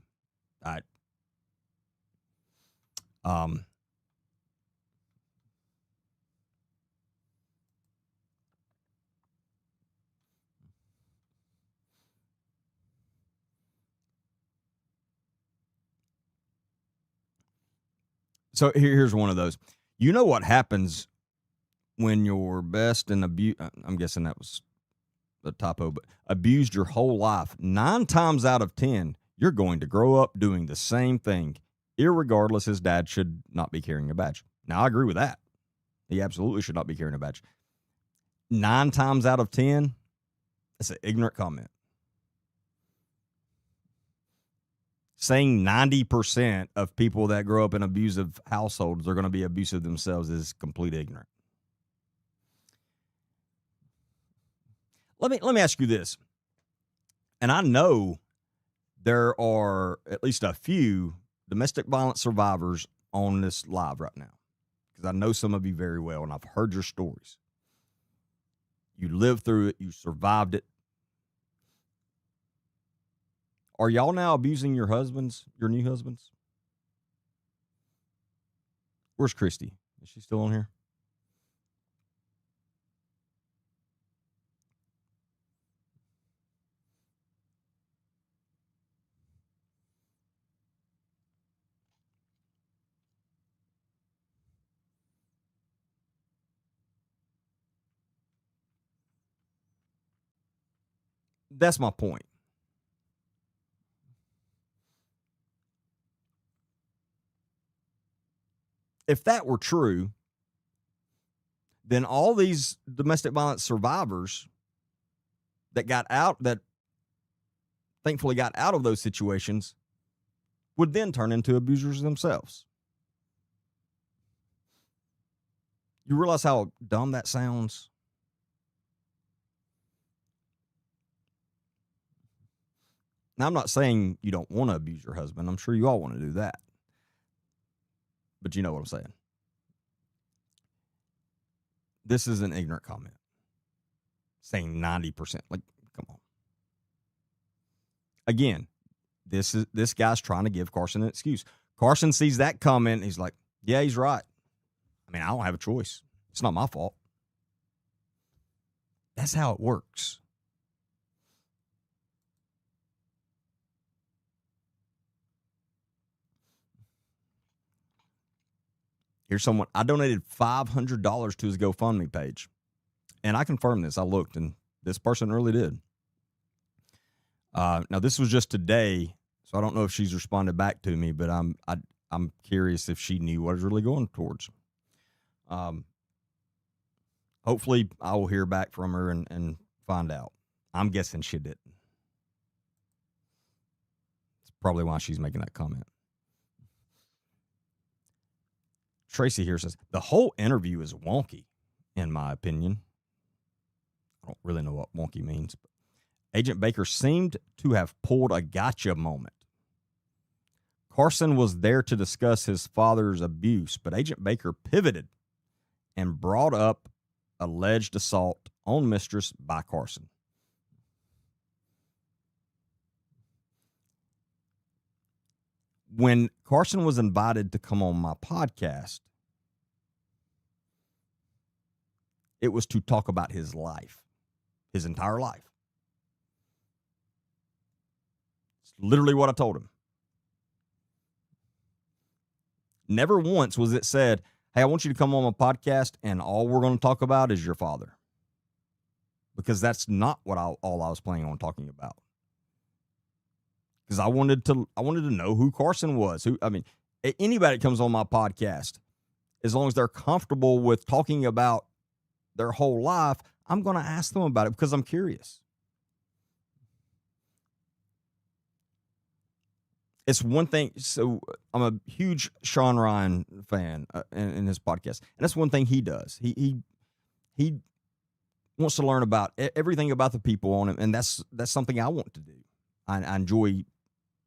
[SPEAKER 1] So here's one of those. You know what happens when you're best and I'm guessing that was a typo, but abused your whole life. 9 times out of 10, you're going to grow up doing the same thing, irregardless his dad should not be carrying a badge. Now, I agree with that. He absolutely should not be carrying a badge. 9 times out of 10, that's an ignorant comment. Saying 90% of people that grow up in abusive households are going to be abusive themselves is complete ignorant. Let me ask you this. And I know there are at least a few domestic violence survivors on this live right now, because I know some of you very well, and I've heard your stories. You lived through it. You survived it. Are y'all now abusing your new husbands? Where's Christy? Is she still on here? That's my point. If that were true, then all these domestic violence survivors that thankfully got out of those situations would then turn into abusers themselves. You realize how dumb that sounds? Now, I'm not saying you don't want to abuse your husband. I'm sure you all want to do that. But you know what I'm saying. This is an ignorant comment. Saying 90%. Like, come on. Again, this guy's trying to give Carson an excuse. Carson sees that comment and he's like, yeah, he's right. I mean, I don't have a choice. It's not my fault. That's how it works. Here's someone. I donated $500 to his GoFundMe page. And I confirmed this. I looked, and this person really did. Now, this was just today, so I don't know if she's responded back to me, but I'm curious if she knew what I was really going towards. Hopefully, I will hear back from her and find out. I'm guessing she didn't. It's probably why she's making that comment. Tracy here says, the whole interview is wonky, in my opinion. I don't really know what wonky means. But Agent Baker seemed to have pulled a gotcha moment. Carson was there to discuss his father's abuse, but Agent Baker pivoted and brought up alleged assault on mistress by Carson. When Carson was invited to come on my podcast, it was to talk about his life, his entire life. It's literally what I told him. Never once was it said, hey, I want you to come on my podcast and all we're going to talk about is your father. Because that's not what all I was planning on talking about. Because I wanted to know who Carson was. Anybody that comes on my podcast, as long as they're comfortable with talking about their whole life, I'm going to ask them about it because I'm curious. It's one thing. So I'm a huge Sean Ryan fan in his podcast, and that's one thing he does. He wants to learn about everything about the people on him, and that's something I want to do. I enjoy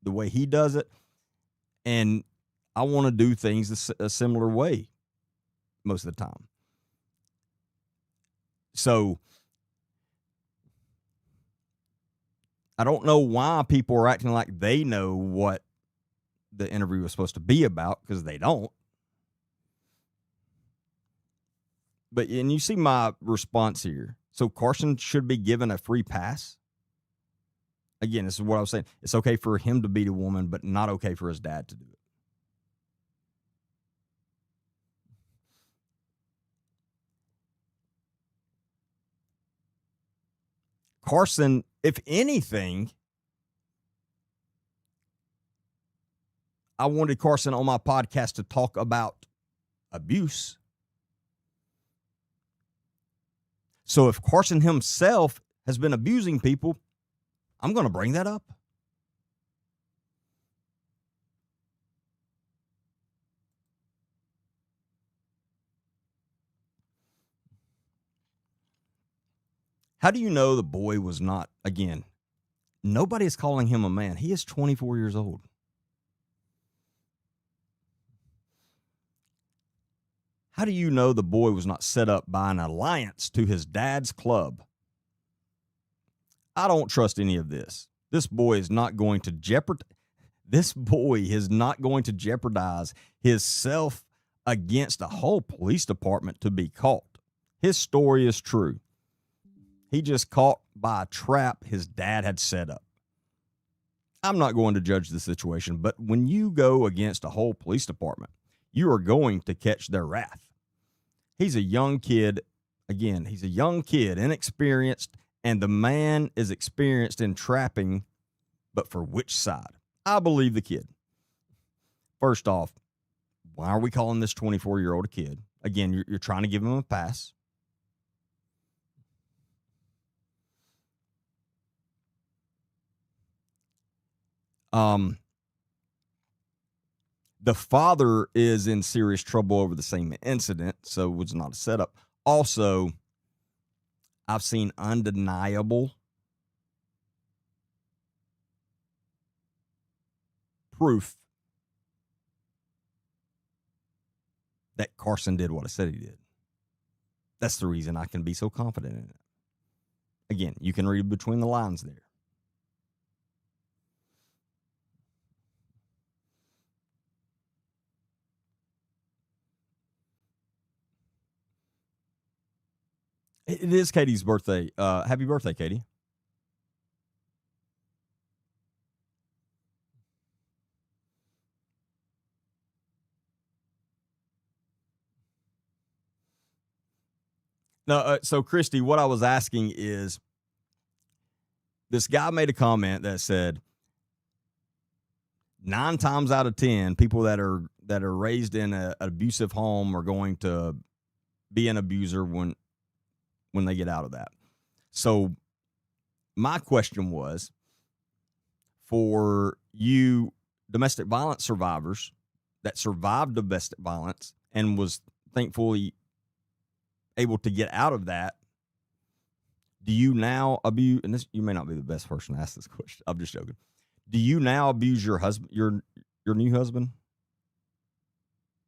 [SPEAKER 1] the way he does it, and I want to do things a similar way most of the time. So I don't know why people are acting like they know what the interview was supposed to be about, because they don't. And you see my response here. So Carson should be given a free pass. Again, this is what I was saying. It's okay for him to beat a woman, but not okay for his dad to do it. Carson, if anything, I wanted Carson on my podcast to talk about abuse. So if Carson himself has been abusing people, I'm going to bring that up. How do you know the boy was not, again, nobody is calling him a man. He is 24 years old. How do you know the boy was not set up by an alliance to his dad's club? I don't trust any of this. This boy is not going to jeopardize himself against a whole police department to be caught. His story is true. He just caught by a trap his dad had set up. I'm not going to judge the situation, but when you go against a whole police department, you are going to catch their wrath. He's a young kid. Again, he's a young kid, inexperienced, and the man is experienced in trapping, but for which side? I believe the kid. First off, why are we calling this 24-year-old a kid? Again, you're trying to give him a pass. The father is in serious trouble over the same incident, so it was not a setup. Also, I've seen undeniable proof that Carson did what I said he did. That's the reason I can be so confident in it. Again, you can read between the lines there. It is Katie's birthday. Happy birthday, Katie. No, so Christy, what I was asking is, this guy made a comment that said 9 times out of 10, people that are raised in an abusive home are going to be an abuser when they get out of that. So my question was, for you domestic violence survivors that survived domestic violence and was thankfully able to get out of that, do you now abuse? And this, you may not be the best person to ask this question. I'm just joking. Do you now abuse your husband, your new husband?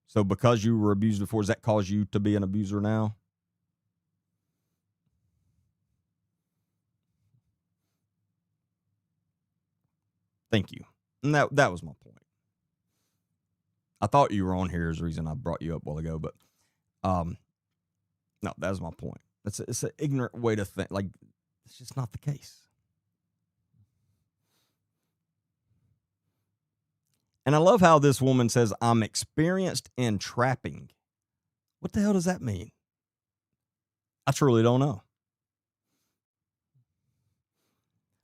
[SPEAKER 1] So because you were abused before, does that cause you to be an abuser now? Thank you. And that was my point. I thought you were on here as the reason I brought you up a while ago, but no, that was my point. It's an ignorant way to think. Like, it's just not the case. And I love how this woman says, I'm experienced in trapping. What the hell does that mean? I truly don't know.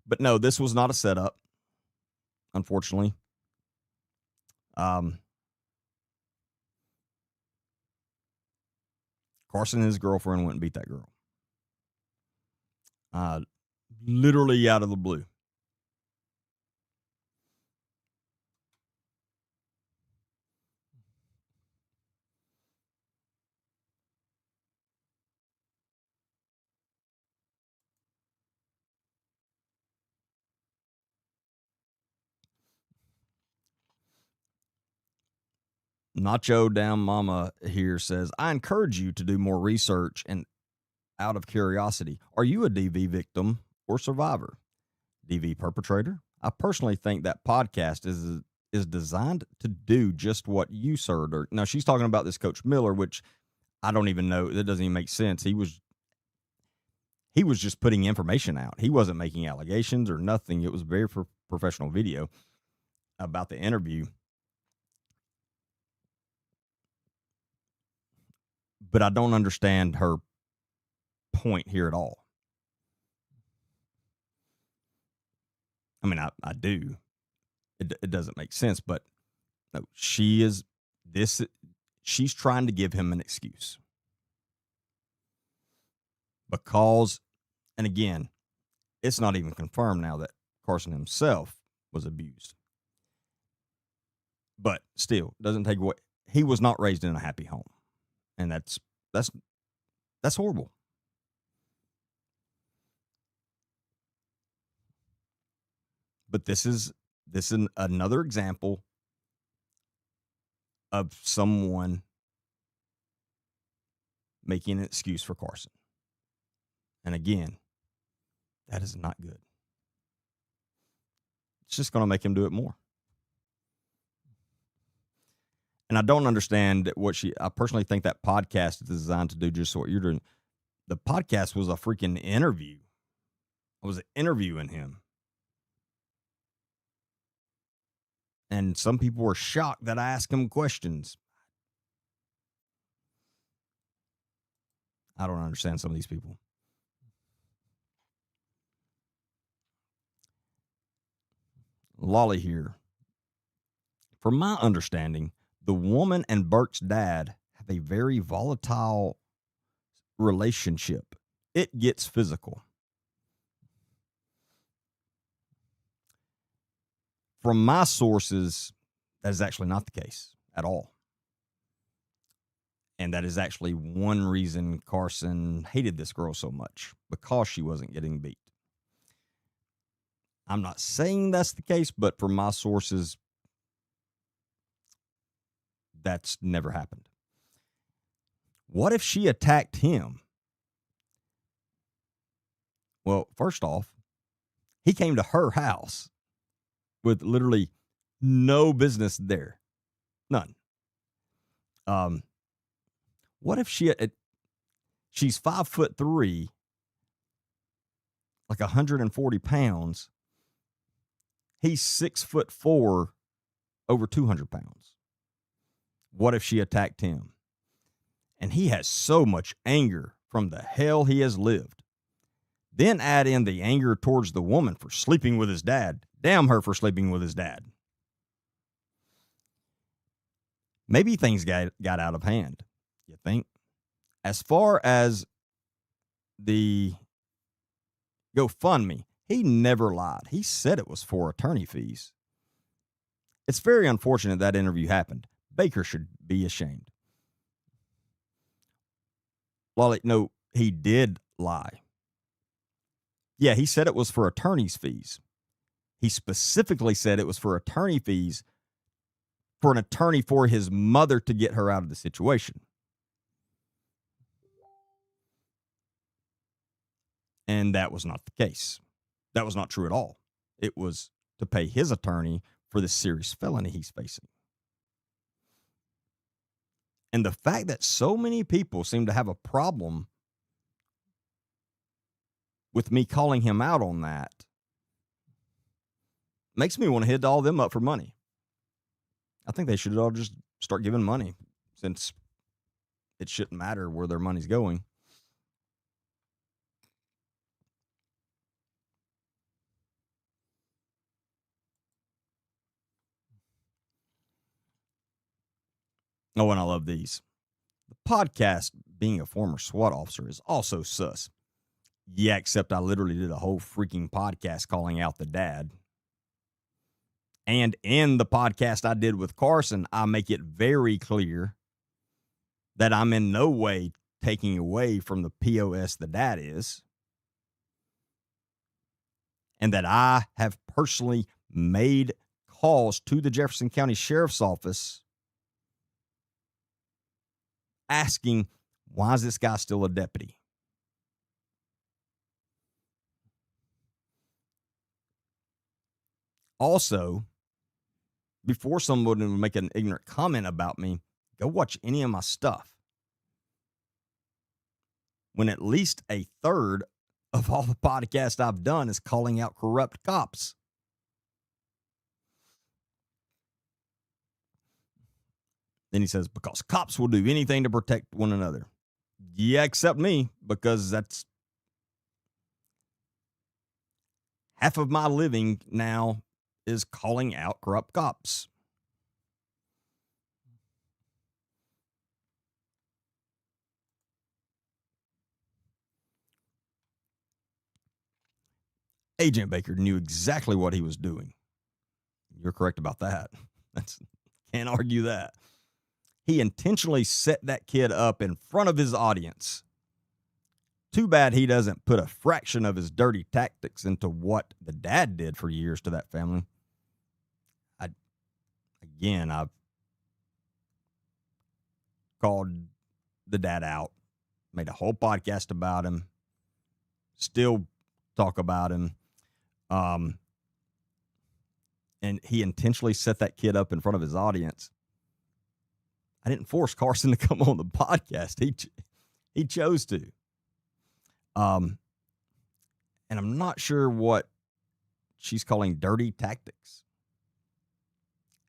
[SPEAKER 1] But no, this was not a setup, unfortunately. Carson and his girlfriend went and beat that girl. Literally out of the blue. Nacho Down Mama here says, I encourage you to do more research and out of curiosity. Are you a DV victim or survivor? DV perpetrator? I personally think that podcast is designed to do just what you said. Now, she's talking about this Coach Miller, which I don't even know. That doesn't even make sense. He was just putting information out. He wasn't making allegations or nothing. It was very professional video about the interview. But I don't understand her point here at all. I mean, I do. It doesn't make sense, but no, she's trying to give him an excuse. Because, and again, it's not even confirmed now that Carson himself was abused. But still, doesn't take away. He was not raised in a happy home. And that's horrible. But this is another example of someone making an excuse for Carson. And again, that is not good. It's just going to make him do it more. And I don't understand I personally think that podcast is designed to do just what you're doing. The podcast was a freaking interview. I was interviewing him. And some people were shocked that I asked him questions. I don't understand some of these people. Lolly here. From my understanding, the woman and Burke's dad have a very volatile relationship. It gets physical. From my sources, that is actually not the case at all. And that is actually one reason Carson hated this girl so much, because she wasn't getting beat. I'm not saying that's the case, but from my sources, that's never happened. What if she attacked him? Well, first off, he came to her house with literally no business there. None. What if she's 5'3", like 140 pounds. He's 6'4", over 200 pounds. What if she attacked him? And he has so much anger from the hell he has lived. Then add in the anger towards the woman for sleeping with his dad. Damn her for sleeping with his dad. Maybe things got out of hand, you think? As far as the GoFundMe, he never lied. He said it was for attorney fees. It's very unfortunate that interview happened. Baker should be ashamed. Well, no, he did lie. Yeah, he said it was for attorney's fees. He specifically said it was for attorney fees for an attorney for his mother to get her out of the situation. And that was not the case. That was not true at all. It was to pay his attorney for the serious felony he's facing. And the fact that so many people seem to have a problem with me calling him out on that makes me want to hit all them up for money. I think they should all just start giving money, since it shouldn't matter where their money's going. Oh, and I love these. The podcast, being a former SWAT officer, is also sus. Yeah, except I literally did a whole freaking podcast calling out the dad. And in the podcast I did with Carson, I make it very clear that I'm in no way taking away from the POS the dad is, and that I have personally made calls to the Jefferson County Sheriff's Office asking, why is this guy still a deputy? Also, before someone would make an ignorant comment about me, go watch any of my stuff. When at least a third of all the podcasts I've done is calling out corrupt cops. Then he says, because cops will do anything to protect one another. Yeah, except me, because that's half of my living now is calling out corrupt cops. Agent Baker knew exactly what he was doing. You're correct about that. Can't argue that. He intentionally set that kid up in front of his audience. Too bad he doesn't put a fraction of his dirty tactics into what the dad did for years to that family. I've called the dad out, made a whole podcast about him, still talk about him. And he intentionally set that kid up in front of his audience. I didn't force Carson to come on the podcast. He chose to. And I'm not sure what she's calling dirty tactics.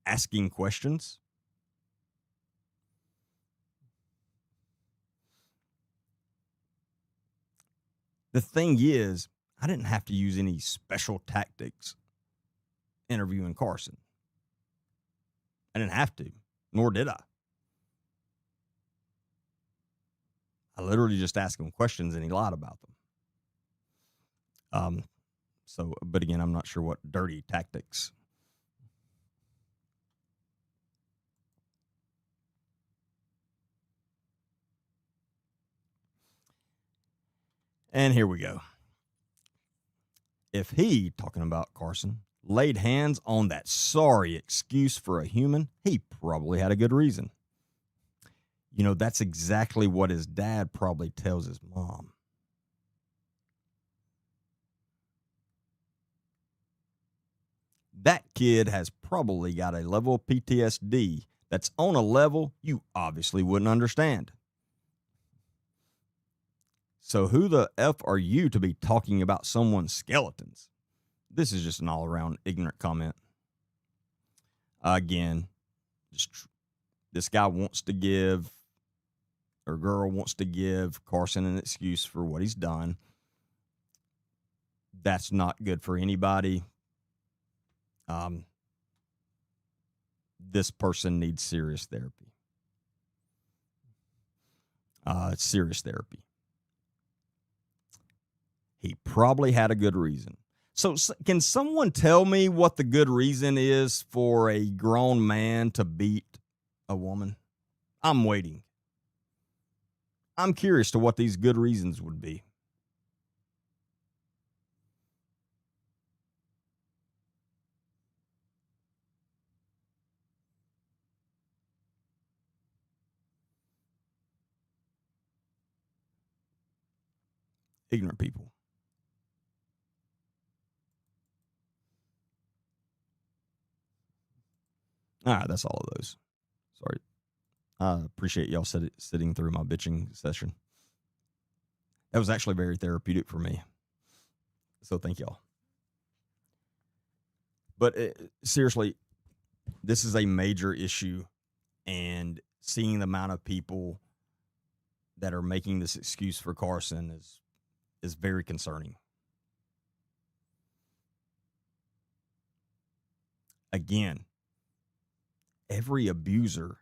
[SPEAKER 1] Asking questions. The thing is, I didn't have to use any special tactics interviewing Carson. I didn't have to, nor did I. I literally just asked him questions and he lied about them. But again, I'm not sure what dirty tactics. And here we go. If he, talking about Carson, laid hands on that sorry excuse for a human, he probably had a good reason. You know, that's exactly what his dad probably tells his mom. That kid has probably got a level of PTSD that's on a level you obviously wouldn't understand. So who the F are you to be talking about someone's skeletons? This is just an all-around ignorant comment. Again, this guy wants to give, or girl wants to give Carson an excuse for what he's done. That's not good for anybody. This person needs serious therapy. It's serious therapy. He probably had a good reason. So can someone tell me what the good reason is for a grown man to beat a woman? I'm waiting. I'm curious to what these good reasons would be. Ignorant people. All right, that's all of those. Sorry. I appreciate y'all sitting through my bitching session. That was actually very therapeutic for me. So thank y'all. But seriously, this is a major issue, and seeing the amount of people that are making this excuse for Carson is very concerning. Again, every abuser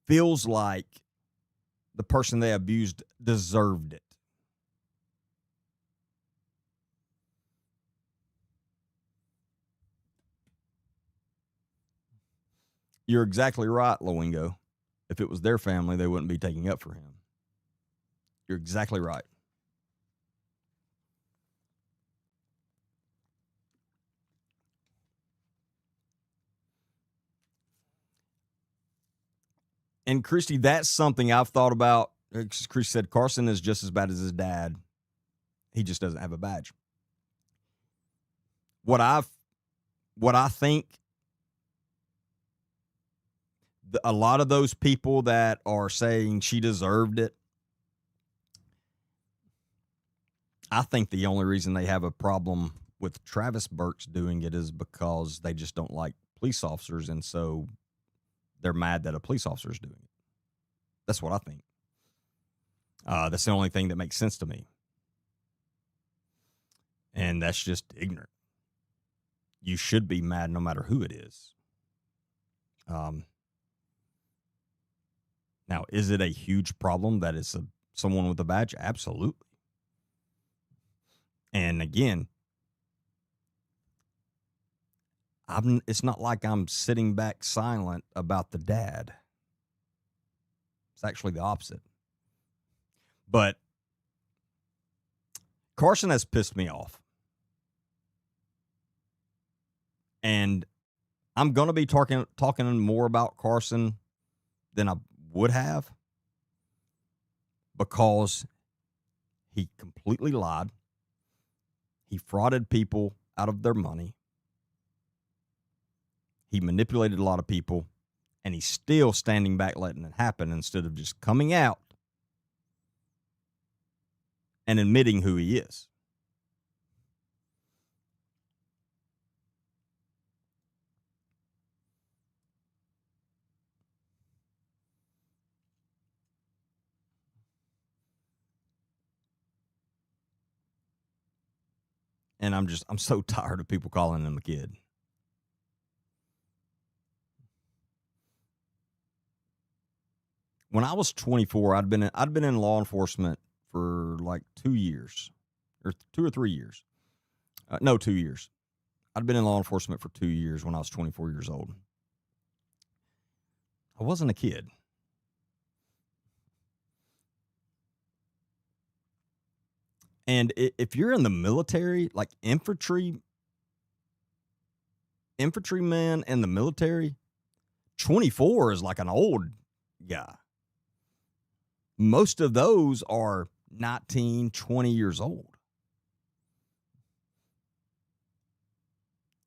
[SPEAKER 1] feels like the person they abused deserved it. You're exactly right, Loingo. If it was their family, they wouldn't be taking up for him. You're exactly right. And Christy, that's something I've thought about. Christy said Carson is just as bad as his dad. He just doesn't have a badge. What I think, a lot of those people that are saying she deserved it, I think the only reason they have a problem with Travis Burks doing it is because they just don't like police officers, and so they're mad that a police officer is doing it. That's what I think. That's the only thing that makes sense to me. And that's just ignorant. You should be mad no matter who it is. Now, is it a huge problem that it's someone with a badge? Absolutely. And again, it's not like I'm sitting back silent about the dad. It's actually the opposite. But Carson has pissed me off. And I'm going to be talking more about Carson than I would have, because he completely lied. He frauded people out of their money. He manipulated a lot of people, and he's still standing back letting it happen instead of just coming out and admitting who he is. And I'm so tired of people calling him a kid. When I was 24, I'd been in law enforcement for like 2 years, or 2 or 3 years. No, 2 years. I'd been in law enforcement for 2 years when I was 24 years old. I wasn't a kid. And if you're in the military, like infantrymen in the military, 24 is like an old guy. Most of those are 19, 20 years old.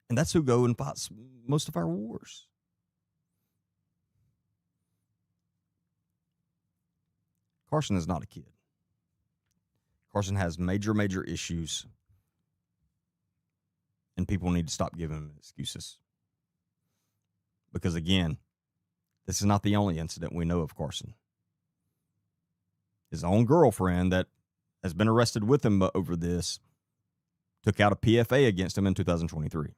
[SPEAKER 1] And that's who go and fight most of our wars. Carson is not a kid. Carson has major, major issues, and people need to stop giving him excuses. Because again, this is not the only incident we know of Carson. His own girlfriend that has been arrested with him over this took out a PFA against him in 2023.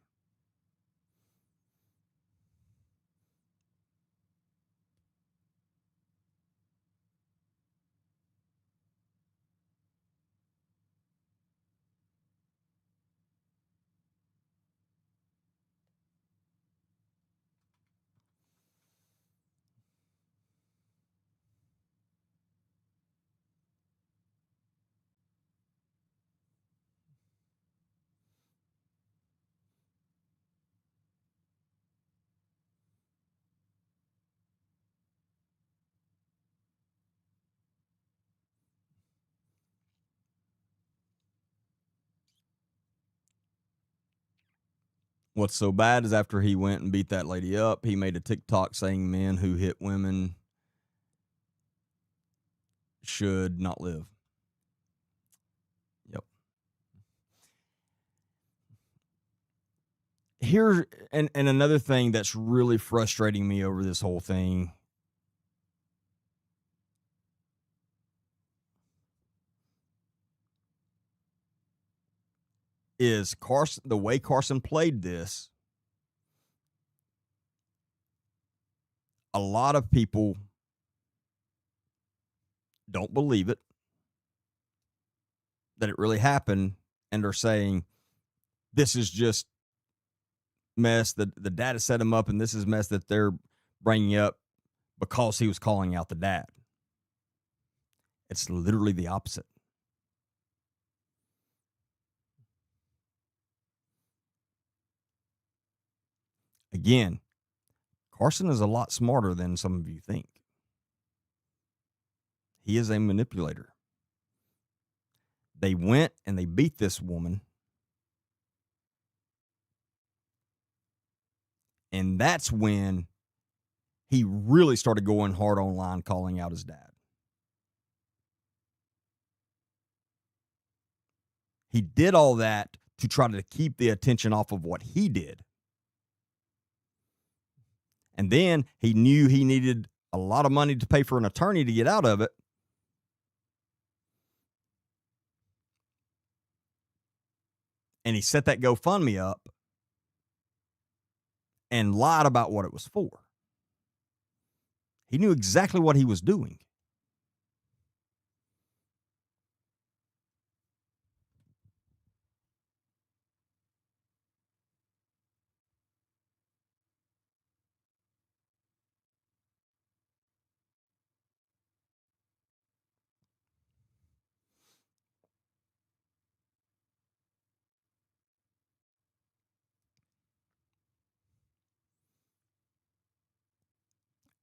[SPEAKER 1] What's so bad is after he went and beat that lady up, he made a TikTok saying men who hit women should not live. Yep. Here and another thing that's really frustrating me over this whole thing is Carson, the way Carson played this. A lot of people don't believe it, that it really happened, and are saying this is just mess that the dad has set him up, and this is mess that they're bringing up because he was calling out the dad. It's literally the opposite. Again, Carson is a lot smarter than some of you think. He is a manipulator. They went and they beat this woman. And that's when he really started going hard online, calling out his dad. He did all that to try to keep the attention off of what he did. And then he knew he needed a lot of money to pay for an attorney to get out of it. And he set that GoFundMe up and lied about what it was for. He knew exactly what he was doing.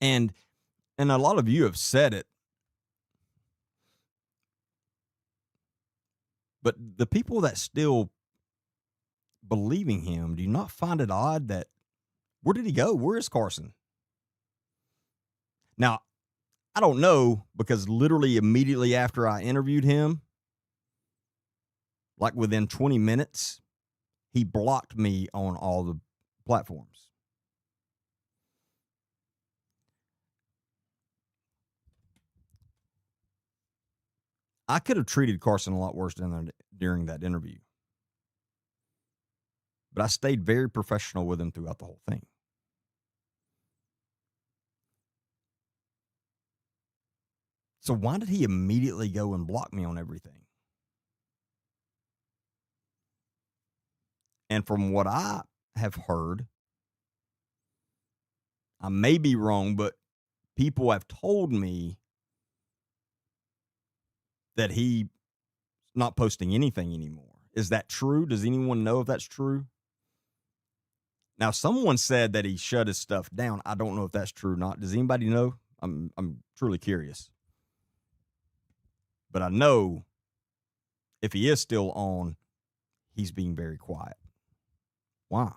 [SPEAKER 1] And a lot of you have said it, but the people that still believing him, do you not find it odd that where did he go? Where is Carson? Now, I don't know, because literally immediately after I interviewed him, like within 20 minutes, he blocked me on all the platforms. I could have treated Carson a lot worse during that interview, but I stayed very professional with him throughout the whole thing. So why did he immediately go and block me on everything? And from what I have heard, I may be wrong, but people have told me that he's not posting anything anymore. Is that true? Does anyone know if that's true? Now, someone said that he shut his stuff down. I don't know if that's true or not. Does anybody know? I'm truly curious. But I know if he is still on, he's being very quiet. Why?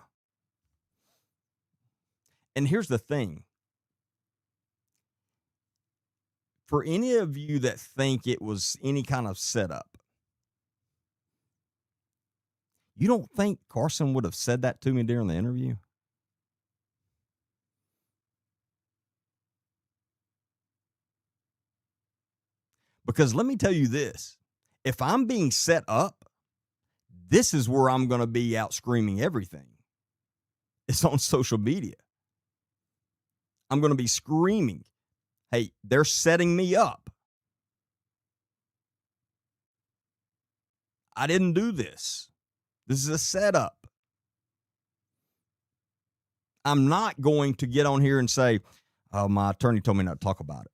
[SPEAKER 1] And here's the thing. For any of you that think it was any kind of setup, you don't think Carson would have said that to me during the interview? Because let me tell you this. If I'm being set up, this is where I'm going to be out screaming everything. It's on social media. I'm going to be screaming, hey, they're setting me up. I didn't do this. This is a setup. I'm not going to get on here and say, oh, my attorney told me not to talk about it.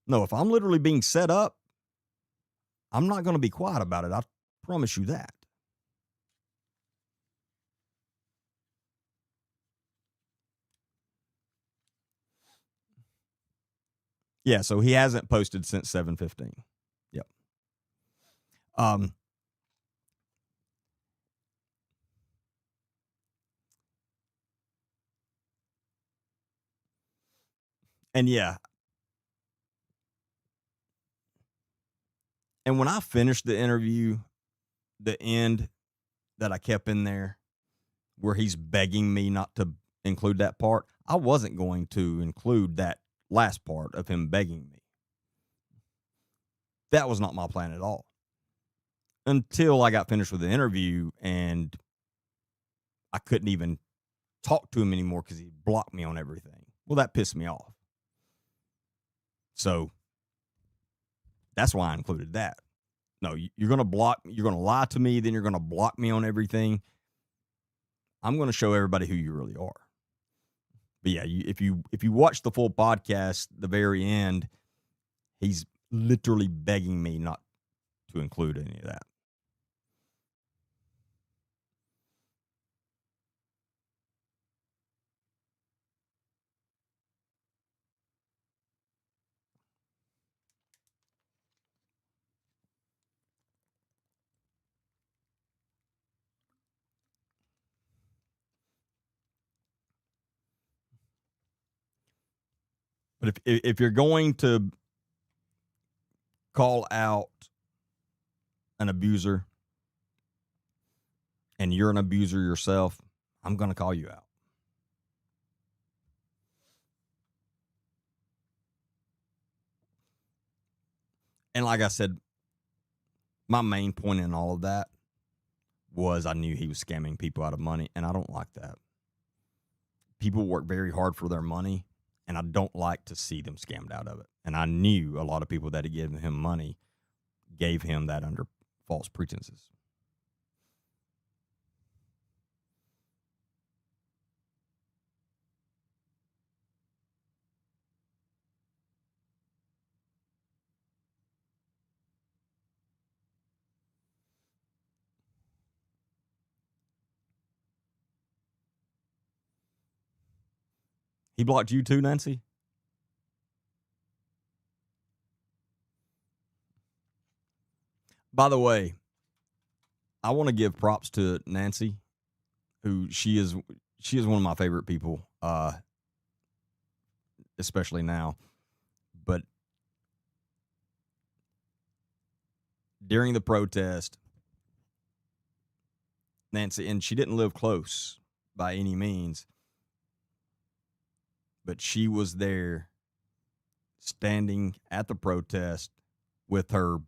[SPEAKER 1] No, if I'm literally being set up, I'm not going to be quiet about it. I promise you that. Yeah, so he hasn't posted since 7:15. Yep. And yeah, and when I finished the interview, the end that I kept in there where he's begging me not to include that part, I wasn't going to include that last part of him begging me. That was not my plan at all. Until I got finished with the interview and I couldn't even talk to him anymore because he blocked me on everything. Well, that pissed me off. So that's why I included that. No, you're going to block, you're going to lie to me, then you're going to block me on everything. I'm going to show everybody who you really are. But yeah, if you watch the full podcast, the very end, he's literally begging me not to include any of that. But if you're going to call out an abuser and you're an abuser yourself, I'm going to call you out. And like I said, my main point in all of that was I knew he was scamming people out of money, and I don't like that. People work very hard for their money, and I don't like to see them scammed out of it. And I knew a lot of people that had given him money gave him that under false pretenses. He blocked you too, Nancy? By the way, I want to give props to Nancy, who she is one of my favorite people, especially now. But during the protest, Nancy, and she didn't live close by any means, but she was there standing at the protest with the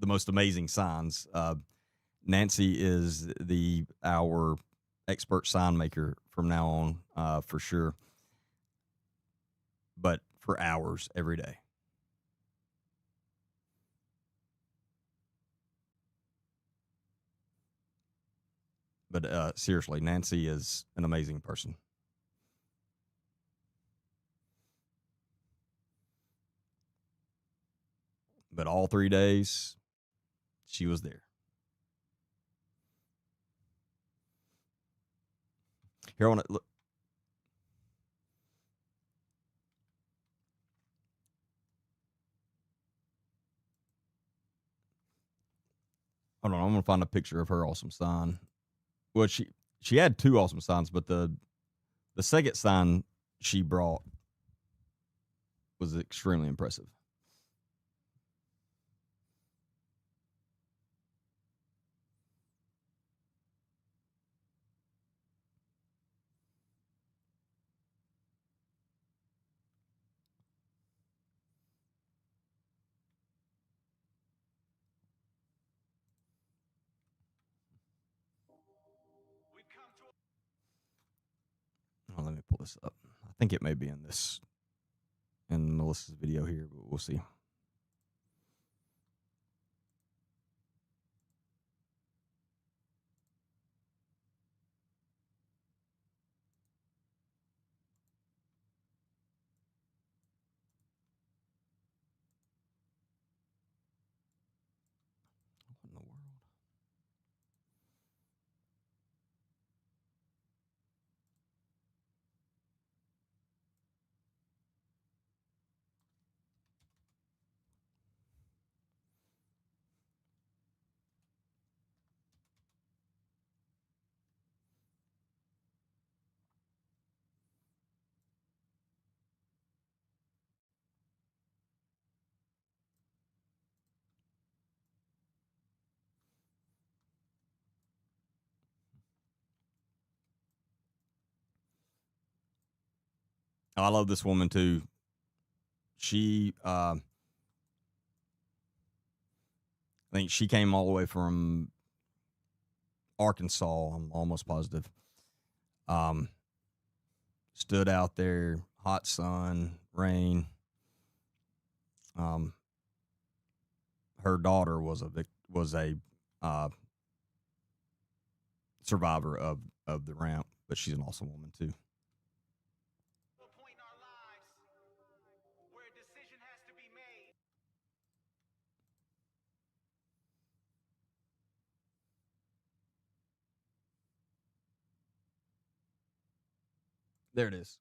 [SPEAKER 1] most amazing signs. Nancy is our expert sign maker from now on, for sure. But for hours every day. But seriously, Nancy is an amazing person. But all 3 days, she was there. Here, I want to look. Hold on, I'm gonna find a picture of her awesome sign. Well, she had two awesome signs, but the second sign she brought was extremely impressive. Oh, let me pull this up. I think it may be in Melissa's video here, but we'll see. What in the world? I love this woman too. She, I think she came all the way from Arkansas. I'm almost positive. Um, Stood out there, hot sun, rain. Um, her daughter was a uh, survivor of the ramp, but she's an awesome woman too. There it is.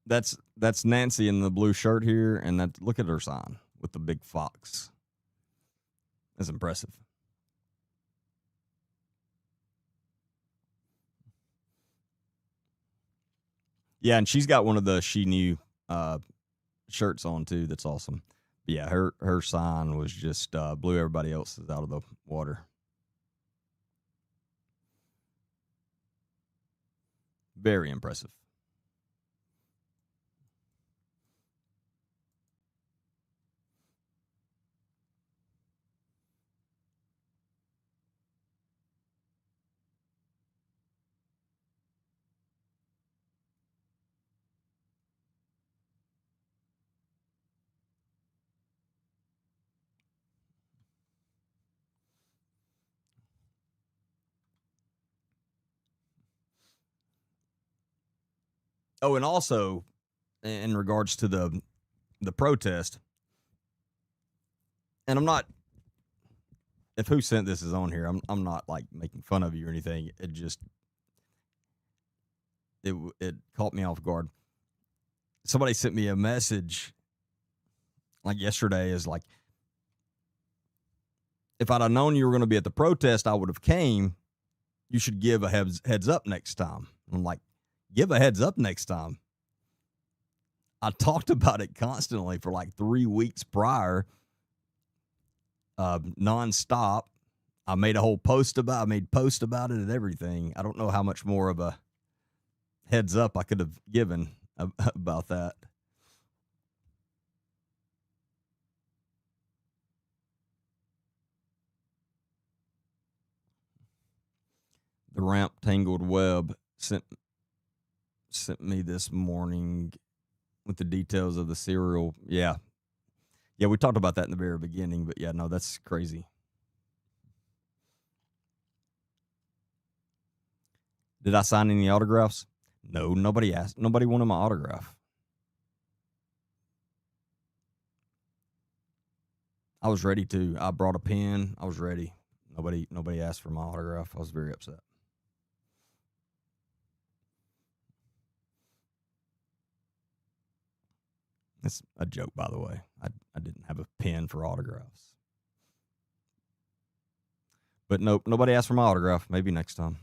[SPEAKER 1] That's Nancy in the blue shirt here, and that look at her sign with the big fox. That's impressive. Yeah, and she's got one of the She Knew uh, shirts on too. That's awesome. But yeah, her sign was just blew everybody else's out of the water. Very impressive. Oh, and also in regards to the protest, and I'm not, if who sent this is on here, I'm not like making fun of you or anything. It just it caught me off guard. Somebody sent me a message like yesterday, is like, if I'd have known you were going to be at the protest, I would have came. You should give a heads up next time. I'm like, give a heads up next time. I talked about it constantly for like 3 weeks prior, nonstop. I made posts about it and everything. I don't know how much more of a heads up I could have given about that. The ramp tangled web sent me this morning with the details of the serial. Yeah. Yeah, we talked about that in the very beginning, but yeah, no, that's crazy. Did I sign any autographs? No, nobody asked. Nobody wanted my autograph. I was ready to. I brought a pen. I was ready. Nobody asked for my autograph. I was very upset. It's a joke, by the way. I didn't have a pen for autographs. But nope, nobody asked for my autograph. Maybe next time.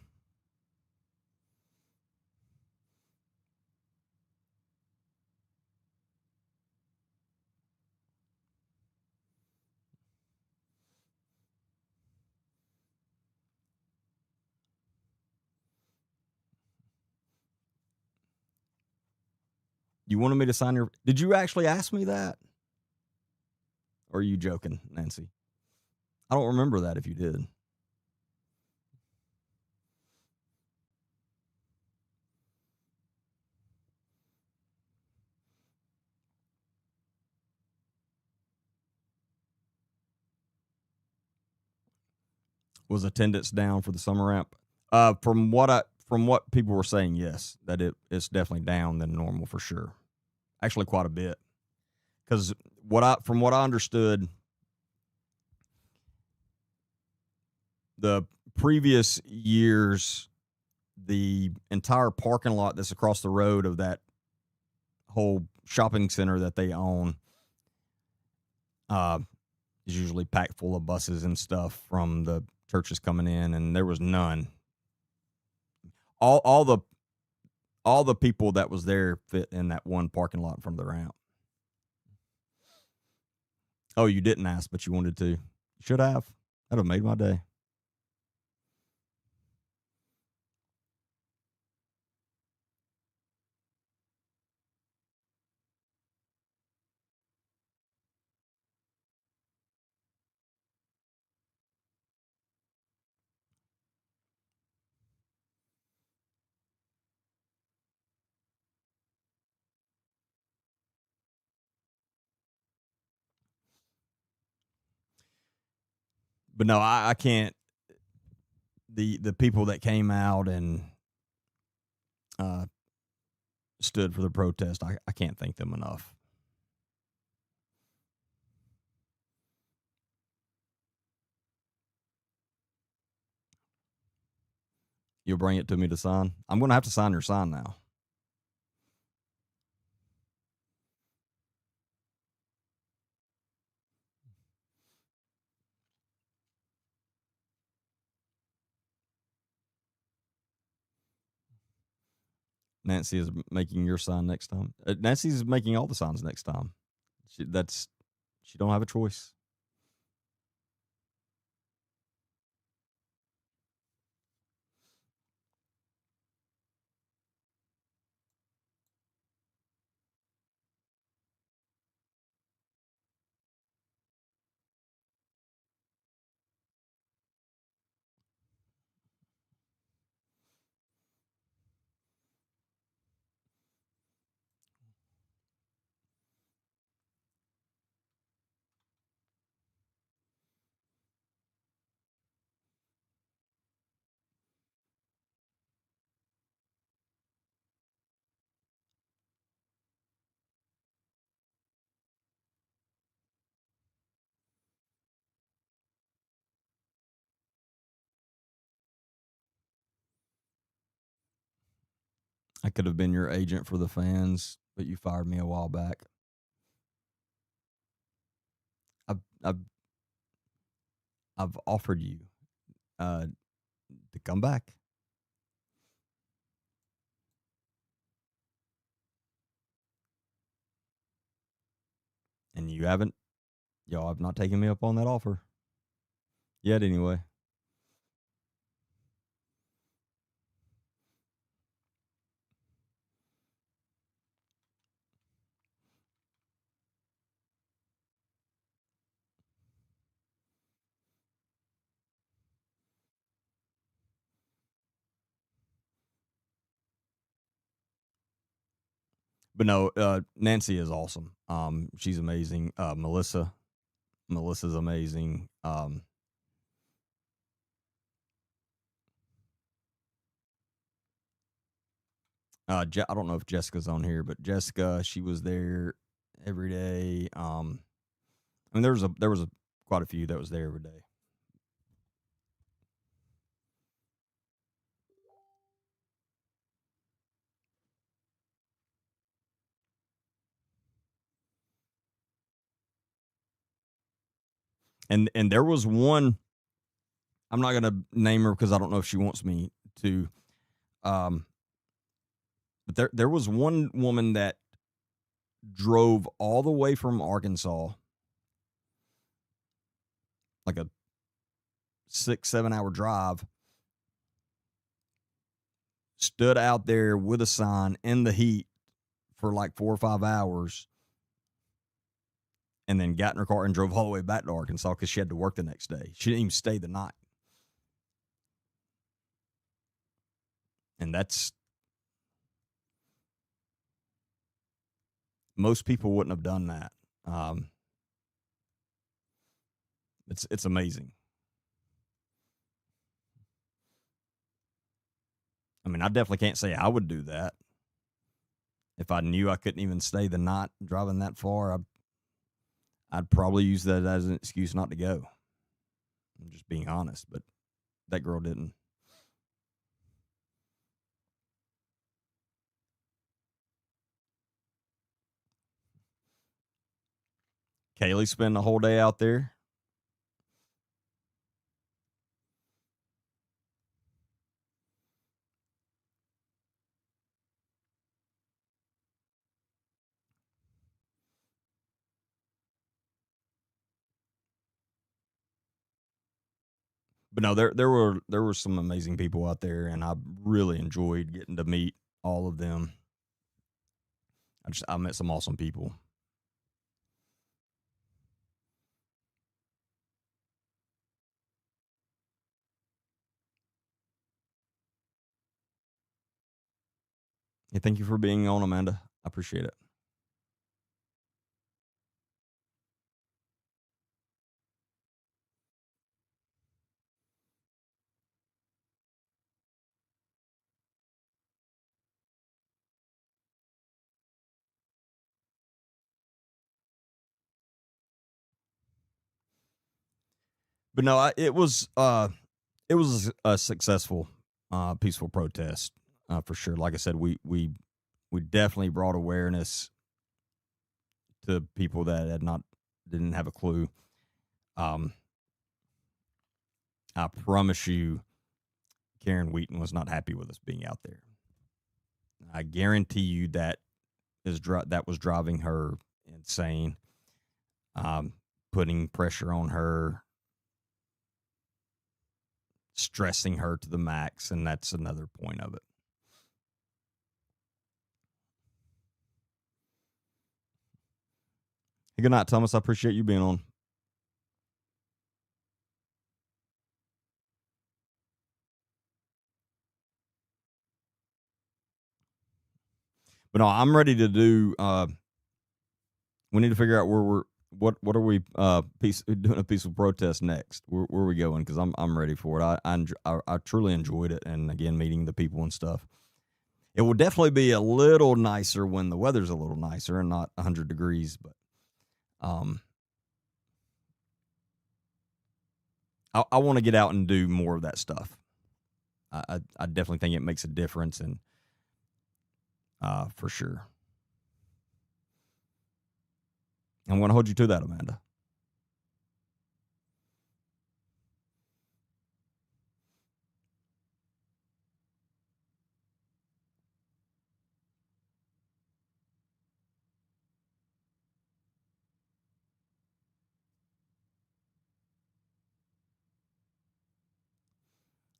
[SPEAKER 1] You wanted me to sign your. Did you actually ask me that? Or are you joking, Nancy? I don't remember that if you did. Was attendance down for the summer ramp? From what people were saying, yes, that it's definitely down than normal for sure. Actually, quite a bit. Because from what I understood, the previous years, the entire parking lot that's across the road of that whole shopping center that they own uh, is usually packed full of buses and stuff from the churches coming in, and there was none. All all the people that was there fit in that one parking lot in front of the ramp. Oh, you didn't ask, but you wanted to. You should have. That'd have made my day. But no, I can't. The people that came out and uh, stood for the protest, I can't thank them enough. You'll bring it to me to sign. I'm going to have to sign your sign now. Nancy is making your sign next time. Nancy's making all the signs next time. She don't have a choice. I could have been your agent for the fans, but you fired me a while back. I've I've, I've offered you uh, to come back, and you haven't. Y'all have not taken me up on that offer yet. Anyway, but no, Nancy is awesome. She's amazing. Melissa's amazing. I don't know if Jessica's on here, but Jessica, she was there every day. I mean, there was quite a few that was there every day. And there was one. I'm not gonna name her because I don't know if she wants me to. Um, but there was one woman that drove all the way from Arkansas, like a 6-7 hour drive, stood out there with a sign in the heat for like 4 or 5 hours, and then got in her car and drove all the way back to Arkansas because she had to work the next day. She didn't even stay the night. And that's most people wouldn't have done that. Um, it's amazing. I mean, I definitely can't say I would do that. If I knew I couldn't even stay the night driving that far, I'd probably use that as an excuse not to go. I'm just being honest, but that girl didn't. Kaylee spent the whole day out there. But no, there were some amazing people out there, and I really enjoyed getting to meet all of them. I met some awesome people. Hey, thank you for being on, Amanda. I appreciate it. But no, it was a successful, peaceful protest, for sure. Like I said, we definitely brought awareness to people that didn't have a clue. Um, I promise you, Karen Wheaton was not happy with us being out there. I guarantee you that was driving her insane, um, putting pressure on her, stressing her to the max, and that's another point of it. Hey, good night, Thomas. I appreciate you being on. But no, I'm ready to do. We need to figure out where we're. What are we doing a peaceful protest next? Where are we going? Because I'm ready for it. I truly enjoyed it, and again, meeting the people and stuff. It will definitely be a little nicer when the weather's a little nicer and not 100 degrees. But um, I want to get out and do more of that stuff. I definitely think it makes a difference, and for sure. I'm going to hold you to that, Amanda.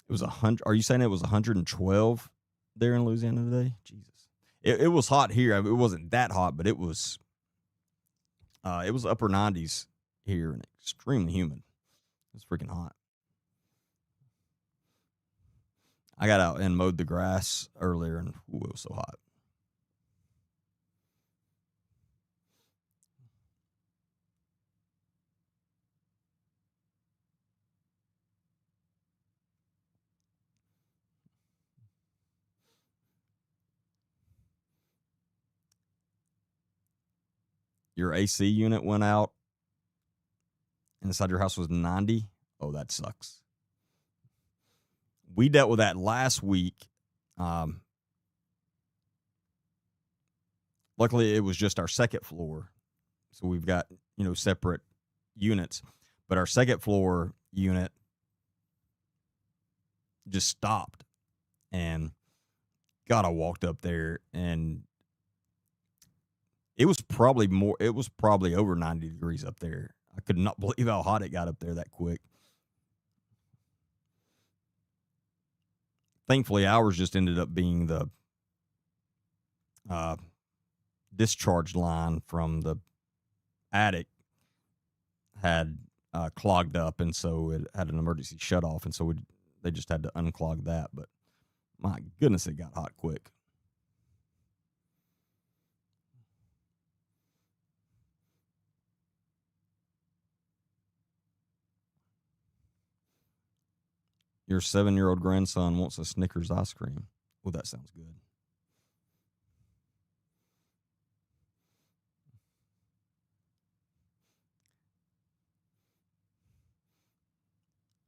[SPEAKER 1] It was 100. Are you saying it was 112 there in Louisiana today? Jesus, it was hot here. I mean, it wasn't that hot, but it was upper 90s here and extremely humid. It's freaking hot. I got out and mowed the grass earlier, and ooh, it was so hot. Your AC unit went out inside your house was 90. Oh, that sucks. We dealt with that last week. Um, Luckily, it was just our second floor, so we've got separate units. But our second floor unit just stopped, and God, I walked up there, and it was probably more. It was probably over 90 degrees up there. I could not believe how hot it got up there that quick. Thankfully, ours just ended up being the uh, discharge line from the attic had clogged up, and so it had an emergency shut off, and so they just had to unclog that. But my goodness, it got hot quick. Your 7-year-old grandson wants a Snickers ice cream. Oh, that sounds good.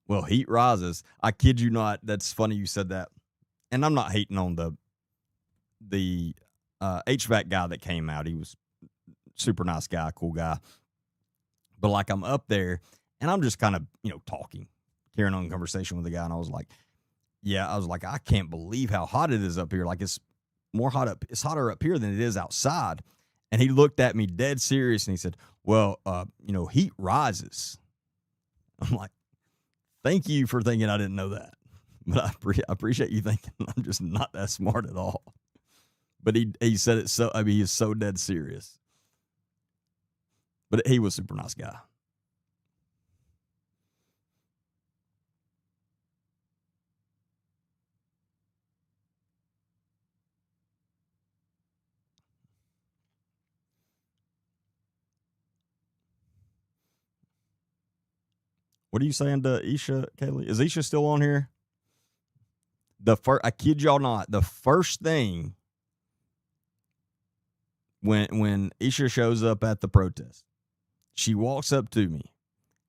[SPEAKER 1] Well, heat rises. I kid you not. That's funny you said that. And I'm not hating on the HVAC guy that came out. He was super nice guy, cool guy. But like I'm up there and I'm just kind of, talking, carrying on conversation with the guy. And I was like, yeah, I was like, I can't believe how hot it is up here. Like it's hotter up here than it is outside. And he looked at me dead serious and he said, well, heat rises. I'm like, Thank you for thinking I didn't know that. But I appreciate you thinking I'm just not that smart at all. But he said it so, I mean, he's so dead serious. But he was a super nice guy. What are you saying to Isha, Kaylee? Is Isha still on here? I kid y'all not, the first thing when Isha shows up at the protest, she walks up to me,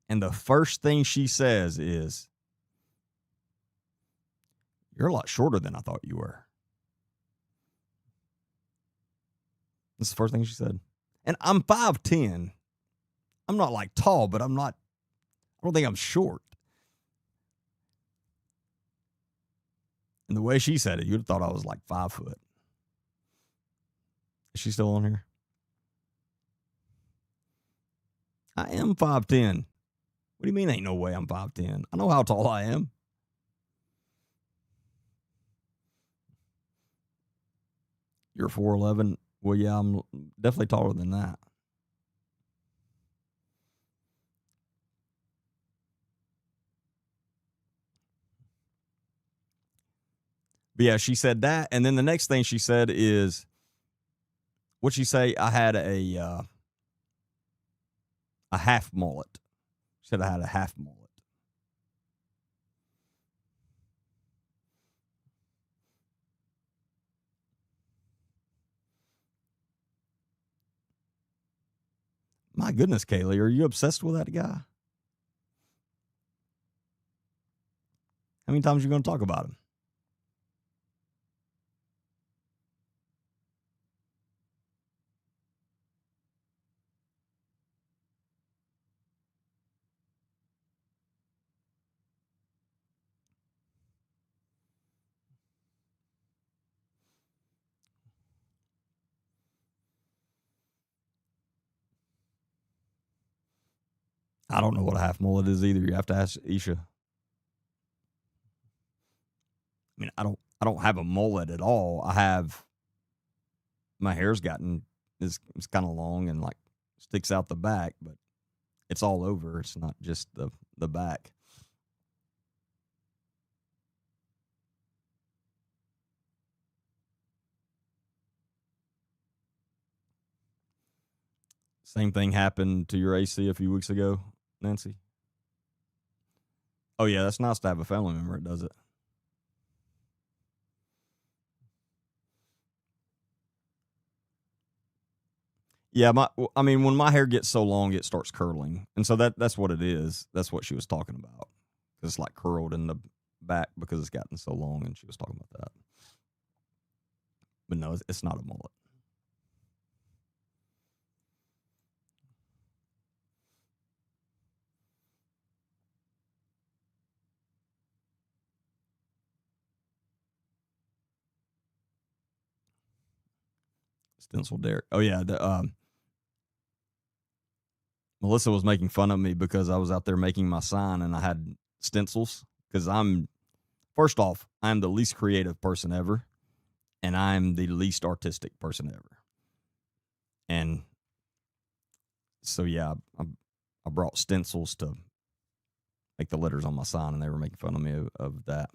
[SPEAKER 1] and the first thing she says is, "You're a lot shorter than I thought you were." That's the first thing she said. And I'm 5'10". I'm not like tall, but I don't think I'm short. And the way she said it, you'd have thought I was like 5 foot. Is she still on here? I am 5'10". What do you mean ain't no way I'm 5'10"? I know how tall I am. You're 4'11". Well, yeah, I'm definitely taller than that. But yeah, she said that. And then the next thing she said is, what'd she say? I had a half mullet. She said I had a half mullet. My goodness, Kaylee, are you obsessed with that guy? How many times are you going to talk about him? I don't know what a half mullet is either. You have to ask Isha. I mean, I don't have a mullet at all. I have, my hair's it's kind of long and like sticks out the back, but it's all over. It's not just the back. Same thing happened to your AC a few weeks ago, Nancy. Oh yeah, that's nice to have a family member. It does it. Yeah, I mean, when my hair gets so long, it starts curling, and so that's what it is. That's what she was talking about. It's like curled in the back because it's gotten so long, and she was talking about that. But no, it's not a mullet. Stencil Derek. Oh yeah, Melissa was making fun of me because I was out there making my sign and I had stencils because first off, I'm the least creative person ever, and I'm the least artistic person ever. And so yeah, I brought stencils to make the letters on my sign, and they were making fun of me of that.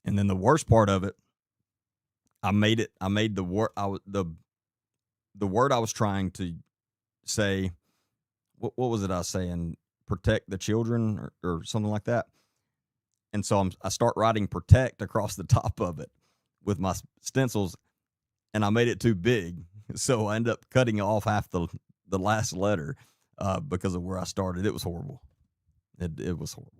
[SPEAKER 1] And then the worst part of it, I made the word the word I was trying to say. What was it I was saying? Protect the children or something like that. And so I start writing protect across the top of it with my stencils, and I made it too big. So I ended up cutting off half the last letter because of where I started. It was horrible. It was horrible.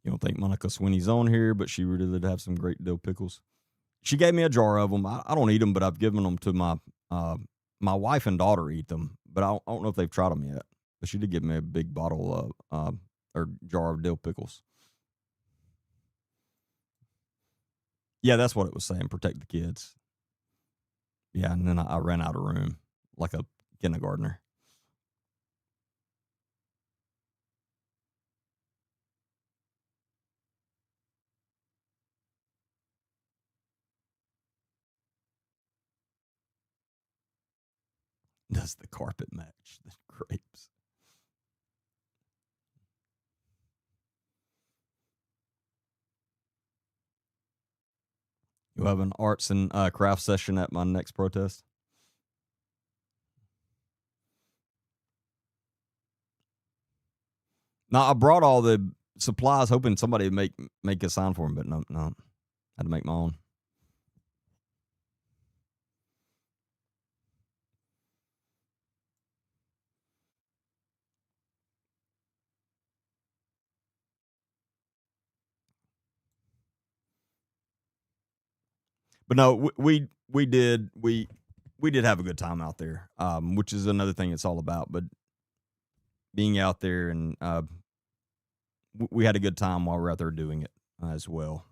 [SPEAKER 1] You don't think Monica Sweeney's on here, but she really did have some great dill pickles. She gave me a jar of them. I don't eat them, but I've given them to My wife and daughter eat them, but I don't know if they've tried them yet. But she did give me a big bottle of or jar of dill pickles. Yeah, that's what it was saying. Protect the kids. Yeah, and then I ran out of room like a kindergartner. Does the carpet match the grapes? You have an arts and craft session at my next protest. Now I brought all the supplies, hoping somebody would make a sign for them, but no, I had to make my own. But no, we did have a good time out there, which is another thing it's all about. But being out there and we had a good time while we are out there doing it as well.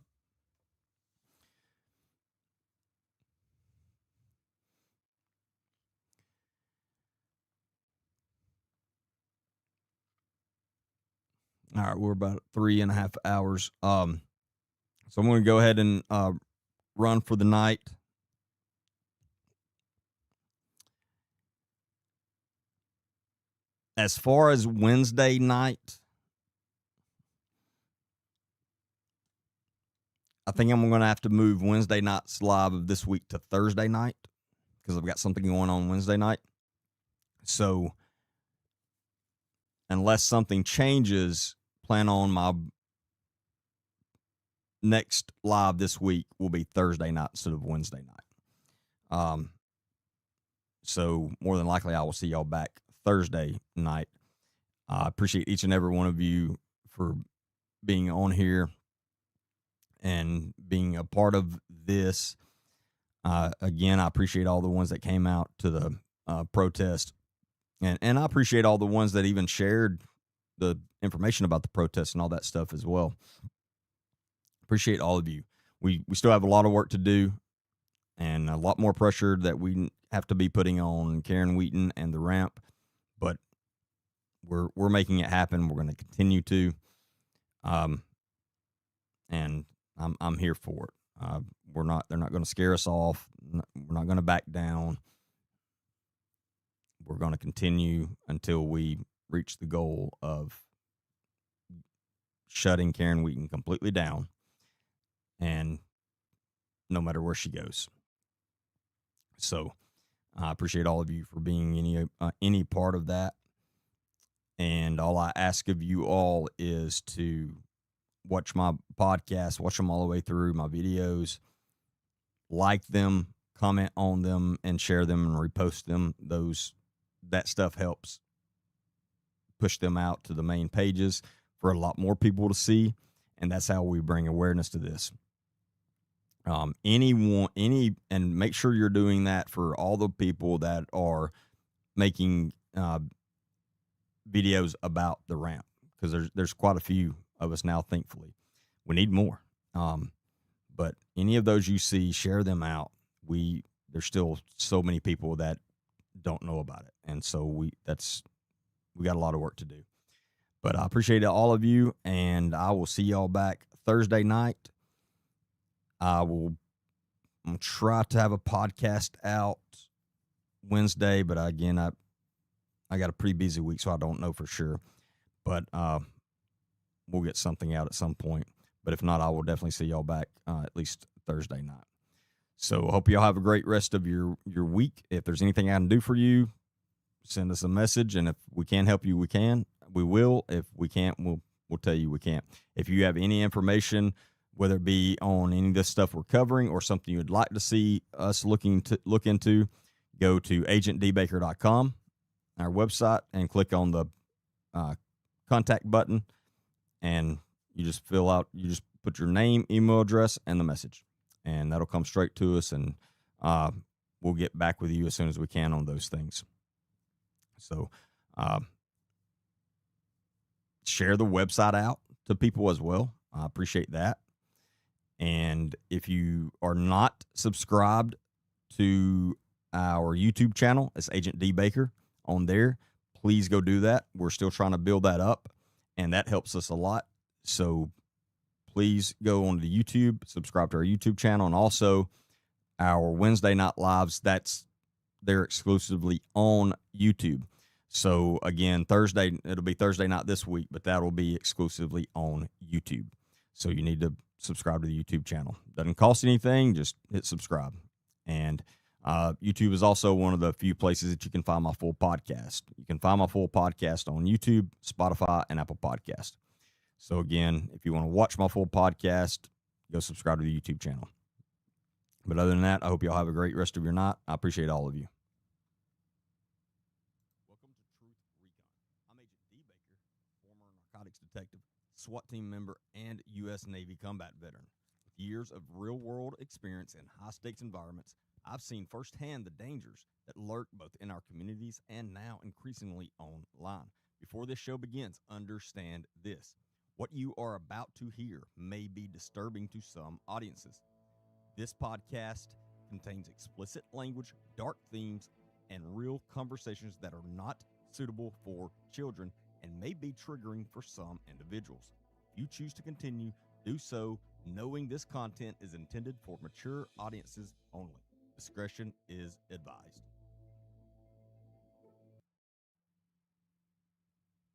[SPEAKER 1] All right, we're about 3.5 hours. So I'm going to go ahead and run for the night. As far as Wednesday night, I think I'm going to have to move Wednesday night's live of this week to Thursday night because I've got something going on Wednesday night. So unless something changes, plan on my next live this week will be Thursday night instead of Wednesday night. So more than likely, I will see y'all back Thursday night. I appreciate each and every one of you for being on here and being a part of this. Again, I appreciate all the ones that came out to the protest, and I appreciate all the ones that even shared the information about the protest and all that stuff as well. Appreciate all of you. We still have a lot of work to do and a lot more pressure that we have to be putting on Karen Wheaton and the ramp, but we're making it happen. We're going to continue to, and I'm here for it. They're not going to scare us off. We're not going to back down. We're going to continue until we reach the goal of shutting Karen Wheaton completely down, and no matter where she goes. So I appreciate all of you for being any part of that. And all I ask of you all is to watch my podcast, watch them all the way through, my videos, like them, comment on them, and share them and repost them. That stuff helps push them out to the main pages for a lot more people to see, and that's how we bring awareness to this. And make sure you're doing that for all the people that are making videos about the ramp, because there's quite a few of us now. Thankfully, we need more. But any of those you see, share them out. There's still so many people that don't know about it, and so we got a lot of work to do. But I appreciate all of you, and I will see y'all back Thursday night. I'm gonna try to have a podcast out Wednesday, but again, I got a pretty busy week, so I don't know for sure. But we'll get something out at some point. But if not, I will definitely see y'all back at least Thursday night. So I hope y'all have a great rest of your week. If there's anything I can do for you, send us a message, and if we can help you, we will. If we can't, we'll tell you we can't. If you have any information, whether it be on any of this stuff we're covering or something you'd like to see us look into, go to agentdbaker.com, our website, and click on the contact button, and you just put your name, email address, and the message, and that'll come straight to us, and we'll get back with you as soon as we can on those things. So, share the website out to people as well. I appreciate that. And if you are not subscribed to our YouTube channel, it's Agent D Baker on there. Please go do that. We're still trying to build that up, and that helps us a lot. So please go on to YouTube, subscribe to our YouTube channel, and also our Wednesday night lives. They're exclusively on YouTube. So again, it'll be Thursday night this week, but that'll be exclusively on YouTube. So you need to subscribe to the YouTube channel. Doesn't cost anything, just hit subscribe. And YouTube is also one of the few places that you can find my full podcast. You can find my full podcast on YouTube, Spotify, and Apple Podcast. So again, if you want to watch my full podcast, go subscribe to the YouTube channel. But other than that, I hope y'all have a great rest of your night. I appreciate all of you. Welcome to Truth Recon. I'm Agent D Baker, former narcotics detective, SWAT team member, and U.S. Navy combat veteran. With years of real-world experience in high-stakes environments, I've seen firsthand the dangers that lurk both in our communities and now increasingly online. Before this show begins, understand this. What you are about to hear may be disturbing to some audiences. This podcast contains explicit language, dark themes, and real conversations that are not suitable for children and may be triggering for some individuals. If you choose to continue, do so knowing this content is intended for mature audiences only. Discretion is advised.